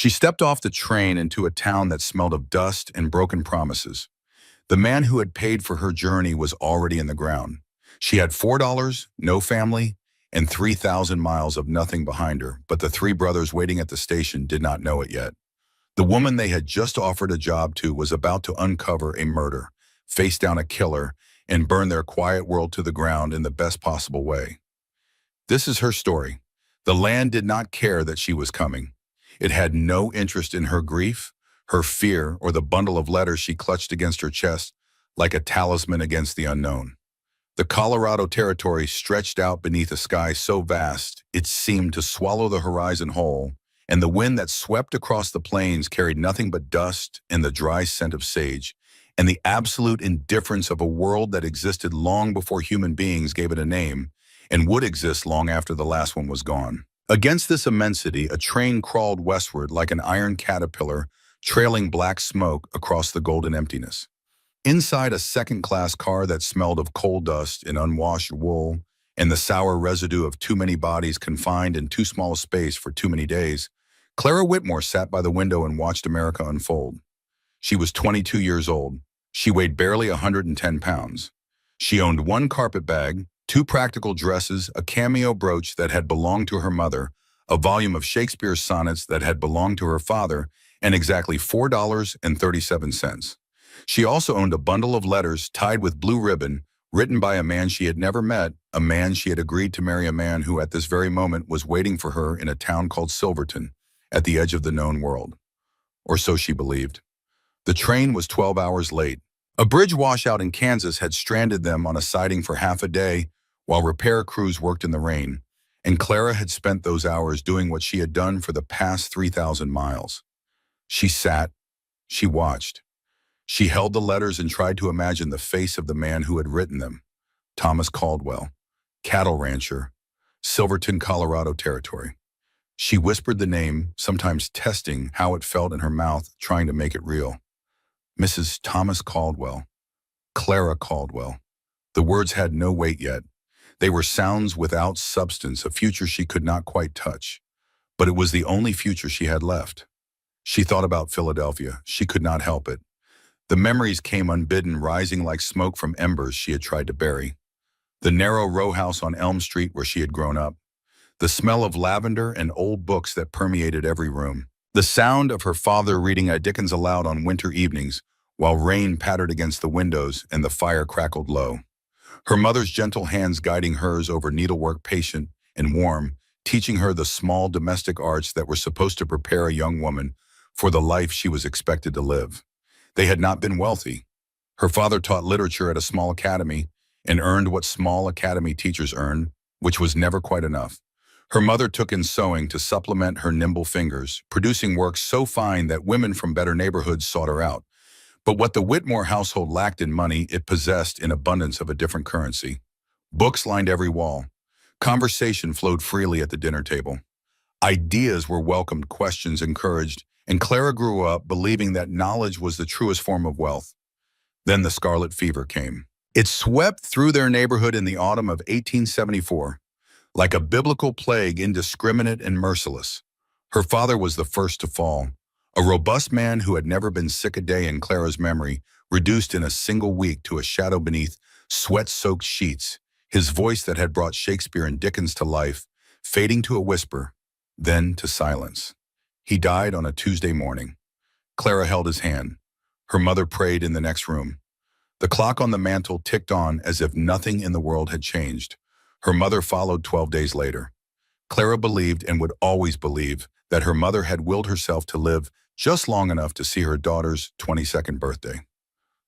She stepped off the train into a town that smelled of dust and broken promises. The man who had paid for her journey was already in the ground. She had $4, no family, and 3,000 miles of nothing behind her, but the three brothers waiting at the station did not know it yet. The woman they had just offered a job to was about to uncover a murder, face down a killer, and burn their quiet world to the ground in the best possible way. This is her story. The land did not care that she was coming. It had no interest in her grief, her fear, or the bundle of letters she clutched against her chest like a talisman against the unknown. The Colorado Territory stretched out beneath a sky so vast it seemed to swallow the horizon whole, and the wind that swept across the plains carried nothing but dust and the dry scent of sage, and the absolute indifference of a world that existed long before human beings gave it a name, and would exist long after the last one was gone. Against this immensity, a train crawled westward like an iron caterpillar, trailing black smoke across the golden emptiness. Inside a second-class car that smelled of coal dust and unwashed wool, and the sour residue of too many bodies confined in too small a space for too many days, Clara Whitmore sat by the window and watched America unfold. She was 22 years old. She weighed barely 110 pounds. She owned one carpet bag, two practical dresses, a cameo brooch that had belonged to her mother, a volume of Shakespeare's sonnets that had belonged to her father, and exactly $4.37. She also owned a bundle of letters tied with blue ribbon, written by a man she had never met, a man she had agreed to marry, a man who at this very moment was waiting for her in a town called Silverton, at the edge of the known world. Or so she believed. The train was 12 hours late. A bridge washout in Kansas had stranded them on a siding for half a day while repair crews worked in the rain, and Clara had spent those hours doing what she had done for the past 3,000 miles. She sat, she watched. She held the letters and tried to imagine the face of the man who had written them. Thomas Caldwell, cattle rancher, Silverton, Colorado Territory. She whispered the name, sometimes testing how it felt in her mouth, trying to make it real. Mrs. Thomas Caldwell, Clara Caldwell. The words had no weight yet. They were sounds without substance, a future she could not quite touch. But it was the only future she had left. She thought about Philadelphia. She could not help it. The memories came unbidden, rising like smoke from embers she had tried to bury. The narrow row house on Elm Street where she had grown up. The smell of lavender and old books that permeated every room. The sound of her father reading Dickens aloud on winter evenings while rain pattered against the windows and the fire crackled low. Her mother's gentle hands guiding hers over needlework, patient and warm, teaching her the small domestic arts that were supposed to prepare a young woman for the life she was expected to live. They had not been wealthy. Her father taught literature at a small academy and earned what small academy teachers earn, which was never quite enough. Her mother took in sewing to supplement her nimble fingers, producing work so fine that women from better neighborhoods sought her out. But what the Whitmore household lacked in money, it possessed in abundance of a different currency. Books lined every wall. Conversation flowed freely at the dinner table. Ideas were welcomed, questions encouraged, and Clara grew up believing that knowledge was the truest form of wealth. Then the scarlet fever came. It swept through their neighborhood in the autumn of 1874. Like a biblical plague, indiscriminate and merciless. Her father was the first to fall. A robust man who had never been sick a day in Clara's memory, reduced in a single week to a shadow beneath sweat-soaked sheets, his voice that had brought Shakespeare and Dickens to life, fading to a whisper, then to silence. He died on a Tuesday morning. Clara held his hand. Her mother prayed in the next room. The clock on the mantel ticked on as if nothing in the world had changed. Her mother followed 12 days later. Clara believed and would always believe that her mother had willed herself to live just long enough to see her daughter's 22nd birthday.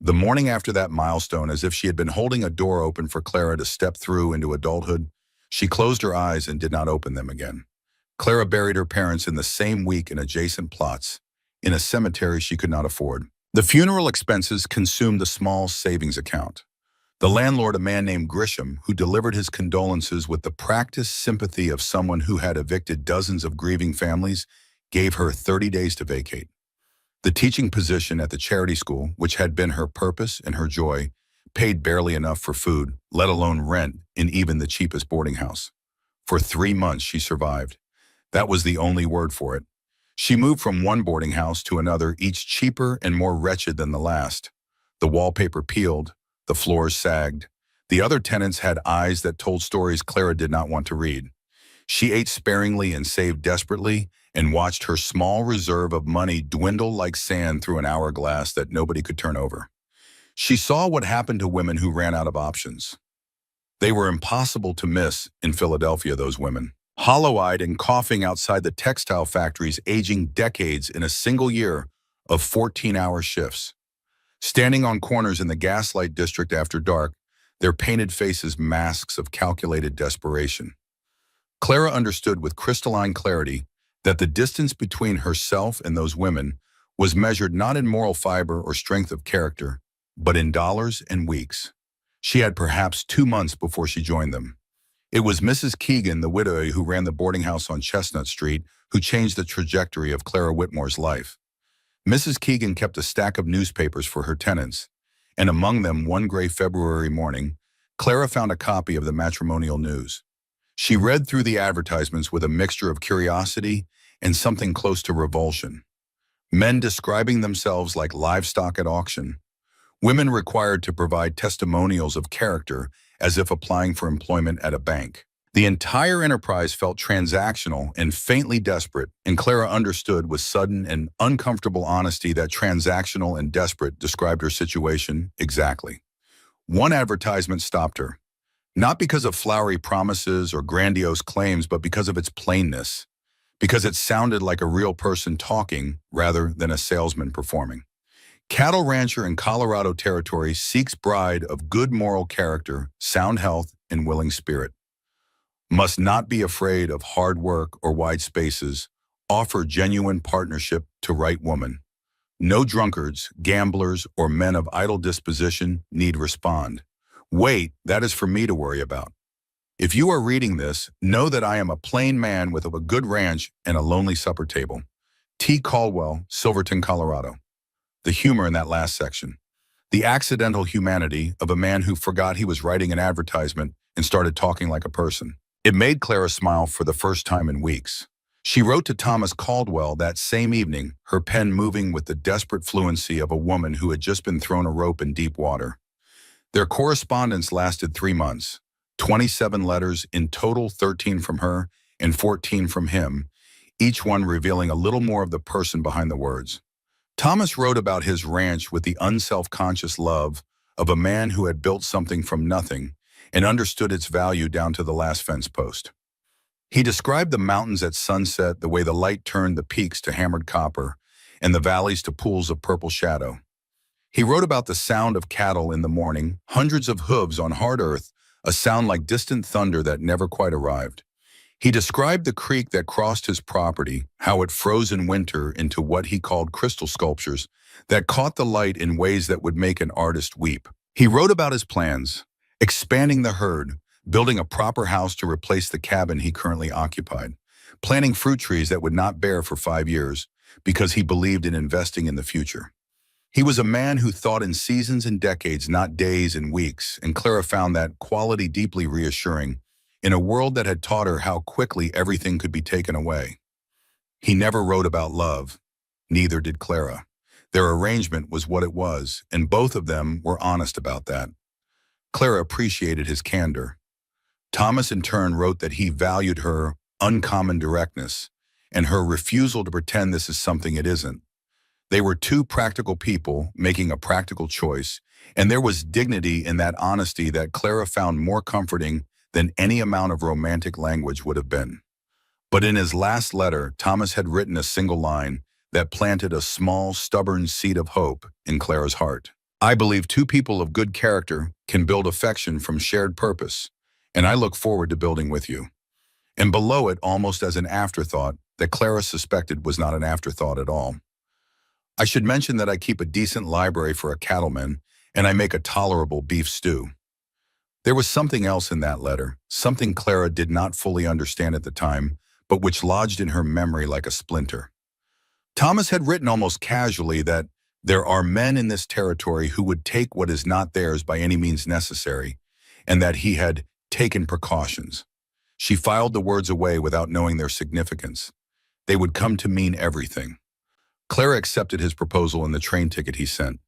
The morning after that milestone, as if she had been holding a door open for Clara to step through into adulthood, she closed her eyes and did not open them again. Clara buried her parents in the same week in adjacent plots, in a cemetery she could not afford. The funeral expenses consumed the small savings account. The landlord, a man named Grisham, who delivered his condolences with the practiced sympathy of someone who had evicted dozens of grieving families, gave her 30 days to vacate. The teaching position at the charity school, which had been her purpose and her joy, paid barely enough for food, let alone rent in even the cheapest boarding house. For 3 months she survived. That was the only word for it. She moved from one boarding house to another, each cheaper and more wretched than the last. The wallpaper peeled, the floors sagged. The other tenants had eyes that told stories Clara did not want to read. She ate sparingly and saved desperately, and watched her small reserve of money dwindle like sand through an hourglass that nobody could turn over. She saw what happened to women who ran out of options. They were impossible to miss in Philadelphia, those women. Hollow-eyed and coughing outside the textile factories, aging decades in a single year of 14-hour shifts. Standing on corners in the gaslight district after dark, their painted faces masks of calculated desperation. Clara understood with crystalline clarity that the distance between herself and those women was measured not in moral fiber or strength of character, but in dollars and weeks. She had perhaps 2 months before she joined them. It was Mrs. Keegan, the widow who ran the boarding house on Chestnut Street, who changed the trajectory of Clara Whitmore's life. Mrs. Keegan kept a stack of newspapers for her tenants, and among them, one gray February morning, Clara found a copy of the Matrimonial News. She read through the advertisements with a mixture of curiosity and something close to revulsion. Men describing themselves like livestock at auction. Women required to provide testimonials of character as if applying for employment at a bank. The entire enterprise felt transactional and faintly desperate, and Clara understood with sudden and uncomfortable honesty that transactional and desperate described her situation exactly. One advertisement stopped her, not because of flowery promises or grandiose claims, but because of its plainness, because it sounded like a real person talking rather than a salesman performing. Cattle rancher in Colorado Territory seeks bride of good moral character, sound health, and willing spirit. Must not be afraid of hard work or wide spaces. Offer genuine partnership to right woman. No drunkards, gamblers, or men of idle disposition need respond. Wait, that is for me to worry about. If you are reading this, know that I am a plain man with a good ranch and a lonely supper table. T. Caldwell, Silverton, Colorado. The humor in that last section. The accidental humanity of a man who forgot he was writing an advertisement and started talking like a person. It made Clara smile for the first time in weeks. She wrote to Thomas Caldwell that same evening, her pen moving with the desperate fluency of a woman who had just been thrown a rope in deep water. Their correspondence lasted 3 months, 27 letters in total, 13 from her and 14 from him, each one revealing a little more of the person behind the words. Thomas wrote about his ranch with the unself-conscious love of a man who had built something from nothing and understood its value down to the last fence post. He described the mountains at sunset, the way the light turned the peaks to hammered copper and the valleys to pools of purple shadow. He wrote about the sound of cattle in the morning, hundreds of hooves on hard earth, a sound like distant thunder that never quite arrived. He described the creek that crossed his property, how it froze in winter into what he called crystal sculptures that caught the light in ways that would make an artist weep. He wrote about his plans, expanding the herd, building a proper house to replace the cabin he currently occupied, planting fruit trees that would not bear for 5 years because he believed in investing in the future. He was a man who thought in seasons and decades, not days and weeks, and Clara found that quality deeply reassuring in a world that had taught her how quickly everything could be taken away. He never wrote about love. Neither did Clara. Their arrangement was what it was, and both of them were honest about that. Clara appreciated his candor. Thomas in turn wrote that he valued her uncommon directness and her refusal to pretend this is something it isn't. They were two practical people making a practical choice, and there was dignity in that honesty that Clara found more comforting than any amount of romantic language would have been. But in his last letter, Thomas had written a single line that planted a small, stubborn seed of hope in Clara's heart. I believe two people of good character can build affection from shared purpose, and I look forward to building with you. And below it, almost as an afterthought, that Clara suspected was not an afterthought at all. I should mention that I keep a decent library for a cattleman, and I make a tolerable beef stew. There was something else in that letter, something Clara did not fully understand at the time, but which lodged in her memory like a splinter. Thomas had written almost casually that there are men in this territory who would take what is not theirs by any means necessary, and that he had taken precautions. She filed the words away without knowing their significance. They would come to mean everything. Clara accepted his proposal and the train ticket he sent.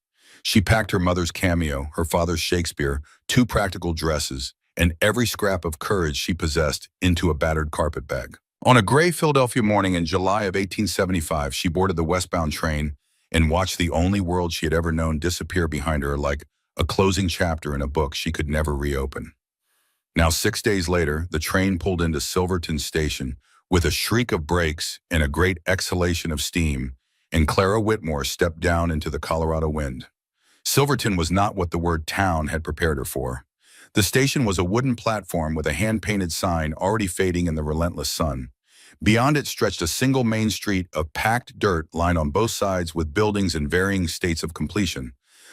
She packed her mother's cameo, her father's Shakespeare, two practical dresses, and every scrap of courage she possessed into a battered carpet bag. On a gray Philadelphia morning in July of 1875, she boarded the westbound train and watched the only world she had ever known disappear behind her like a closing chapter in a book she could never reopen. Now, 6 days later, the train pulled into Silverton Station with a shriek of brakes and a great exhalation of steam, and Clara Whitmore stepped down into the Colorado wind. Silverton was not what the word town had prepared her for. The station was a wooden platform with a hand-painted sign already fading in the relentless sun. Beyond it stretched a single main street of packed dirt lined on both sides with buildings in varying states of completion.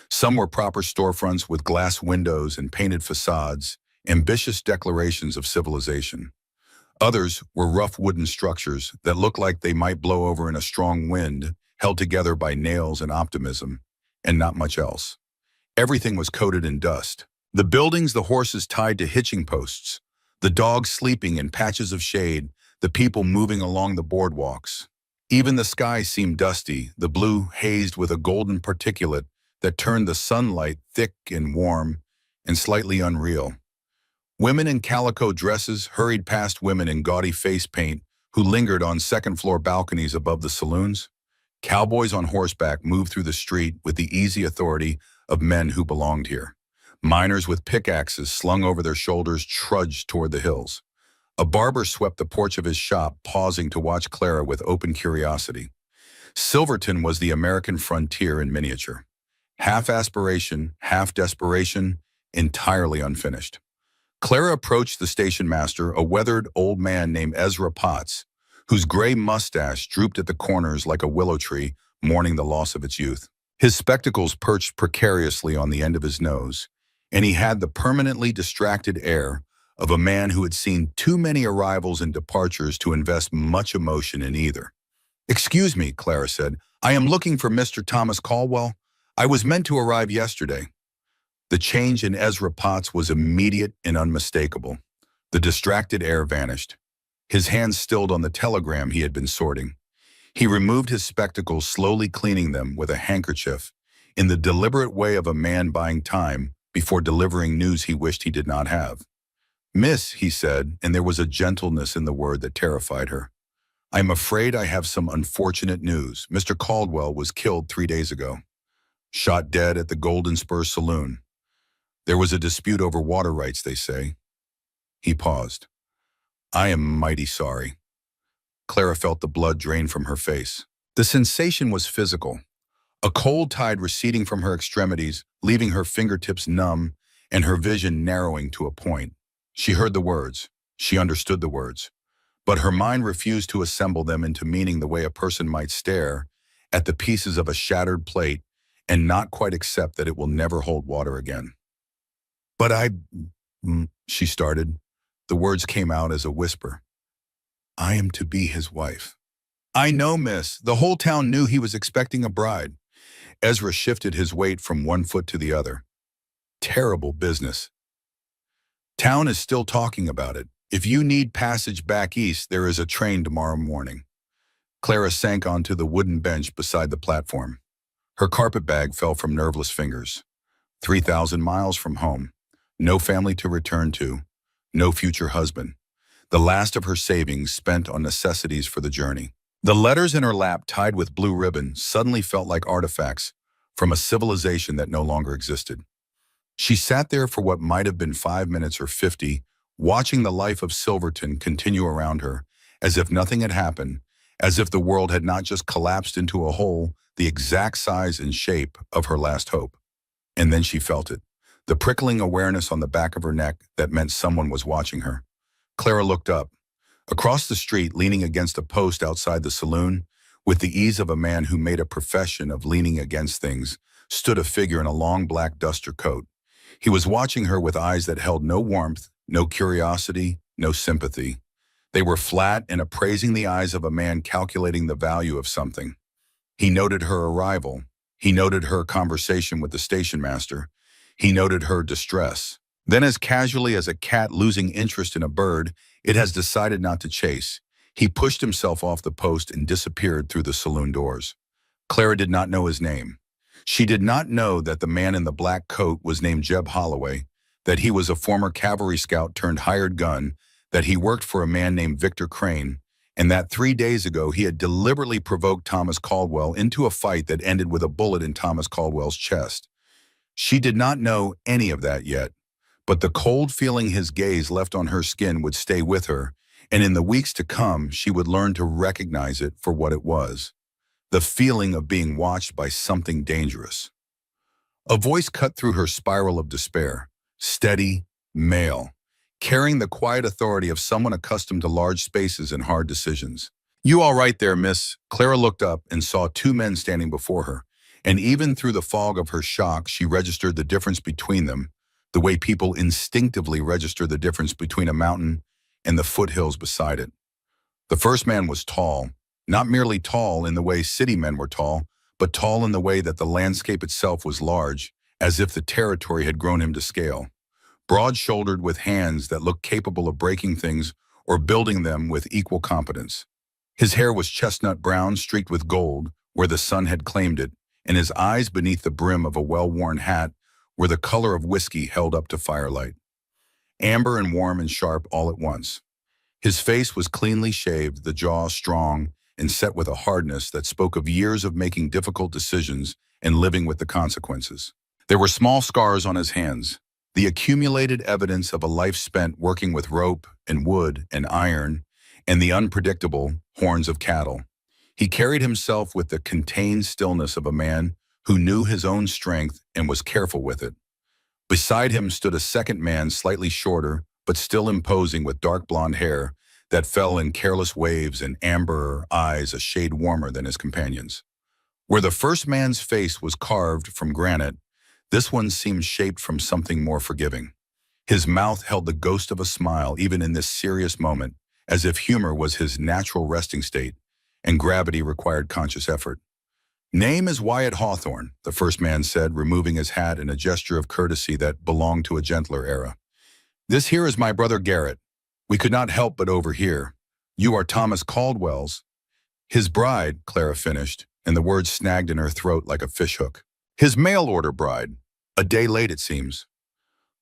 Some were proper storefronts with glass windows and painted facades, ambitious declarations of civilization. Others were rough wooden structures that looked like they might blow over in a strong wind, held together by nails and optimism, and not much else. Everything was coated in dust. The buildings, the horses tied to hitching posts, the dogs sleeping in patches of shade, the people moving along the boardwalks. Even the sky seemed dusty, the blue hazed with a golden particulate that turned the sunlight thick and warm and slightly unreal. Women in calico dresses hurried past women in gaudy face paint who lingered on second-floor balconies above the saloons. Cowboys on horseback moved through the street with the easy authority of men who belonged here. Miners with pickaxes slung over their shoulders trudged toward the hills. A barber swept the porch of his shop, pausing to watch Clara with open curiosity. Silverton was the American frontier in miniature. Half aspiration, half desperation, entirely unfinished. Clara approached the station master, a weathered old man named Ezra Potts, whose gray mustache drooped at the corners like a willow tree mourning the loss of its youth. His spectacles perched precariously on the end of his nose, and he had the permanently distracted air of a man who had seen too many arrivals and departures to invest much emotion in either. "Excuse me," Clara said. "I am looking for Mr. Thomas Caldwell. I was meant to arrive yesterday." The change in Ezra Potts was immediate and unmistakable. The distracted air vanished. His hands stilled on the telegram he had been sorting. He removed his spectacles, slowly cleaning them with a handkerchief, in the deliberate way of a man buying time before delivering news he wished he did not have. "Miss," he said, and there was a gentleness in the word that terrified her. "I am afraid I have some unfortunate news. Mr. Caldwell was killed 3 days ago. Shot dead at the Golden Spur Saloon. There was a dispute over water rights, they say." He paused. "I am mighty sorry." Clara felt the blood drain from her face. The sensation was physical. A cold tide receding from her extremities, leaving her fingertips numb and her vision narrowing to a point. She heard the words. She understood the words. But her mind refused to assemble them into meaning the way a person might stare at the pieces of a shattered plate and not quite accept that it will never hold water again. "But she started. The words came out as a whisper. "I am to be his wife." "I know, miss. The whole town knew he was expecting a bride." Ezra shifted his weight from one foot to the other. "Terrible business. Town is still talking about it. If you need passage back east, there is a train tomorrow morning." Clara sank onto the wooden bench beside the platform. Her carpet bag fell from nerveless fingers. 3,000 miles from home. No family to return to. No future husband. The last of her savings spent on necessities for the journey. The letters in her lap, tied with blue ribbon, suddenly felt like artifacts from a civilization that no longer existed. She sat there for what might have been 5 minutes or 50, watching the life of Silverton continue around her, as if nothing had happened, as if the world had not just collapsed into a hole the exact size and shape of her last hope. And then she felt it. The prickling awareness on the back of her neck that meant someone was watching her. Clara looked up. Across the street, leaning against a post outside the saloon, with the ease of a man who made a profession of leaning against things, stood a figure in a long black duster coat. He was watching her with eyes that held no warmth, no curiosity, no sympathy. They were flat and appraising the eyes of a man calculating the value of something. He noted her arrival. He noted her conversation with the station master. He noted her distress. Then, as casually as a cat losing interest in a bird it has decided not to chase, He pushed himself off the post and disappeared through the saloon doors. Clara did not know his name. She did not know that the man in the black coat was named Jeb Holloway, that he was a former cavalry scout turned hired gun, that he worked for a man named Victor Crane, and that 3 days ago he had deliberately provoked Thomas Caldwell into a fight that ended with a bullet in Thomas Caldwell's chest. She did not know any of that yet, but the cold feeling his gaze left on her skin would stay with her, and in the weeks to come she would learn to recognize it for what it was. The feeling of being watched by something dangerous. A voice cut through her spiral of despair. Steady, male, carrying the quiet authority of someone accustomed to large spaces and hard decisions. "You all right there, miss?" Clara looked up and saw two men standing before her, and even through the fog of her shock, she registered the difference between them, the way people instinctively register the difference between a mountain and the foothills beside it. The first man was tall, not merely tall in the way city men were tall, but tall in the way that the landscape itself was large, as if the territory had grown him to scale. Broad-shouldered with hands that looked capable of breaking things or building them with equal competence. His hair was chestnut brown streaked with gold, where the sun had claimed it, and his eyes beneath the brim of a well-worn hat were the color of whiskey held up to firelight. Amber and warm and sharp all at once. His face was cleanly shaved, the jaw strong, and set with a hardness that spoke of years of making difficult decisions and living with the consequences. There were small scars on his hands, the accumulated evidence of a life spent working with rope and wood and iron, and the unpredictable horns of cattle. He carried himself with the contained stillness of a man who knew his own strength and was careful with it. Beside him stood a second man, slightly shorter, but still imposing, with dark blonde hair that fell in careless waves and amber eyes a shade warmer than his companions. Where the first man's face was carved from granite, this one seemed shaped from something more forgiving. His mouth held the ghost of a smile even in this serious moment, as if humor was his natural resting state and gravity required conscious effort. "Name is Wyatt Hawthorne," the first man said, removing his hat in a gesture of courtesy that belonged to a gentler era. "This here is my brother Garrett. We could not help but overhear. You are Thomas Caldwell's." "His bride," Clara finished, and the word snagged in her throat like a fishhook. "His mail-order bride. A day late, it seems."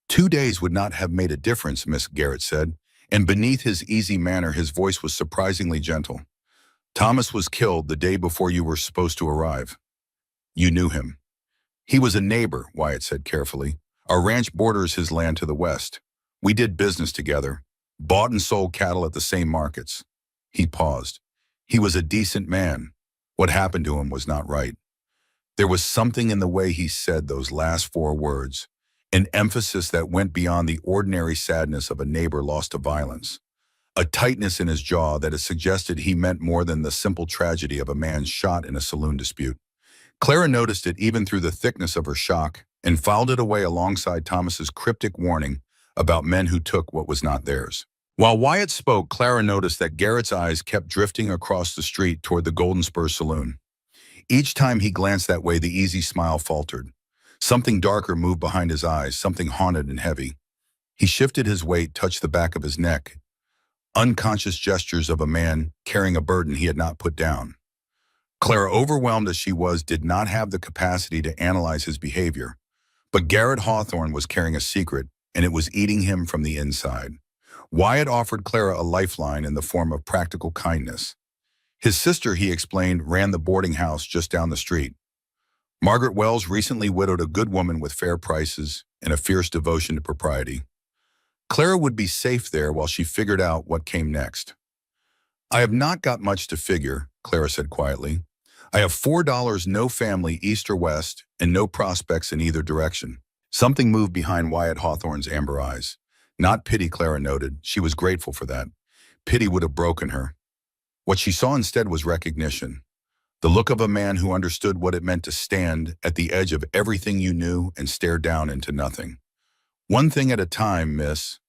2 days would not have made a difference, Miss Garrett said, and beneath his easy manner his voice was surprisingly gentle. "Thomas was killed the day before you were supposed to arrive. You knew him." "He was a neighbor," Wyatt said carefully. "Our ranch borders his land to the west. We did business together, bought and sold cattle at the same markets." He paused. "He was a decent man. What happened to him was not right." There was something in the way he said those last 4 words, an emphasis that went beyond the ordinary sadness of a neighbor lost to violence, a tightness in his jaw that suggested he meant more than the simple tragedy of a man shot in a saloon dispute. Clara noticed it even through the thickness of her shock and filed it away alongside Thomas's cryptic warning about men who took what was not theirs. While Wyatt spoke, Clara noticed that Garrett's eyes kept drifting across the street toward the Golden Spur Saloon. Each time he glanced that way, the easy smile faltered. Something darker moved behind his eyes, something haunted and heavy. He shifted his weight, touched the back of his neck, unconscious gestures of a man carrying a burden he had not put down. Clara, overwhelmed as she was, did not have the capacity to analyze his behavior. But Garrett Hawthorne was carrying a secret, and it was eating him from the inside. Wyatt offered Clara a lifeline in the form of practical kindness. His sister, he explained, ran the boarding house just down the street. Margaret Wells recently widowed a good woman with fair prices and a fierce devotion to propriety. Clara would be safe there while she figured out what came next. "I have not got much to figure," Clara said quietly. "I have $4, no family east or west, and no prospects in either direction." Something moved behind Wyatt Hawthorne's amber eyes. Not pity, Clara noted. She was grateful for that. Pity would have broken her. What she saw instead was recognition. The look of a man who understood what it meant to stand at the edge of everything you knew and stare down into nothing. "One thing at a time, Miss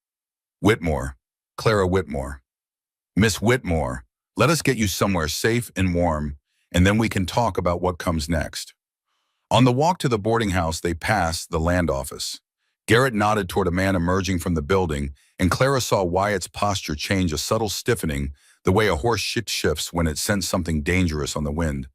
Whitmore. Clara Whitmore. Miss Whitmore, let us get you somewhere safe and warm, and then we can talk about what comes next." On the walk to the boarding house, they passed the land office. Garrett nodded toward a man emerging from the building, and Clara saw Wyatt's posture change, a subtle stiffening the way a horse shifts when it scents something dangerous on the wind.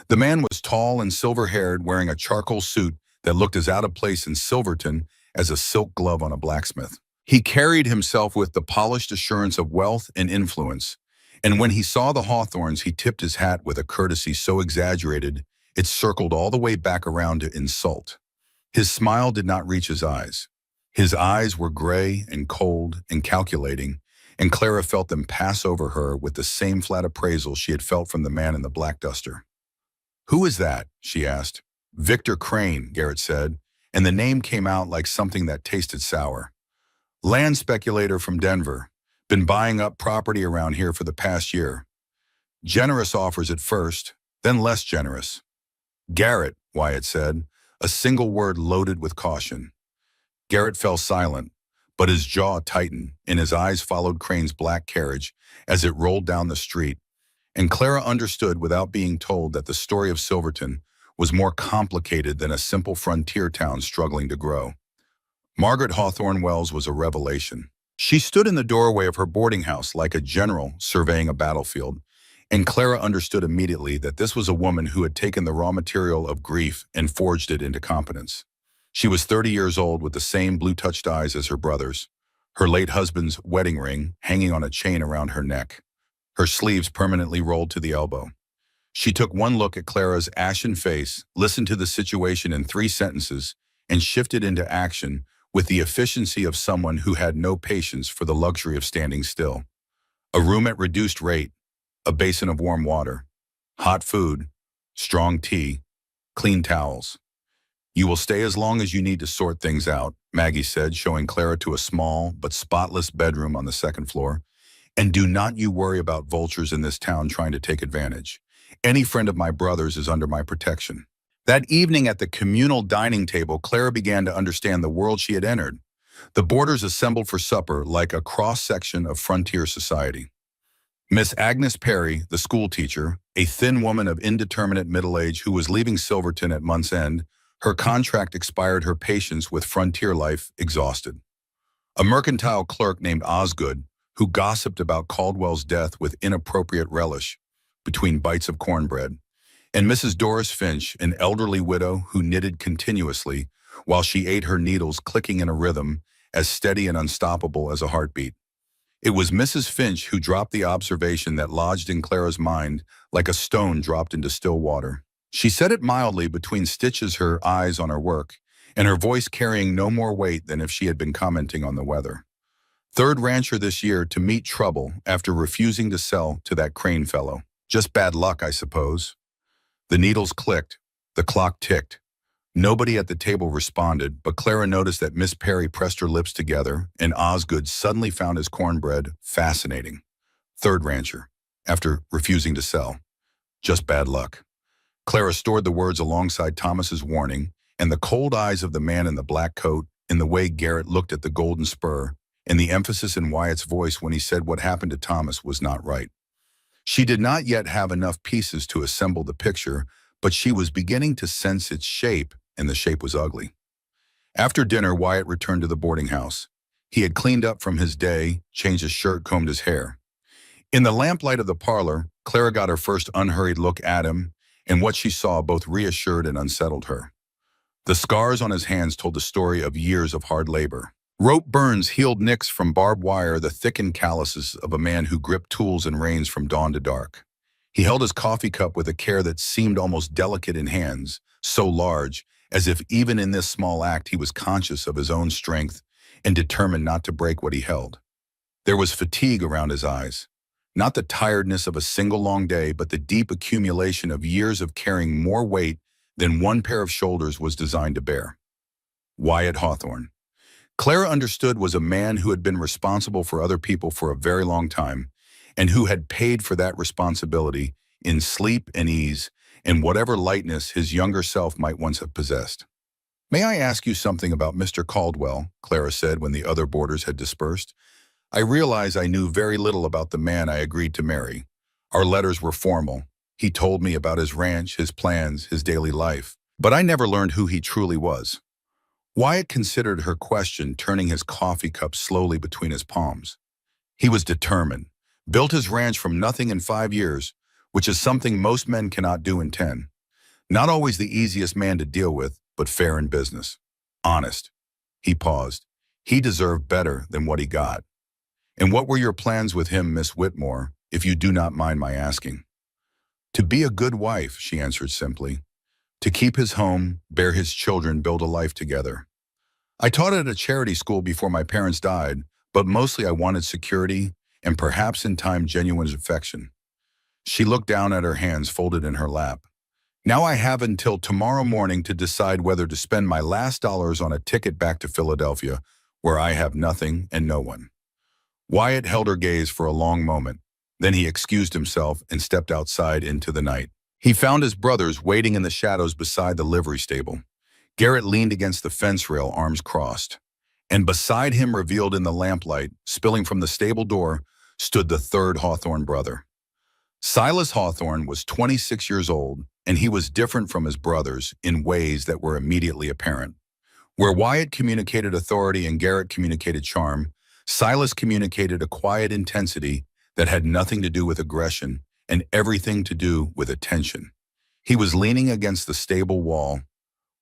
The man was tall and silver-haired, wearing a charcoal suit that looked as out of place in Silverton as a silk glove on a blacksmith. He carried himself with the polished assurance of wealth and influence, and when he saw the Hawthorns, he tipped his hat with a courtesy so exaggerated it circled all the way back around to insult. His smile did not reach his eyes. His eyes were gray and cold and calculating, and Clara felt them pass over her with the same flat appraisal she had felt from the man in the black duster. "Who is that?" she asked. "Victor Crane," Garrett said, and the name came out like something that tasted sour. "Land speculator from Denver. Been buying up property around here for the past year. Generous offers at first, then less generous." "Garrett," Wyatt said, a single word loaded with caution. Garrett fell silent, but his jaw tightened, and his eyes followed Crane's black carriage as it rolled down the street. And Clara understood without being told that the story of Silverton was more complicated than a simple frontier town struggling to grow. Margaret Hawthorne Wells was a revelation. She stood in the doorway of her boarding house like a general surveying a battlefield, and Clara understood immediately that this was a woman who had taken the raw material of grief and forged it into competence. She was 30 years old with the same blue-touched eyes as her brothers, her late husband's wedding ring hanging on a chain around her neck, her sleeves permanently rolled to the elbow. She took one look at Clara's ashen face, listened to the situation in 3 sentences, and shifted into action with the efficiency of someone who had no patience for the luxury of standing still. A room at reduced rate, a basin of warm water, hot food, strong tea, clean towels. "You will stay as long as you need to sort things out," Maggie said, showing Clara to a small but spotless bedroom on the 2nd floor. "And do not you worry about vultures in this town trying to take advantage. Any friend of my brother's is under my protection." That evening at the communal dining table, Clara began to understand the world she had entered. The boarders assembled for supper like a cross-section of frontier society. Miss Agnes Perry, the school teacher, a thin woman of indeterminate middle age who was leaving Silverton at month's end, her contract expired, her patience with frontier life exhausted. A mercantile clerk named Osgood, who gossiped about Caldwell's death with inappropriate relish between bites of cornbread, and Mrs. Doris Finch, an elderly widow who knitted continuously while she ate her needles, clicking in a rhythm as steady and unstoppable as a heartbeat. It was Mrs. Finch who dropped the observation that lodged in Clara's mind like a stone dropped into still water. She said it mildly between stitches, her eyes on her work, and her voice carrying no more weight than if she had been commenting on the weather. "Third rancher this year to meet trouble after refusing to sell to that Crane fellow. Just bad luck, I suppose." The needles clicked. The clock ticked. Nobody at the table responded, but Clara noticed that Miss Perry pressed her lips together, and Osgood suddenly found his cornbread fascinating. Third rancher, after refusing to sell. Just bad luck. Clara stored the words alongside Thomas's warning, and the cold eyes of the man in the black coat, in the way Garrett looked at the golden spur, and the emphasis in Wyatt's voice when he said what happened to Thomas was not right. She did not yet have enough pieces to assemble the picture, but she was beginning to sense its shape, and the shape was ugly. After dinner, Wyatt returned to the boarding house. He had cleaned up from his day, changed his shirt, combed his hair. In the lamplight of the parlor, Clara got her first unhurried look at him, and what she saw both reassured and unsettled her. The scars on his hands told the story of years of hard labor. Rope burns healed nicks from barbed wire, the thickened calluses of a man who gripped tools and reins from dawn to dark. He held his coffee cup with a care that seemed almost delicate in hands, so large, as if even in this small act he was conscious of his own strength and determined not to break what he held. There was fatigue around his eyes, not the tiredness of a single long day, but the deep accumulation of years of carrying more weight than one pair of shoulders was designed to bear. Wyatt Hawthorne. Clara understood was a man who had been responsible for other people for a very long time, and who had paid for that responsibility in sleep and ease and whatever lightness his younger self might once have possessed. "May I ask you something about Mr. Caldwell?" Clara said when the other boarders had dispersed. "I realize I knew very little about the man I agreed to marry. Our letters were formal. He told me about his ranch, his plans, his daily life, but I never learned who he truly was." Wyatt considered her question, turning his coffee cup slowly between his palms. He was determined, Built his ranch from nothing in 5 years, which is something most men cannot do in 10. Not always the easiest man to deal with, but fair in business. Honest. He paused. He deserved better than what he got. And what were your plans with him, Miss Whitmore, if you do not mind my asking? To be a good wife, she answered simply. To keep his home, bear his children, build a life together. I taught at a charity school before my parents died, but mostly I wanted security and perhaps in time genuine affection. She looked down at her hands folded in her lap. Now I have until tomorrow morning to decide whether to spend my last dollars on a ticket back to Philadelphia, where I have nothing and no one. Wyatt held her gaze for a long moment. Then he excused himself and stepped outside into the night. He found his brothers waiting in the shadows beside the livery stable. Garrett leaned against the fence rail, arms crossed. And beside him, revealed in the lamplight, spilling from the stable door, stood the third Hawthorne brother. Silas Hawthorne was 26 years old, and he was different from his brothers in ways that were immediately apparent. Where Wyatt communicated authority and Garrett communicated charm, Silas communicated a quiet intensity that had nothing to do with aggression and everything to do with attention. He was leaning against the stable wall,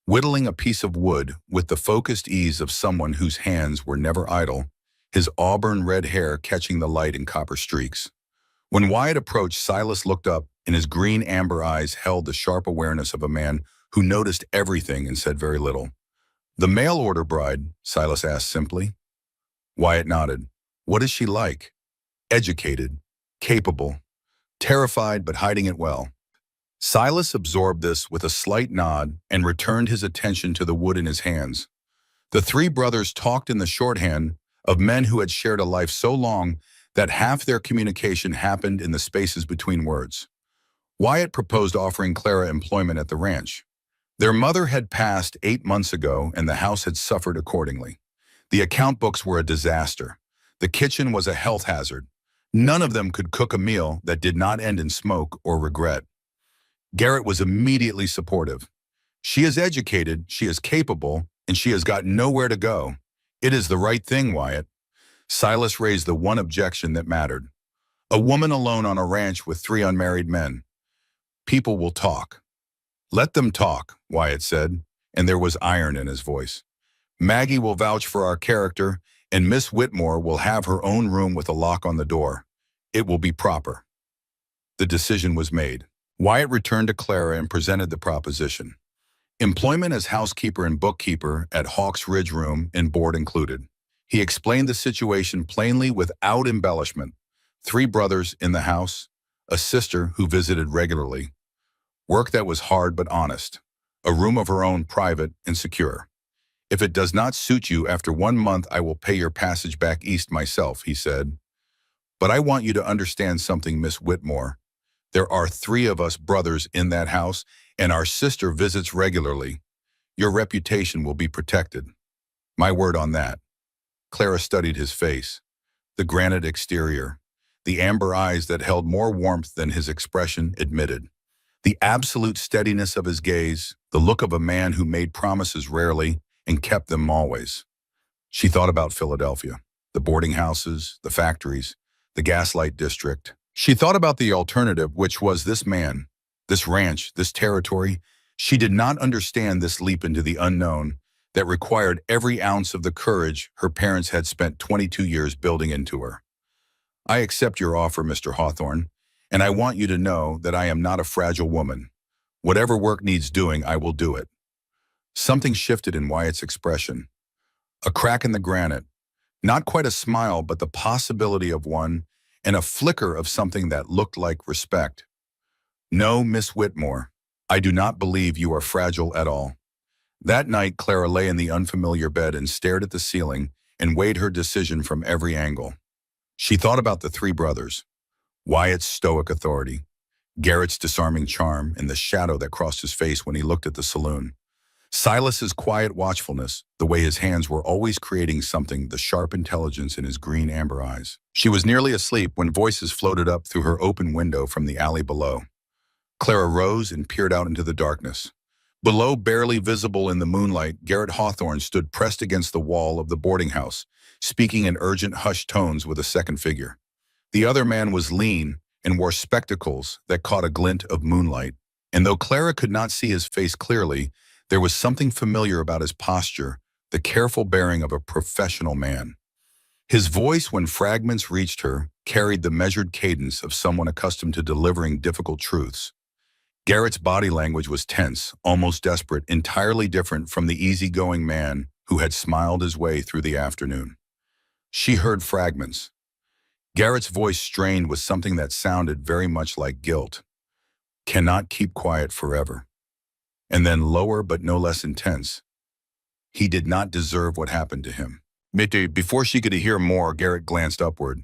whittling a piece of wood with the focused ease of someone whose hands were never idle, his auburn red hair catching the light in copper streaks. When Wyatt approached, Silas looked up, and his green amber eyes held the sharp awareness of a man who noticed everything and said very little. The mail order bride, Silas asked simply. Wyatt nodded. What is she like? Educated, capable, terrified but hiding it well. Silas absorbed this with a slight nod and returned his attention to the wood in his hands. The three brothers talked in the shorthand of men who had shared a life so long that half their communication happened in the spaces between words. Wyatt proposed offering Clara employment at the ranch. Their mother had passed 8 months ago, and the house had suffered accordingly. The account books were a disaster. The kitchen was a health hazard. None of them could cook a meal that did not end in smoke or regret. Garrett was immediately supportive. She is educated, she is capable, and she has got nowhere to go. It is the right thing, Wyatt. Silas raised the one objection that mattered. A woman alone on a ranch with 3 unmarried men. People will talk. Let them talk, Wyatt said, and there was iron in his voice. Maggie will vouch for our character, and Miss Whitmore will have her own room with a lock on the door. It will be proper. The decision was made. Wyatt returned to Clara and presented the proposition. Employment as housekeeper and bookkeeper at Hawks Ridge Room and board included. He explained the situation plainly without embellishment. 3 brothers in the house, a sister who visited regularly. Work that was hard but honest. A room of her own, private and secure. If it does not suit you, after 1 month I will pay your passage back east myself, he said. But I want you to understand something, Miss Whitmore. There are 3 of us brothers in that house, and our sister visits regularly. Your reputation will be protected. My word on that. Clara studied his face. The granite exterior. The amber eyes that held more warmth than his expression admitted. The absolute steadiness of his gaze. The look of a man who made promises rarely and kept them always. She thought about Philadelphia. The boarding houses, the factories, the gaslight district. She thought about the alternative, which was this man, this ranch, this territory. She did not understand this leap into the unknown that required every ounce of the courage her parents had spent 22 years building into her. I accept your offer, Mr. Hawthorne, and I want you to know that I am not a fragile woman. Whatever work needs doing, I will do it. Something shifted in Wyatt's expression. A crack in the granite. Not quite a smile, but the possibility of one, and a flicker of something that looked like respect. No, Miss Whitmore, I do not believe you are fragile at all. That night, Clara lay in the unfamiliar bed and stared at the ceiling and weighed her decision from every angle. She thought about the 3 brothers, Wyatt's stoic authority, Garrett's disarming charm, and the shadow that crossed his face when he looked at the saloon. Silas's quiet watchfulness, the way his hands were always creating something, the sharp intelligence in his green amber eyes. She was nearly asleep when voices floated up through her open window from the alley below. Clara rose and peered out into the darkness. Below, barely visible in the moonlight, Garrett Hawthorne stood pressed against the wall of the boarding house, speaking in urgent, hushed tones with a second figure. The other man was lean and wore spectacles that caught a glint of moonlight. And though Clara could not see his face clearly, there was something familiar about his posture, the careful bearing of a professional man. His voice, when fragments reached her, carried the measured cadence of someone accustomed to delivering difficult truths. Garrett's body language was tense, almost desperate, entirely different from the easygoing man who had smiled his way through the afternoon. She heard fragments. Garrett's voice strained with something that sounded very much like guilt. Cannot keep quiet forever. And then lower but no less intense. He did not deserve what happened to him. Before she could hear more, Garrett glanced upward.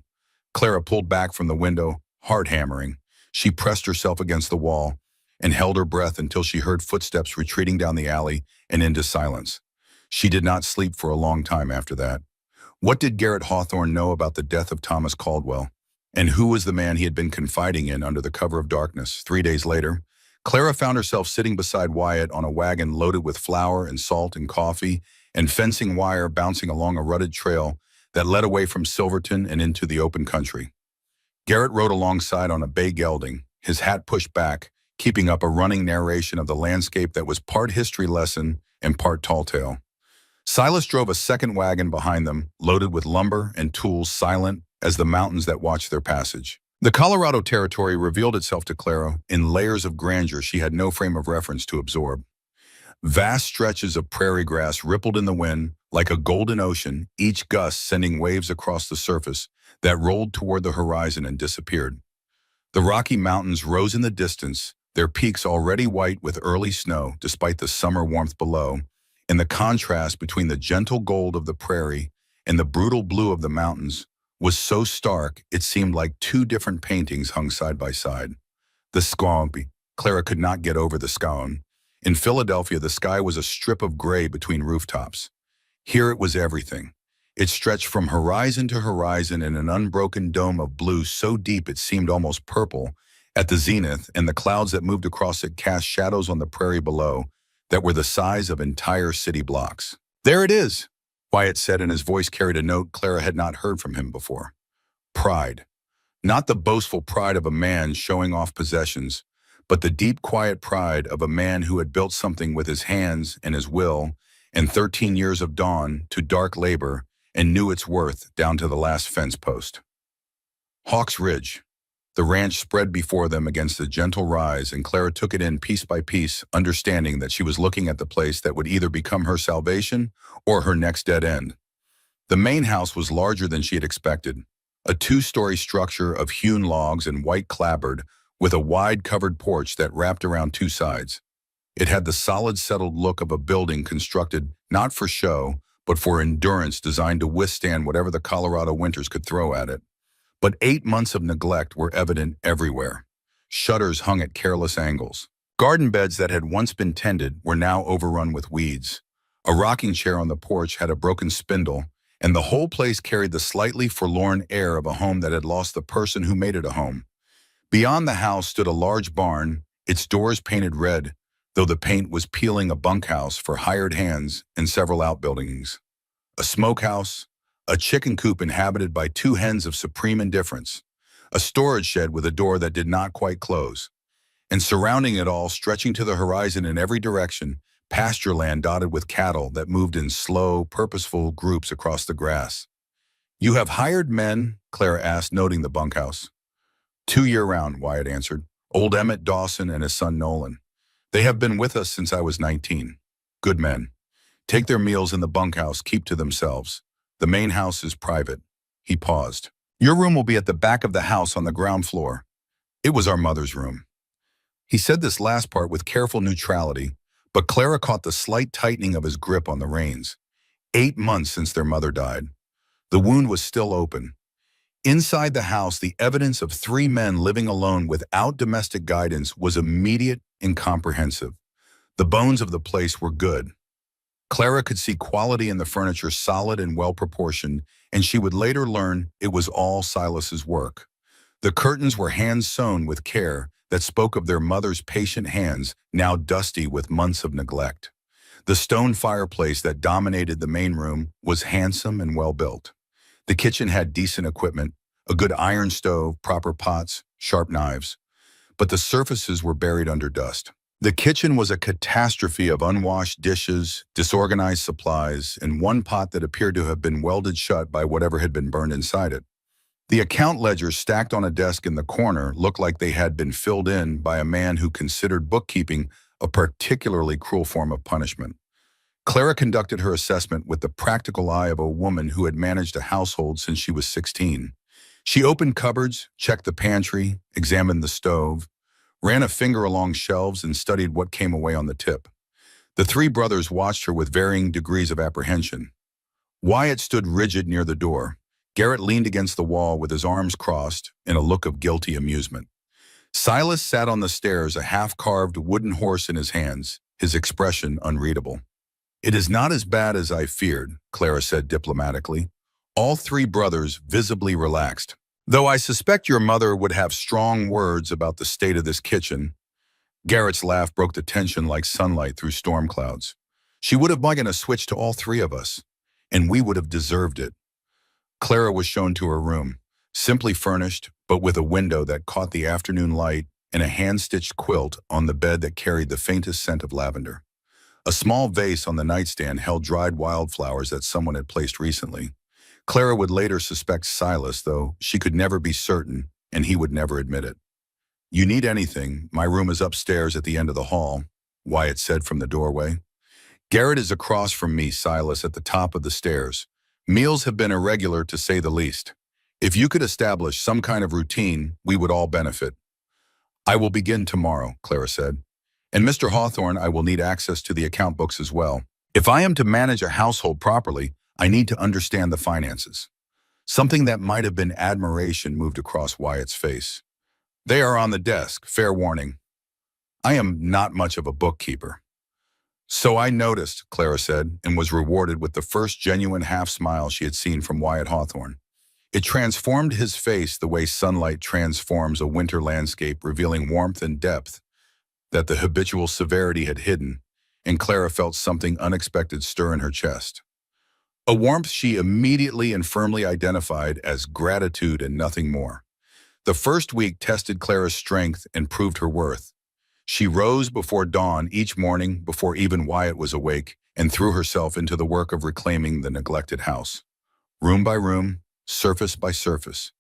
Clara pulled back from the window, hard hammering. She pressed herself against the wall and held her breath until she heard footsteps retreating down the alley and into silence. She did not sleep for a long time after that. What did Garrett Hawthorne know about the death of Thomas Caldwell? And who was the man he had been confiding in under the cover of darkness? 3 days later, Clara found herself sitting beside Wyatt on a wagon loaded with flour and salt and coffee and fencing wire bouncing along a rutted trail that led away from Silverton and into the open country. Garrett rode alongside on a bay gelding, his hat pushed back, keeping up a running narration of the landscape that was part history lesson and part tall tale. Silas drove a second wagon behind them, loaded with lumber and tools, silent as the mountains that watched their passage. The Colorado Territory revealed itself to Clara in layers of grandeur she had no frame of reference to absorb. Vast stretches of prairie grass rippled in the wind like a golden ocean, each gust sending waves across the surface that rolled toward the horizon and disappeared. The Rocky Mountains rose in the distance, their peaks already white with early snow despite the summer warmth below, and the contrast between the gentle gold of the prairie and the brutal blue of the mountains was so stark it seemed like two different paintings hung side by side. The sky. Clara could not get over the sky. In Philadelphia, the sky was a strip of gray between rooftops. Here it was everything. It stretched from horizon to horizon in an unbroken dome of blue so deep it seemed almost purple at the zenith, and the clouds that moved across it cast shadows on the prairie below that were the size of entire city blocks. "There it is," Wyatt said, and his voice carried a note Clara had not heard from him before. Pride. Not the boastful pride of a man showing off possessions, but the deep, quiet pride of a man who had built something with his hands and his will, and 13 years of dawn to dark labor, and knew its worth down to the last fence post. Hawks Ridge. The ranch spread before them against a gentle rise, and Clara took it in piece by piece, understanding that she was looking at the place that would either become her salvation or her next dead end. The main house was larger than she had expected, a 2-story structure of hewn logs and white clapboard with a wide covered porch that wrapped around 2 sides. It had the solid, settled look of a building constructed not for show, but for endurance, designed to withstand whatever the Colorado winters could throw at it. But 8 months of neglect were evident everywhere. Shutters hung at careless angles. Garden beds that had once been tended were now overrun with weeds. A rocking chair on the porch had a broken spindle, and the whole place carried the slightly forlorn air of a home that had lost the person who made it a home. Beyond the house stood a large barn, its doors painted red, though the paint was peeling, a bunkhouse for hired hands and several outbuildings. A smokehouse, a chicken coop inhabited by 2 hens of supreme indifference, a storage shed with a door that did not quite close, and surrounding it all, stretching to the horizon in every direction, pasture land dotted with cattle that moved in slow, purposeful groups across the grass. "You have hired men?" Clara asked, noting the bunkhouse. 2 year-round, Wyatt answered. "Old Emmett Dawson and his son Nolan. They have been with us since I was 19. Good men. Take their meals in the bunkhouse, keep to themselves. The main house is private." He paused. "Your room will be at the back of the house on the ground floor." It was our mother's room. He said this last part with careful neutrality, but Clara caught the slight tightening of his grip on the reins. 8 months since their mother died. The wound was still open. Inside the house, the evidence of 3 men living alone without domestic guidance was immediate and comprehensive. The bones of the place were good. Clara could see quality in the furniture, solid and well-proportioned, and she would later learn it was all Silas's work. The curtains were hand-sewn with care that spoke of their mother's patient hands, now dusty with months of neglect. The stone fireplace that dominated the main room was handsome and well-built. The kitchen had decent equipment, A good iron stove, proper pots, sharp knives. But the surfaces were buried under dust. The kitchen was a catastrophe of unwashed dishes, disorganized supplies, and one pot that appeared to have been welded shut by whatever had been burned inside it. The account ledgers stacked on a desk in the corner looked like they had been filled in by a man who considered bookkeeping a particularly cruel form of punishment. Clara conducted her assessment with the practical eye of a woman who had managed a household since she was 16. She opened cupboards, checked the pantry, examined the stove, ran a finger along shelves, and studied what came away on the tip. The three brothers watched her with varying degrees of apprehension. Wyatt stood rigid near the door. Garrett leaned against the wall with his arms crossed in a look of guilty amusement. Silas sat on the stairs, a half-carved wooden horse in his hands, his expression unreadable. "It is not as bad as I feared," Clara said diplomatically. All three brothers visibly relaxed. "Though I suspect your mother would have strong words about the state of this kitchen." Garrett's laugh broke the tension like sunlight through storm clouds. "She would have begun a switch to all three of us, and we would have deserved it." Clara was shown to her room, simply furnished, but with a window that caught the afternoon light and a hand-stitched quilt on the bed that carried the faintest scent of lavender. A small vase on the nightstand held dried wildflowers that someone had placed recently. Clara would later suspect Silas, though she could never be certain, and he would never admit it. "You need anything, my room is upstairs at the end of the hall," Wyatt said from the doorway. "Garrett is across from me, Silas, at the top of the stairs. Meals have been irregular, to say the least. If you could establish some kind of routine, we would all benefit." "I will begin tomorrow," Clara said. "And Mr. Hawthorne, I will need access to the account books as well. If I am to manage a household properly, I need to understand the finances." Something that might have been admiration moved across Wyatt's face. "They are on the desk, fair warning. I am not much of a bookkeeper." "So I noticed," Clara said, and was rewarded with the first genuine half-smile she had seen from Wyatt Hawthorne. It transformed his face the way sunlight transforms a winter landscape, revealing warmth and depth that the habitual severity had hidden, and Clara felt something unexpected stir in her chest. A warmth she immediately and firmly identified as gratitude and nothing more. The first week tested Clara's strength and proved her worth. She rose before dawn each morning, before even Wyatt was awake, and threw herself into the work of reclaiming the neglected house. Room by room, surface by surface.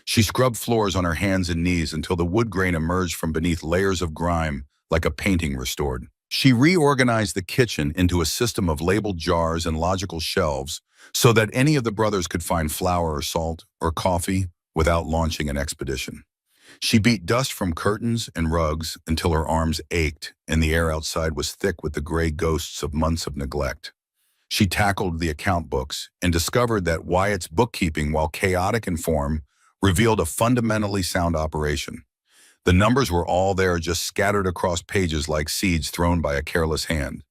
She scrubbed floors on her hands and knees until the wood grain emerged from beneath layers of grime like a painting restored. She reorganized the kitchen into a system of labeled jars and logical shelves so that any of the brothers could find flour or salt or coffee without launching an expedition. She beat dust from curtains and rugs until her arms ached and the air outside was thick with the gray ghosts of months of neglect. She tackled the account books and discovered that Wyatt's bookkeeping, while chaotic in form, revealed a fundamentally sound operation. The numbers were all there, just scattered across pages like seeds thrown by a careless hand.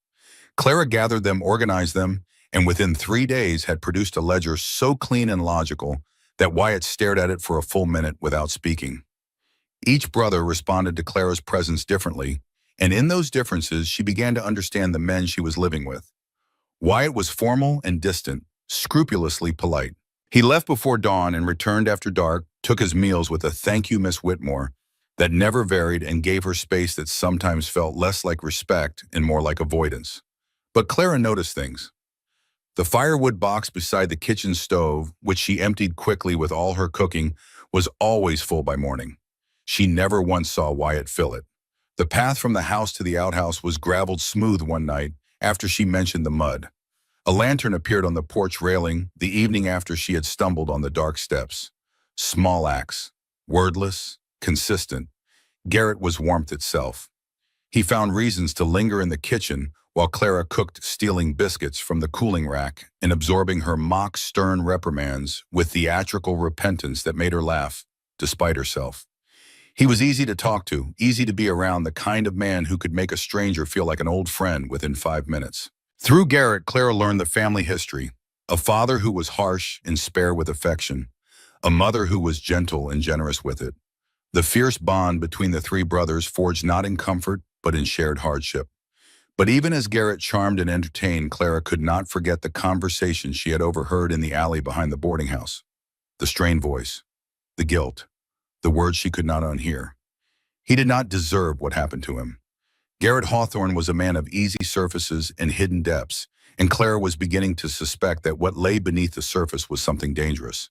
Clara gathered them, organized them, and within 3 days had produced a ledger so clean and logical that Wyatt stared at it for a full minute without speaking. Each brother responded to Clara's presence differently, and in those differences she began to understand the men she was living with. Wyatt was formal and distant, scrupulously polite. He left before dawn and returned after dark, took his meals with a "thank you, Miss Whitmore," that never varied and gave her space that sometimes felt less like respect and more like avoidance. But Clara noticed things. The firewood box beside the kitchen stove, which she emptied quickly with all her cooking, was always full by morning. She never once saw Wyatt fill it. The path from the house to the outhouse was graveled smooth one night after she mentioned the mud. A lantern appeared on the porch railing the evening after she had stumbled on the dark steps. Small acts, wordless, consistent. Garrett was warmth itself. He found reasons to linger in the kitchen while Clara cooked, stealing biscuits from the cooling rack and absorbing her mock stern reprimands with theatrical repentance that made her laugh, despite herself. He was easy to talk to, easy to be around, the kind of man who could make a stranger feel like an old friend within 5 minutes. Through Garrett, Clara learned the family history: a father who was harsh and spare with affection, a mother who was gentle and generous with it. The fierce bond between the three brothers forged not in comfort, but in shared hardship. But even as Garrett charmed and entertained, Clara could not forget the conversation she had overheard in the alley behind the boarding house. The strained voice. the guilt, the words she could not unhear. He did not deserve what happened to him. Garrett Hawthorne was a man of easy surfaces and hidden depths, and Clara was beginning to suspect that what lay beneath the surface was something dangerous.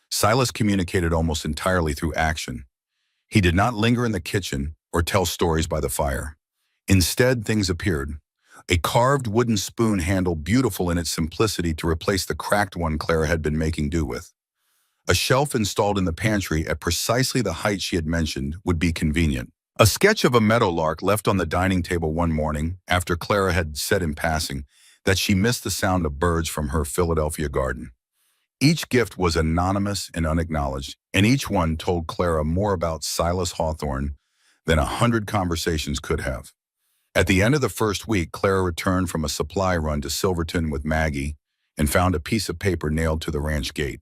Silas communicated almost entirely through action. He did not linger in the kitchen or tell stories by the fire. Instead, things appeared. A carved wooden spoon handle, beautiful in its simplicity, to replace the cracked one Clara had been making do with. A shelf installed in the pantry at precisely the height she had mentioned would be convenient. A sketch of a meadowlark left on the dining table one morning after Clara had said in passing that she missed the sound of birds from her Philadelphia garden. Each gift was anonymous and unacknowledged, and each one told Clara more about Silas Hawthorne than 100 conversations could have. At the end of the first week, Clara returned from a supply run to Silverton with Maggie and found a piece of paper nailed to the ranch gate.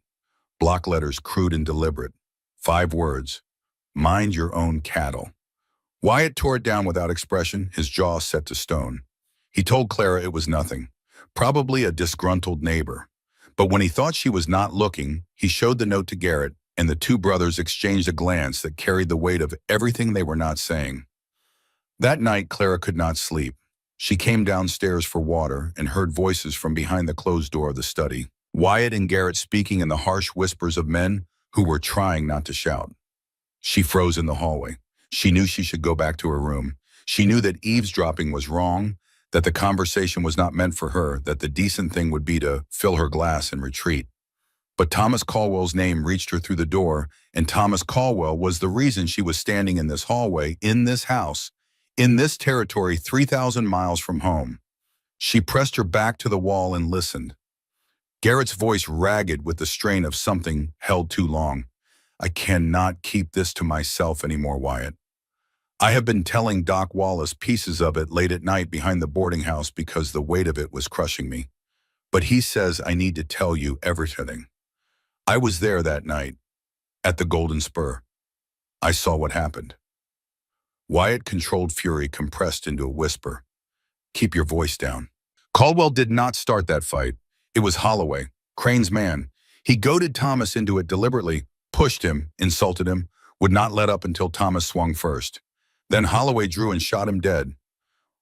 Block letters, crude and deliberate. 5 words: mind your own cattle. Wyatt tore it down without expression, his jaw set to stone. He told Clara it was nothing, probably a disgruntled neighbor. But when he thought she was not looking, he showed the note to Garrett, and the two brothers exchanged a glance that carried the weight of everything they were not saying. That night, Clara could not sleep. She came downstairs for water and heard voices from behind the closed door of the study. Wyatt and Garrett speaking in the harsh whispers of men who were trying not to shout. She froze in the hallway. She knew she should go back to her room. She knew that eavesdropping was wrong, that the conversation was not meant for her, that the decent thing would be to fill her glass and retreat. But Thomas Caldwell's name reached her through the door, and Thomas Caldwell was the reason she was standing in this hallway, in this house, in this territory 3,000 miles from home. She pressed her back to the wall and listened. Garrett's voice ragged with the strain of something held too long. I cannot keep this to myself anymore, Wyatt. I have been telling Doc Wallace pieces of it late at night behind the boarding house because the weight of it was crushing me. But he says I need to tell you everything. I was there that night, at the Golden Spur. I saw what happened. Wyatt, controlled fury compressed into a whisper. Keep your voice down. Caldwell did not start that fight. It was Holloway, Crane's man. He goaded Thomas into it deliberately, pushed him, insulted him, would not let up until Thomas swung first. Then Holloway drew and shot him dead.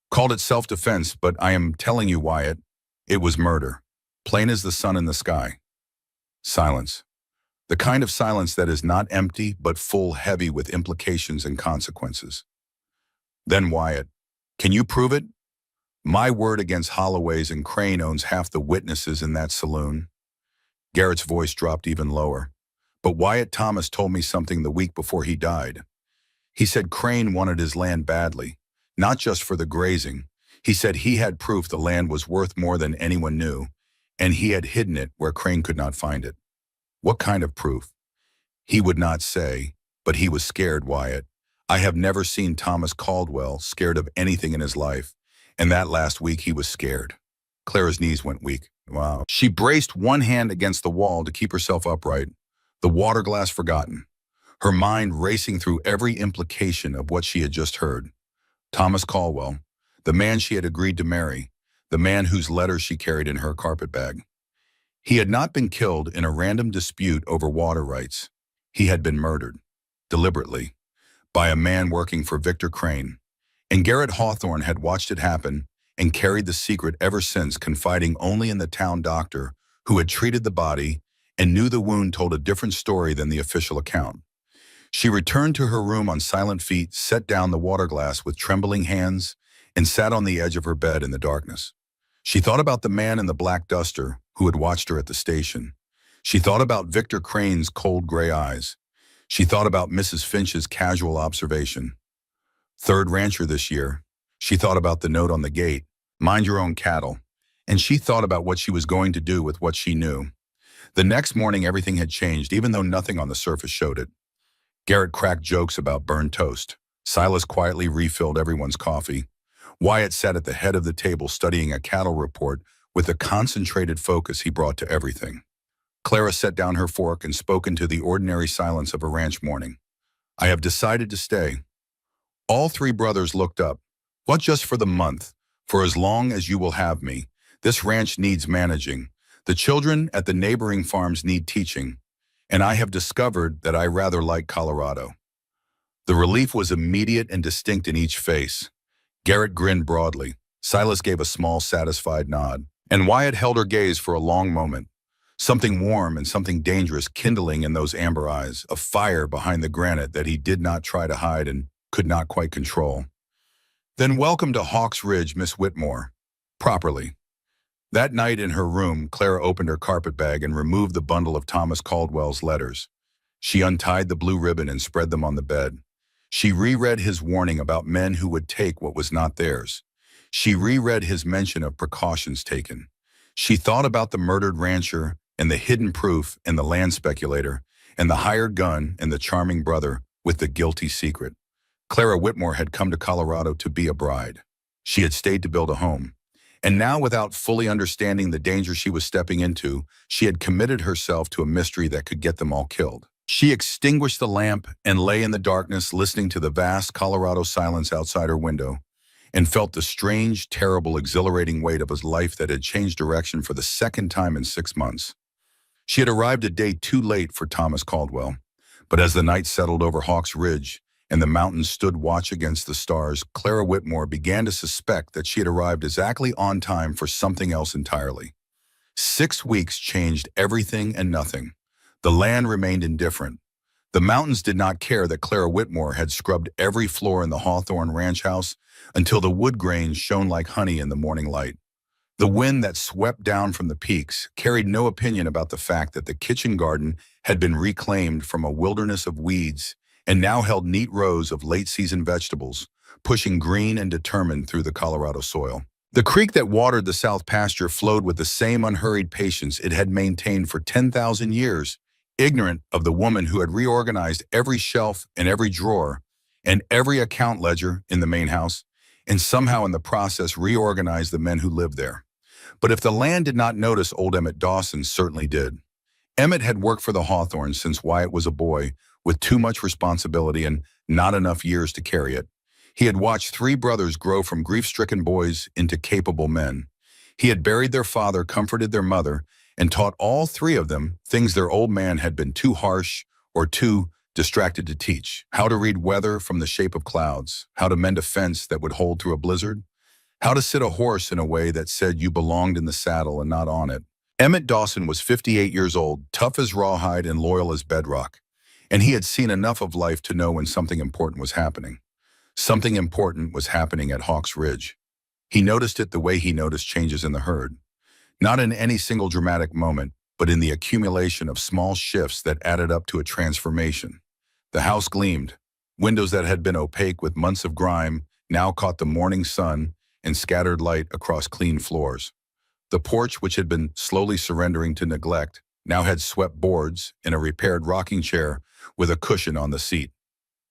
Called it self-defense, but I am telling you, Wyatt, it was murder. Plain as the sun in the sky. Silence. The kind of silence that is not empty, but full, heavy with implications and consequences. Then Wyatt, can you prove it? My word against Holloway's, and Crane owns half the witnesses in that saloon. Garrett's voice dropped even lower. But Wyatt, Thomas told me something the week before he died. He said Crane wanted his land badly, not just for the grazing. He said he had proof the land was worth more than anyone knew, and he had hidden it where Crane could not find it. What kind of proof? He would not say, but he was scared, Wyatt. I have never seen Thomas Caldwell scared of anything in his life, and that last week he was scared. Clara's knees went weak. Wow. She braced one hand against the wall to keep herself upright, the water glass forgotten, her mind racing through every implication of what she had just heard. Thomas Caldwell, the man she had agreed to marry, the man whose letters she carried in her carpetbag. He had not been killed in a random dispute over water rights. He had been murdered, deliberately, by a man working for Victor Crane. And Garrett Hawthorne had watched it happen and carried the secret ever since, confiding only in the town doctor who had treated the body and knew the wound told a different story than the official account. She returned to her room on silent feet, set down the water glass with trembling hands, and sat on the edge of her bed in the darkness. She thought about the man in the black duster who had watched her at the station. She thought about Victor Crane's cold gray eyes. She thought about Mrs. Finch's casual observation. Third rancher this year. She thought about the note on the gate, mind your own cattle. And she thought about what she was going to do with what she knew. The next morning, everything had changed, even though nothing on the surface showed it. Garrett cracked jokes about burned toast. Silas quietly refilled everyone's coffee. Wyatt sat at the head of the table studying a cattle report with the concentrated focus he brought to everything. Clara set down her fork and spoke into the ordinary silence of a ranch morning. I have decided to stay. All 3 brothers looked up. What, just for the month? For as long as you will have me. This ranch needs managing. The children at the neighboring farms need teaching. and I have discovered that I rather like Colorado." The relief was immediate and distinct in each face. Garrett grinned broadly. Silas gave a small, satisfied nod, and Wyatt held her gaze for a long moment. Something warm and something dangerous kindling in those amber eyes, a fire behind the granite that he did not try to hide and could not quite control. "Then welcome to Hawks Ridge, Miss Whitmore. Properly." That night in her room, Clara opened her carpet bag and removed the bundle of Thomas Caldwell's letters. She untied the blue ribbon and spread them on the bed. She reread his warning about men who would take what was not theirs. She reread his mention of precautions taken. She thought about the murdered rancher and the hidden proof and the land speculator and the hired gun and the charming brother with the guilty secret. Clara Whitmore had come to Colorado to be a bride. She had stayed to build a home. And now, without fully understanding the danger she was stepping into, she had committed herself to a mystery that could get them all killed. She extinguished the lamp and lay in the darkness listening to the vast Colorado silence outside her window, and felt the strange, terrible, exhilarating weight of his life that had changed direction for the second time in 6 months. She had arrived a day too late for Thomas Caldwell, but as the night settled over Hawks Ridge and the mountains stood watch against the stars, Clara Whitmore began to suspect that she had arrived exactly on time for something else entirely. 6 weeks changed everything and nothing. The land remained indifferent. The mountains did not care that Clara Whitmore had scrubbed every floor in the Hawthorne ranch house until the wood grains shone like honey in the morning light. The wind that swept down from the peaks carried no opinion about the fact that the kitchen garden had been reclaimed from a wilderness of weeds and now held neat rows of late-season vegetables, pushing green and determined through the Colorado soil. The creek that watered the south pasture flowed with the same unhurried patience it had maintained for 10,000 years, ignorant of the woman who had reorganized every shelf and every drawer and every account ledger in the main house, and somehow in the process reorganized the men who lived there. But if the land did not notice, old Emmett Dawson certainly did. Emmett had worked for the Hawthorns since Wyatt was a boy, with too much responsibility and not enough years to carry it. He had watched 3 brothers grow from grief-stricken boys into capable men. He had buried their father, comforted their mother, and taught all 3 of them things their old man had been too harsh or too distracted to teach: how to read weather from the shape of clouds, how to mend a fence that would hold through a blizzard, how to sit a horse in a way that said you belonged in the saddle and not on it. Emmett Dawson was 58 years old, tough as rawhide and loyal as bedrock, and he had seen enough of life to know when something important was happening. Something important was happening at Hawks Ridge. He noticed it the way he noticed changes in the herd. Not in any single dramatic moment, but in the accumulation of small shifts that added up to a transformation. The house gleamed. Windows that had been opaque with months of grime now caught the morning sun and scattered light across clean floors. The porch, which had been slowly surrendering to neglect, now had swept boards and a repaired rocking chair with a cushion on the seat.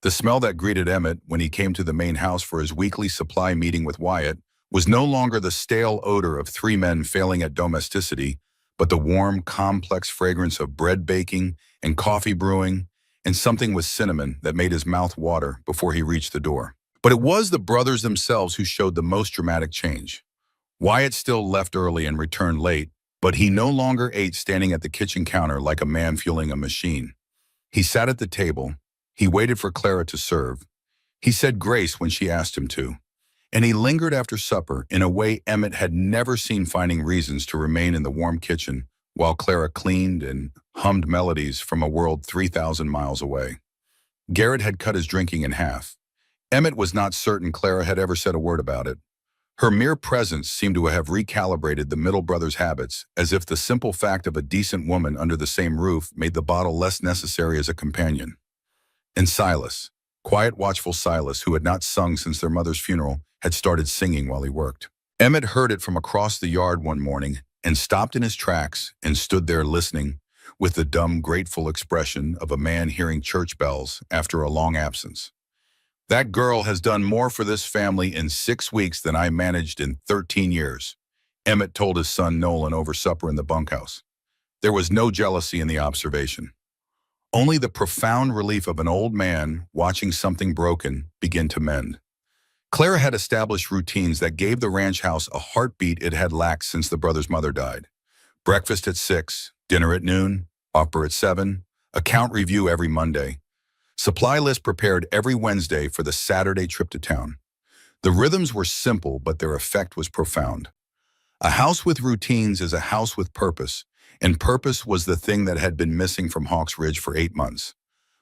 The smell that greeted Emmett when he came to the main house for his weekly supply meeting with Wyatt was no longer the stale odor of 3 men failing at domesticity, but the warm, complex fragrance of bread baking and coffee brewing, and something with cinnamon that made his mouth water before he reached the door. But it was the brothers themselves who showed the most dramatic change. Wyatt still left early and returned late, but he no longer ate standing at the kitchen counter like a man fueling a machine. He sat at the table. He waited for Clara to serve. He said grace when she asked him to. And he lingered after supper in a way Emmett had never seen, finding reasons to remain in the warm kitchen while Clara cleaned and hummed melodies from a world 3,000 miles away. Garrett had cut his drinking in half. Emmett was not certain Clara had ever said a word about it. Her mere presence seemed to have recalibrated the middle brother's habits, as if the simple fact of a decent woman under the same roof made the bottle less necessary as a companion. And Silas, quiet, watchful Silas, who had not sung since their mother's funeral, had started singing while he worked. Emmett heard it from across the yard one morning and stopped in his tracks and stood there listening with the dumb, grateful expression of a man hearing church bells after a long absence. "That girl has done more for this family in 6 weeks than I managed in 13 years, Emmett told his son Nolan over supper in the bunkhouse. There was no jealousy in the observation. Only the profound relief of an old man watching something broken begin to mend. Clara had established routines that gave the ranch house a heartbeat it had lacked since the brother's mother died. Breakfast at 6, dinner at noon, supper at 7, Account review every Monday. Supply list prepared every Wednesday for the Saturday trip to town. The rhythms were simple, but their effect was profound. A house with routines is a house with purpose, and purpose was the thing that had been missing from Hawks Ridge for 8 months.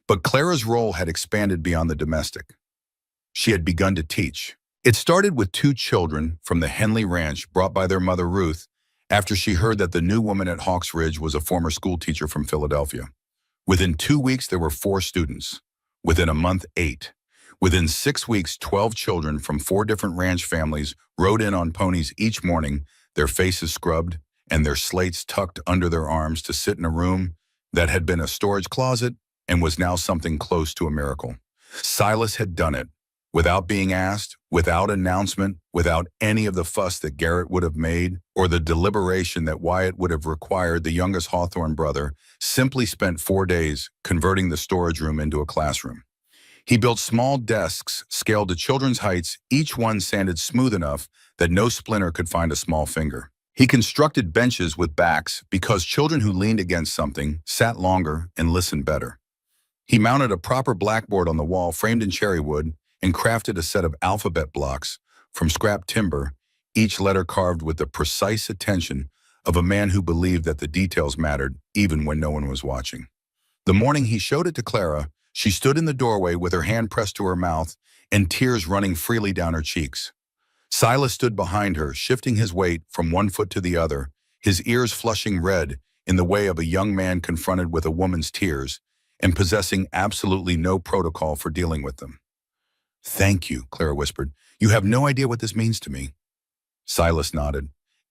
But Clara's role had expanded beyond the domestic. She had begun to teach. It started with 2 children from the Henley Ranch brought by their mother Ruth after she heard that the new woman at Hawks Ridge was a former school teacher from Philadelphia. Within 2 weeks, there were 4 students. Within a month, 8. Within 6 weeks, 12 children from 4 different ranch families rode in on ponies each morning, their faces scrubbed and their slates tucked under their arms to sit in a room that had been a storage closet and was now something close to a miracle. Silas had done it. Without being asked, without announcement, without any of the fuss that Garrett would have made, or the deliberation that Wyatt would have required, the youngest Hawthorne brother simply spent 4 days converting the storage room into a classroom. He built small desks scaled to children's heights, each one sanded smooth enough that no splinter could find a small finger. He constructed benches with backs because children who leaned against something sat longer and listened better. He mounted a proper blackboard on the wall framed in cherry wood and crafted a set of alphabet blocks from scrap timber, each letter carved with the precise attention of a man who believed that the details mattered even when no one was watching. The morning he showed it to Clara, she stood in the doorway with her hand pressed to her mouth and tears running freely down her cheeks. Silas stood behind her, shifting his weight from one foot to the other, his ears flushing red in the way of a young man confronted with a woman's tears and possessing absolutely no protocol for dealing with them. "Thank you," Clara whispered. "You have no idea what this means to me." Silas nodded.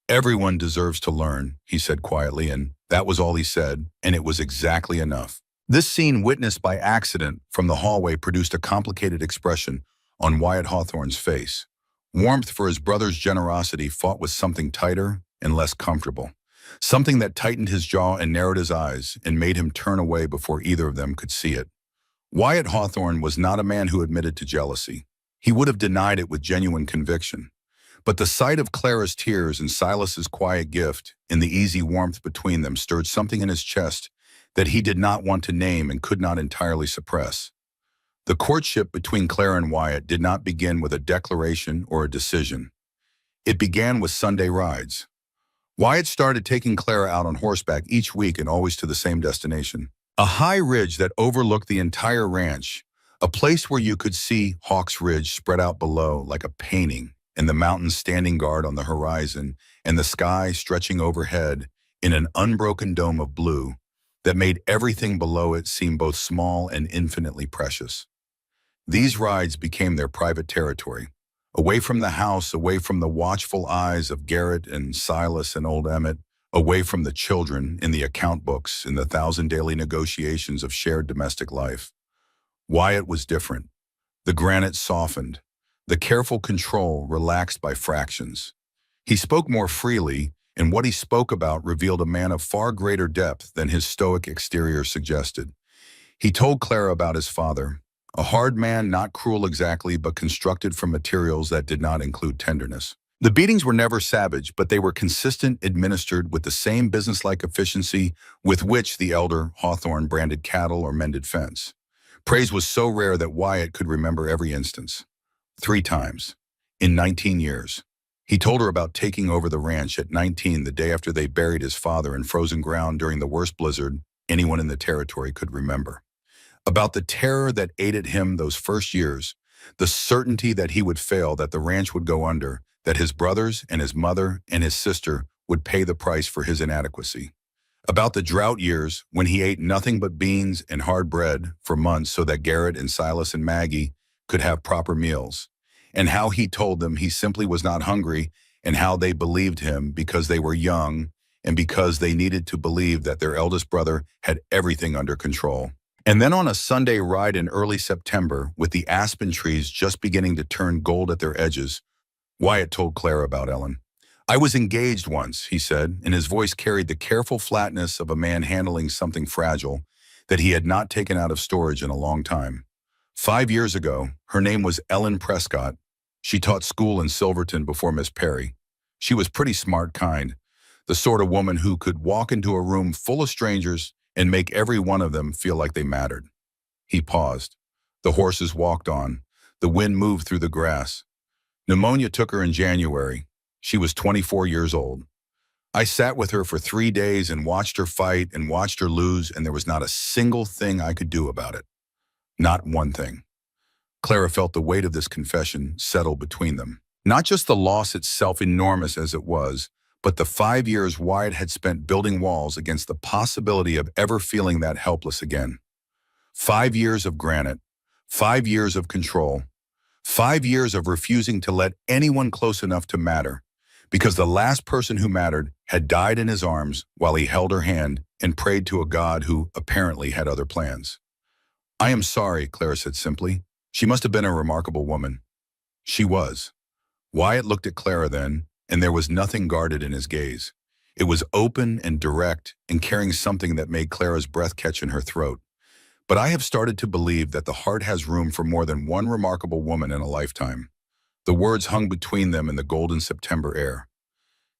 "Everyone deserves to learn," he said quietly, and that was all he said, and it was exactly enough. This scene, witnessed by accident from the hallway, produced a complicated expression on Wyatt Hawthorne's face. Warmth for his brother's generosity fought with something tighter and less comfortable, something that tightened his jaw and narrowed his eyes and made him turn away before either of them could see it. Wyatt Hawthorne was not a man who admitted to jealousy. He would have denied it with genuine conviction. But the sight of Clara's tears and Silas's quiet gift and the easy warmth between them stirred something in his chest that he did not want to name and could not entirely suppress. The courtship between Clara and Wyatt did not begin with a declaration or a decision. It began with Sunday rides. Wyatt started taking Clara out on horseback each week and always to the same destination. A high ridge that overlooked the entire ranch, a place where you could see Hawks Ridge spread out below like a painting, and the mountains standing guard on the horizon, and the sky stretching overhead in an unbroken dome of blue that made everything below it seem both small and infinitely precious. These rides became their private territory, away from the house, away from the watchful eyes of Garrett and Silas and old Emmett, away from the children in the account books, in the 1,000 daily negotiations of shared domestic life. Wyatt was different. The granite softened, the careful control relaxed by fractions. He spoke more freely, and what he spoke about revealed a man of far greater depth than his stoic exterior suggested. He told Clara about his father, a hard man, not cruel exactly, but constructed from materials that did not include tenderness. The beatings were never savage, but they were consistent, administered with the same businesslike efficiency with which the elder Hawthorne branded cattle or mended fence. Praise was so rare that Wyatt could remember every instance. 3 times. In 19 years. He told her about taking over the ranch at 19, the day after they buried his father in frozen ground during the worst blizzard anyone in the territory could remember. About the terror that ate at him those first years, the certainty that he would fail, that the ranch would go under, that his brothers and his mother and his sister would pay the price for his inadequacy. About the drought years when he ate nothing but beans and hard bread for months so that Garrett and Silas and Maggie could have proper meals, and how he told them he simply was not hungry, and how they believed him because they were young and because they needed to believe that their eldest brother had everything under control. And then on a Sunday ride in early September, with the aspen trees just beginning to turn gold at their edges, Wyatt told Clara about Ellen. "I was engaged once," he said, and his voice carried the careful flatness of a man handling something fragile that he had not taken out of storage in a long time. 5 years ago, her name was Ellen Prescott. She taught school in Silverton before Miss Perry. She was pretty smart kind, the sort of woman who could walk into a room full of strangers and make every one of them feel like they mattered. He paused. The horses walked on. The wind moved through the grass. Pneumonia took her in January. She was 24 years old. I sat with her for 3 days and watched her fight and watched her lose, and there was not a single thing I could do about it. Not one thing. Clara felt the weight of this confession settle between them. Not just the loss itself, enormous as it was, but the 5 years Wyatt had spent building walls against the possibility of ever feeling that helpless again. 5 years of granite, 5 years of control, 5 years of refusing to let anyone close enough to matter, because the last person who mattered had died in his arms while he held her hand and prayed to a God who apparently had other plans. "I am sorry," Clara said simply. She must have been a remarkable woman. She was. Wyatt looked at Clara then, and there was nothing guarded in his gaze. It was open and direct and carrying something that made Clara's breath catch in her throat. "But I have started to believe that the heart has room for more than one remarkable woman in a lifetime." The words hung between them in the golden September air.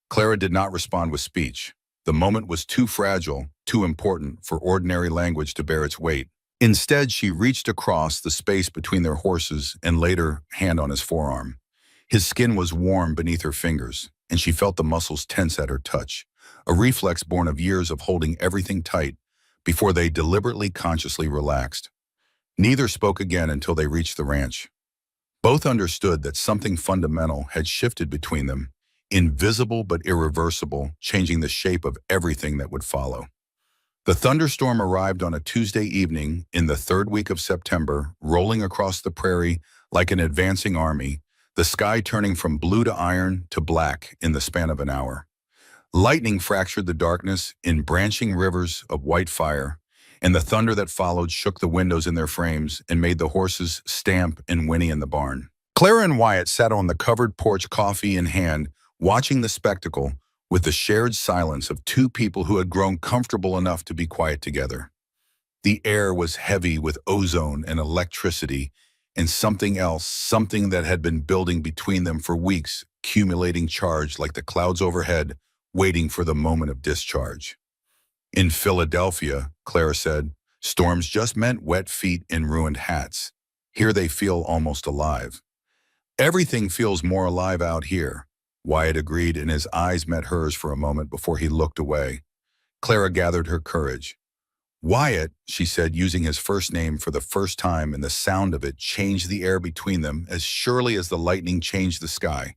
Clara did not respond with speech. The moment was too fragile, too important for ordinary language to bear its weight. Instead, she reached across the space between their horses and laid her hand on his forearm. His skin was warm beneath her fingers, and she felt the muscles tense at her touch, a reflex born of years of holding everything tight before they deliberately, consciously relaxed. Neither spoke again until they reached the ranch. Both understood that something fundamental had shifted between them, invisible but irreversible, changing the shape of everything that would follow. The thunderstorm arrived on a Tuesday evening in the third week of September, rolling across the prairie like an advancing army, the sky turning from blue to iron to black in the span of an hour. Lightning fractured the darkness in branching rivers of white fire, and the thunder that followed shook the windows in their frames and made the horses stamp and whinny in the barn. Clara and Wyatt sat on the covered porch, coffee in hand, watching the spectacle with the shared silence of two people who had grown comfortable enough to be quiet together. The air was heavy with ozone and electricity, and something else, something that had been building between them for weeks, accumulating charge like the clouds overhead, waiting for the moment of discharge. "In Philadelphia," Clara said, "storms just meant wet feet and ruined hats. Here they feel almost alive." "Everything feels more alive out here," Wyatt agreed, and his eyes met hers for a moment before he looked away. Clara gathered her courage. "Wyatt," she said, using his first name for the first time, and the sound of it changed the air between them as surely as the lightning changed the sky.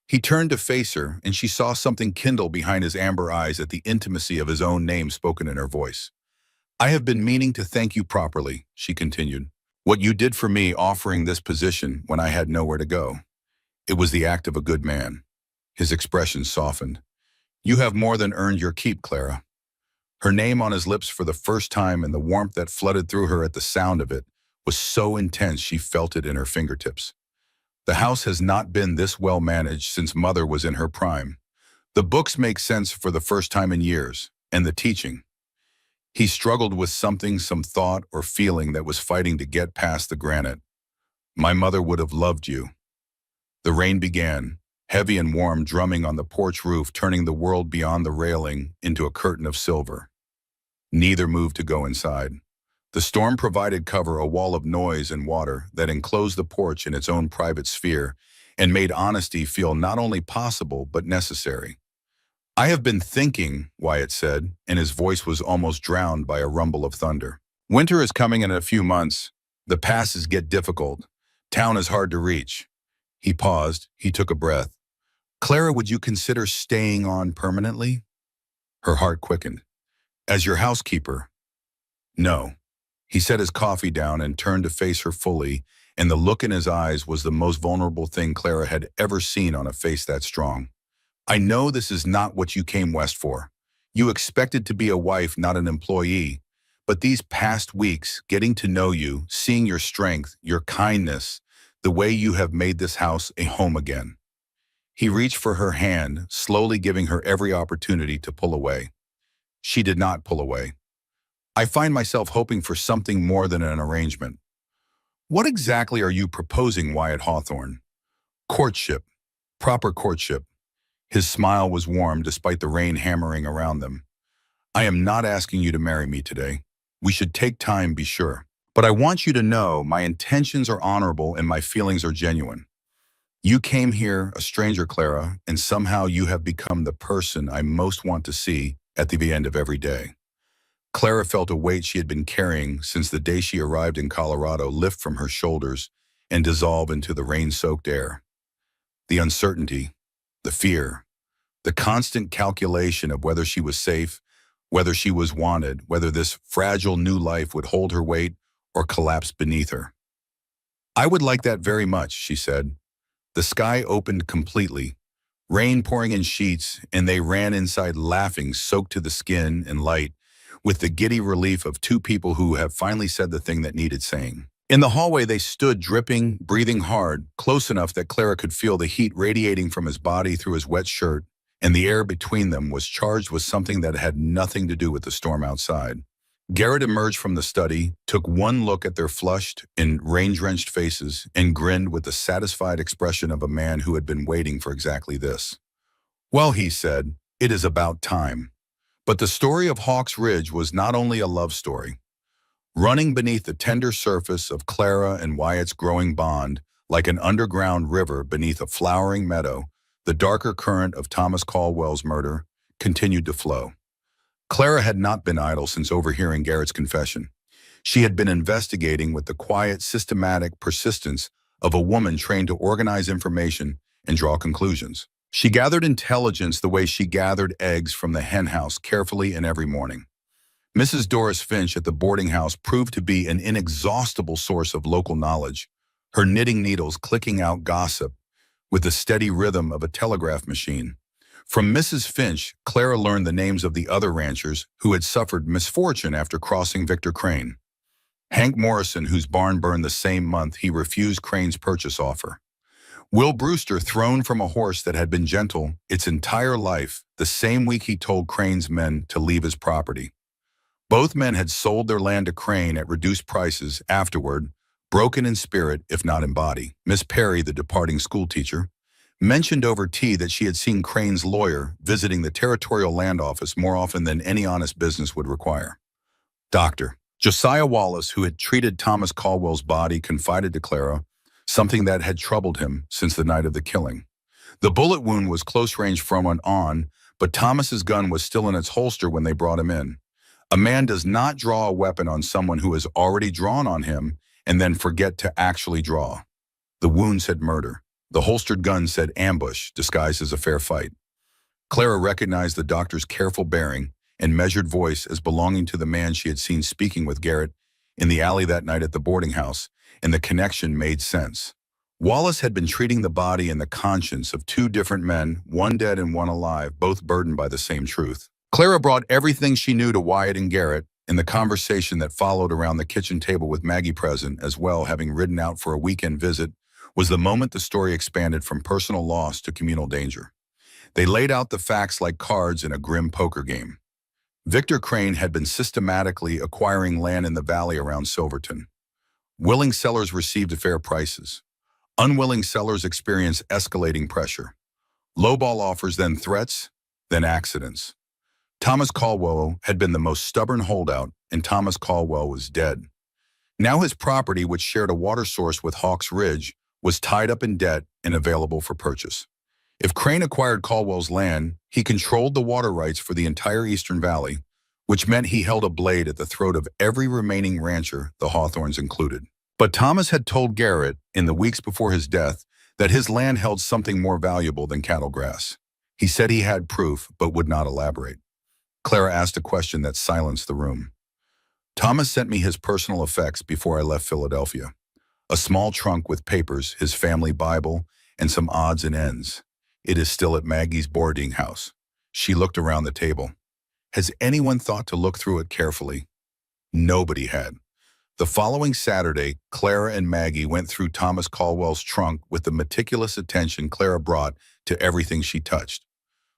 He turned to face her, and she saw something kindle behind his amber eyes at the intimacy of his own name spoken in her voice. "I have been meaning to thank you properly," she continued. "What you did for me offering this position when I had nowhere to go. It was the act of a good man." His expression softened. "You have more than earned your keep, Clara." Her name on his lips for the first time, and the warmth that flooded through her at the sound of it was so intense she felt it in her fingertips. "The house has not been this well managed since Mother was in her prime. The books make sense for the first time in years, and the teaching." He struggled with something, some thought or feeling that was fighting to get past the granite. "My mother would have loved you." The rain began, heavy and warm, drumming on the porch roof, turning the world beyond the railing into a curtain of silver. Neither moved to go inside. The storm provided cover, a wall of noise and water that enclosed the porch in its own private sphere and made honesty feel not only possible but necessary. "I have been thinking," Wyatt said, and his voice was almost drowned by a rumble of thunder. "Winter is coming in a few months. The passes get difficult. Town is hard to reach." He paused. He took a breath. "Clara, would you consider staying on permanently?" Her heart quickened. "As your housekeeper?" "No." He set his coffee down and turned to face her fully, and the look in his eyes was the most vulnerable thing Clara had ever seen on a face that strong. "I know this is not what you came west for. You expected to be a wife, not an employee. But these past weeks, getting to know you, seeing your strength, your kindness, the way you have made this house a home again." He reached for her hand, slowly giving her every opportunity to pull away. She did not pull away. "I find myself hoping for something more than an arrangement." "What exactly are you proposing, Wyatt Hawthorne?" "Courtship. Proper courtship." His smile was warm despite the rain hammering around them. I am not asking you to marry me today. We should take time, be sure. But I want you to know my intentions are honorable and my feelings are genuine. You came here, a stranger, Clara, and somehow you have become the person I most want to see at the end of every day. Clara felt a weight she had been carrying since the day she arrived in Colorado lift from her shoulders and dissolve into the rain-soaked air. The uncertainty, the fear, the constant calculation of whether she was safe, whether she was wanted, whether this fragile new life would hold her weight or collapse beneath her. I would like that very much, she said. The sky opened completely, rain pouring in sheets, and they ran inside laughing, soaked to the skin and light, with the giddy relief of two people who have finally said the thing that needed saying. In the hallway, they stood dripping, breathing hard, close enough that Clara could feel the heat radiating from his body through his wet shirt, and the air between them was charged with something that had nothing to do with the storm outside. Garrett emerged from the study, took one look at their flushed and rain-drenched faces, and grinned with the satisfied expression of a man who had been waiting for exactly this. Well, he said, it is about time. But the story of Hawks Ridge was not only a love story. Running beneath the tender surface of Clara and Wyatt's growing bond, like an underground river beneath a flowering meadow, the darker current of Thomas Caldwell's murder continued to flow. Clara had not been idle since overhearing Garrett's confession. She had been investigating with the quiet, systematic persistence of a woman trained to organize information and draw conclusions. She gathered intelligence the way she gathered eggs from the henhouse carefully and every morning. Mrs. Doris Finch at the boarding house proved to be an inexhaustible source of local knowledge, her knitting needles clicking out gossip with the steady rhythm of a telegraph machine. From Mrs. Finch, Clara learned the names of the other ranchers who had suffered misfortune after crossing Victor Crane. Hank Morrison, whose barn burned the same month he refused Crane's purchase offer. Will Brewster, thrown from a horse that had been gentle its entire life, the same week he told Crane's men to leave his property. Both men had sold their land to Crane at reduced prices afterward, broken in spirit if not in body. Miss Perry, the departing schoolteacher, mentioned over tea that she had seen Crane's lawyer visiting the territorial land office more often than any honest business would require. Dr. Josiah Wallace, who had treated Thomas Caldwell's body, confided to Clara something that had troubled him since the night of the killing. The bullet wound was close range from and on, but Thomas's gun was still in its holster when they brought him in. A man does not draw a weapon on someone who has already drawn on him and then forget to actually draw. The wound said murder. The holstered gun said ambush, disguised as a fair fight. Clara recognized the doctor's careful bearing and measured voice as belonging to the man she had seen speaking with Garrett in the alley that night at the boarding house, and the connection made sense. Wallace had been treating the body and the conscience of two different men, one dead and one alive, both burdened by the same truth. Clara brought everything she knew to Wyatt and Garrett, and the conversation that followed around the kitchen table with Maggie present as well, having ridden out for a weekend visit, was the moment the story expanded from personal loss to communal danger. They laid out the facts like cards in a grim poker game. Victor Crane had been systematically acquiring land in the valley around Silverton. Willing sellers received fair prices. Unwilling sellers experienced escalating pressure. Lowball offers, then threats, then accidents. Thomas Caldwell had been the most stubborn holdout, and Thomas Caldwell was dead. Now his property, which shared a water source with Hawks Ridge, was tied up in debt and available for purchase. If Crane acquired Caldwell's land, he controlled the water rights for the entire Eastern Valley, which meant he held a blade at the throat of every remaining rancher, the Hawthorns included. But Thomas had told Garrett, in the weeks before his death, that his land held something more valuable than cattle grass. He said he had proof, but would not elaborate. Clara asked a question that silenced the room. Thomas sent me his personal effects before I left Philadelphia. A small trunk with papers, his family Bible, and some odds and ends. It is still at Maggie's boarding house. She looked around the table. Has anyone thought to look through it carefully? Nobody had. The following Saturday, Clara and Maggie went through Thomas Caldwell's trunk with the meticulous attention Clara brought to everything she touched.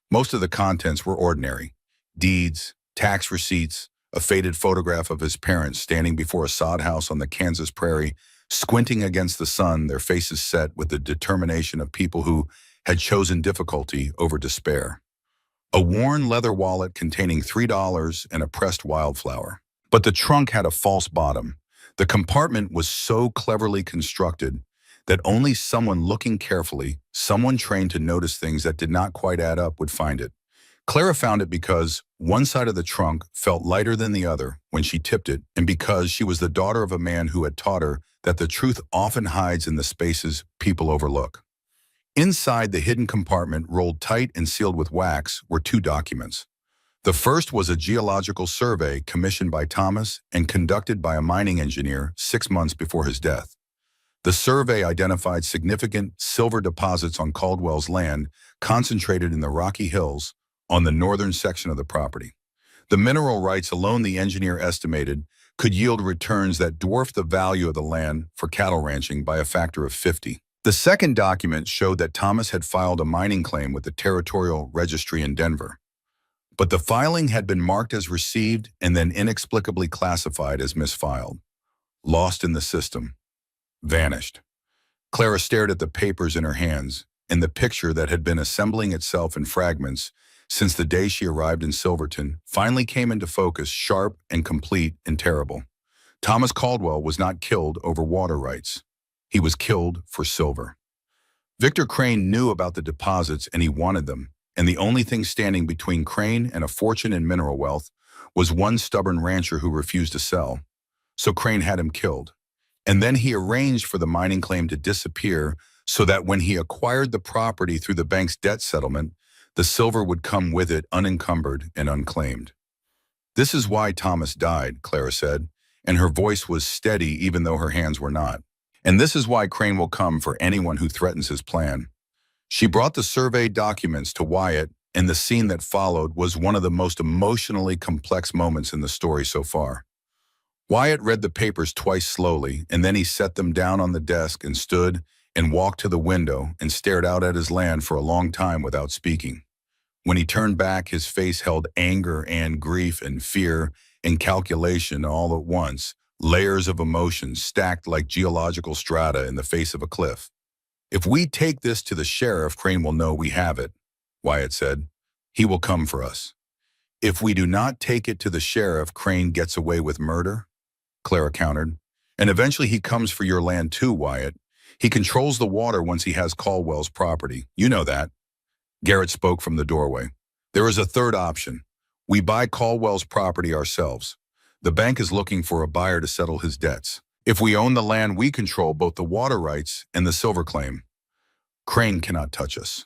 Most of the contents were ordinary. Deeds, tax receipts, a faded photograph of his parents standing before a sod house on the Kansas prairie, squinting against the sun, their faces set with the determination of people who had chosen difficulty over despair. A worn leather wallet containing $3 and a pressed wildflower. But the trunk had a false bottom. The compartment was so cleverly constructed that only someone looking carefully, someone trained to notice things that did not quite add up, would find it. Clara found it because one side of the trunk felt lighter than the other when she tipped it, and because she was the daughter of a man who had taught her that the truth often hides in the spaces people overlook. Inside the hidden compartment, rolled tight and sealed with wax, were two documents. The first was a geological survey commissioned by Thomas and conducted by a mining engineer 6 months before his death. The survey identified significant silver deposits on Caldwell's land, concentrated in the Rocky Hills on the northern section of the property. The mineral rights alone, the engineer estimated, could yield returns that dwarfed the value of the land for cattle ranching by a factor of 50. The second document showed that Thomas had filed a mining claim with the Territorial Registry in Denver. But the filing had been marked as received and then inexplicably classified as misfiled. Lost in the system. Vanished. Clara stared at the papers in her hands, and the picture that had been assembling itself in fragments since the day she arrived in Silverton finally came into focus, sharp and complete and terrible. Thomas Caldwell was not killed over water rights. He was killed for silver. Victor Crane knew about the deposits and he wanted them, and the only thing standing between Crane and a fortune in mineral wealth was one stubborn rancher who refused to sell. So Crane had him killed. And then he arranged for the mining claim to disappear so that when he acquired the property through the bank's debt settlement, the silver would come with it unencumbered and unclaimed. This is why Thomas died, Clara said, and her voice was steady even though her hands were not. And this is why Crane will come for anyone who threatens his plan. She brought the survey documents to Wyatt, and the scene that followed was one of the most emotionally complex moments in the story so far. Wyatt read the papers twice slowly, and then he set them down on the desk and stood and walked to the window and stared out at his land for a long time without speaking. When he turned back, his face held anger and grief and fear and calculation all at once, layers of emotions stacked like geological strata in the face of a cliff. If we take this to the sheriff, Crane will know we have it, Wyatt said. He will come for us. If we do not take it to the sheriff, Crane gets away with murder, Clara countered. And eventually he comes for your land too, Wyatt. He controls the water once he has Caldwell's property. You know that. Garrett spoke from the doorway. There is a third option. We buy Caldwell's property ourselves. The bank is looking for a buyer to settle his debts. If we own the land, we control both the water rights and the silver claim. Crane cannot touch us.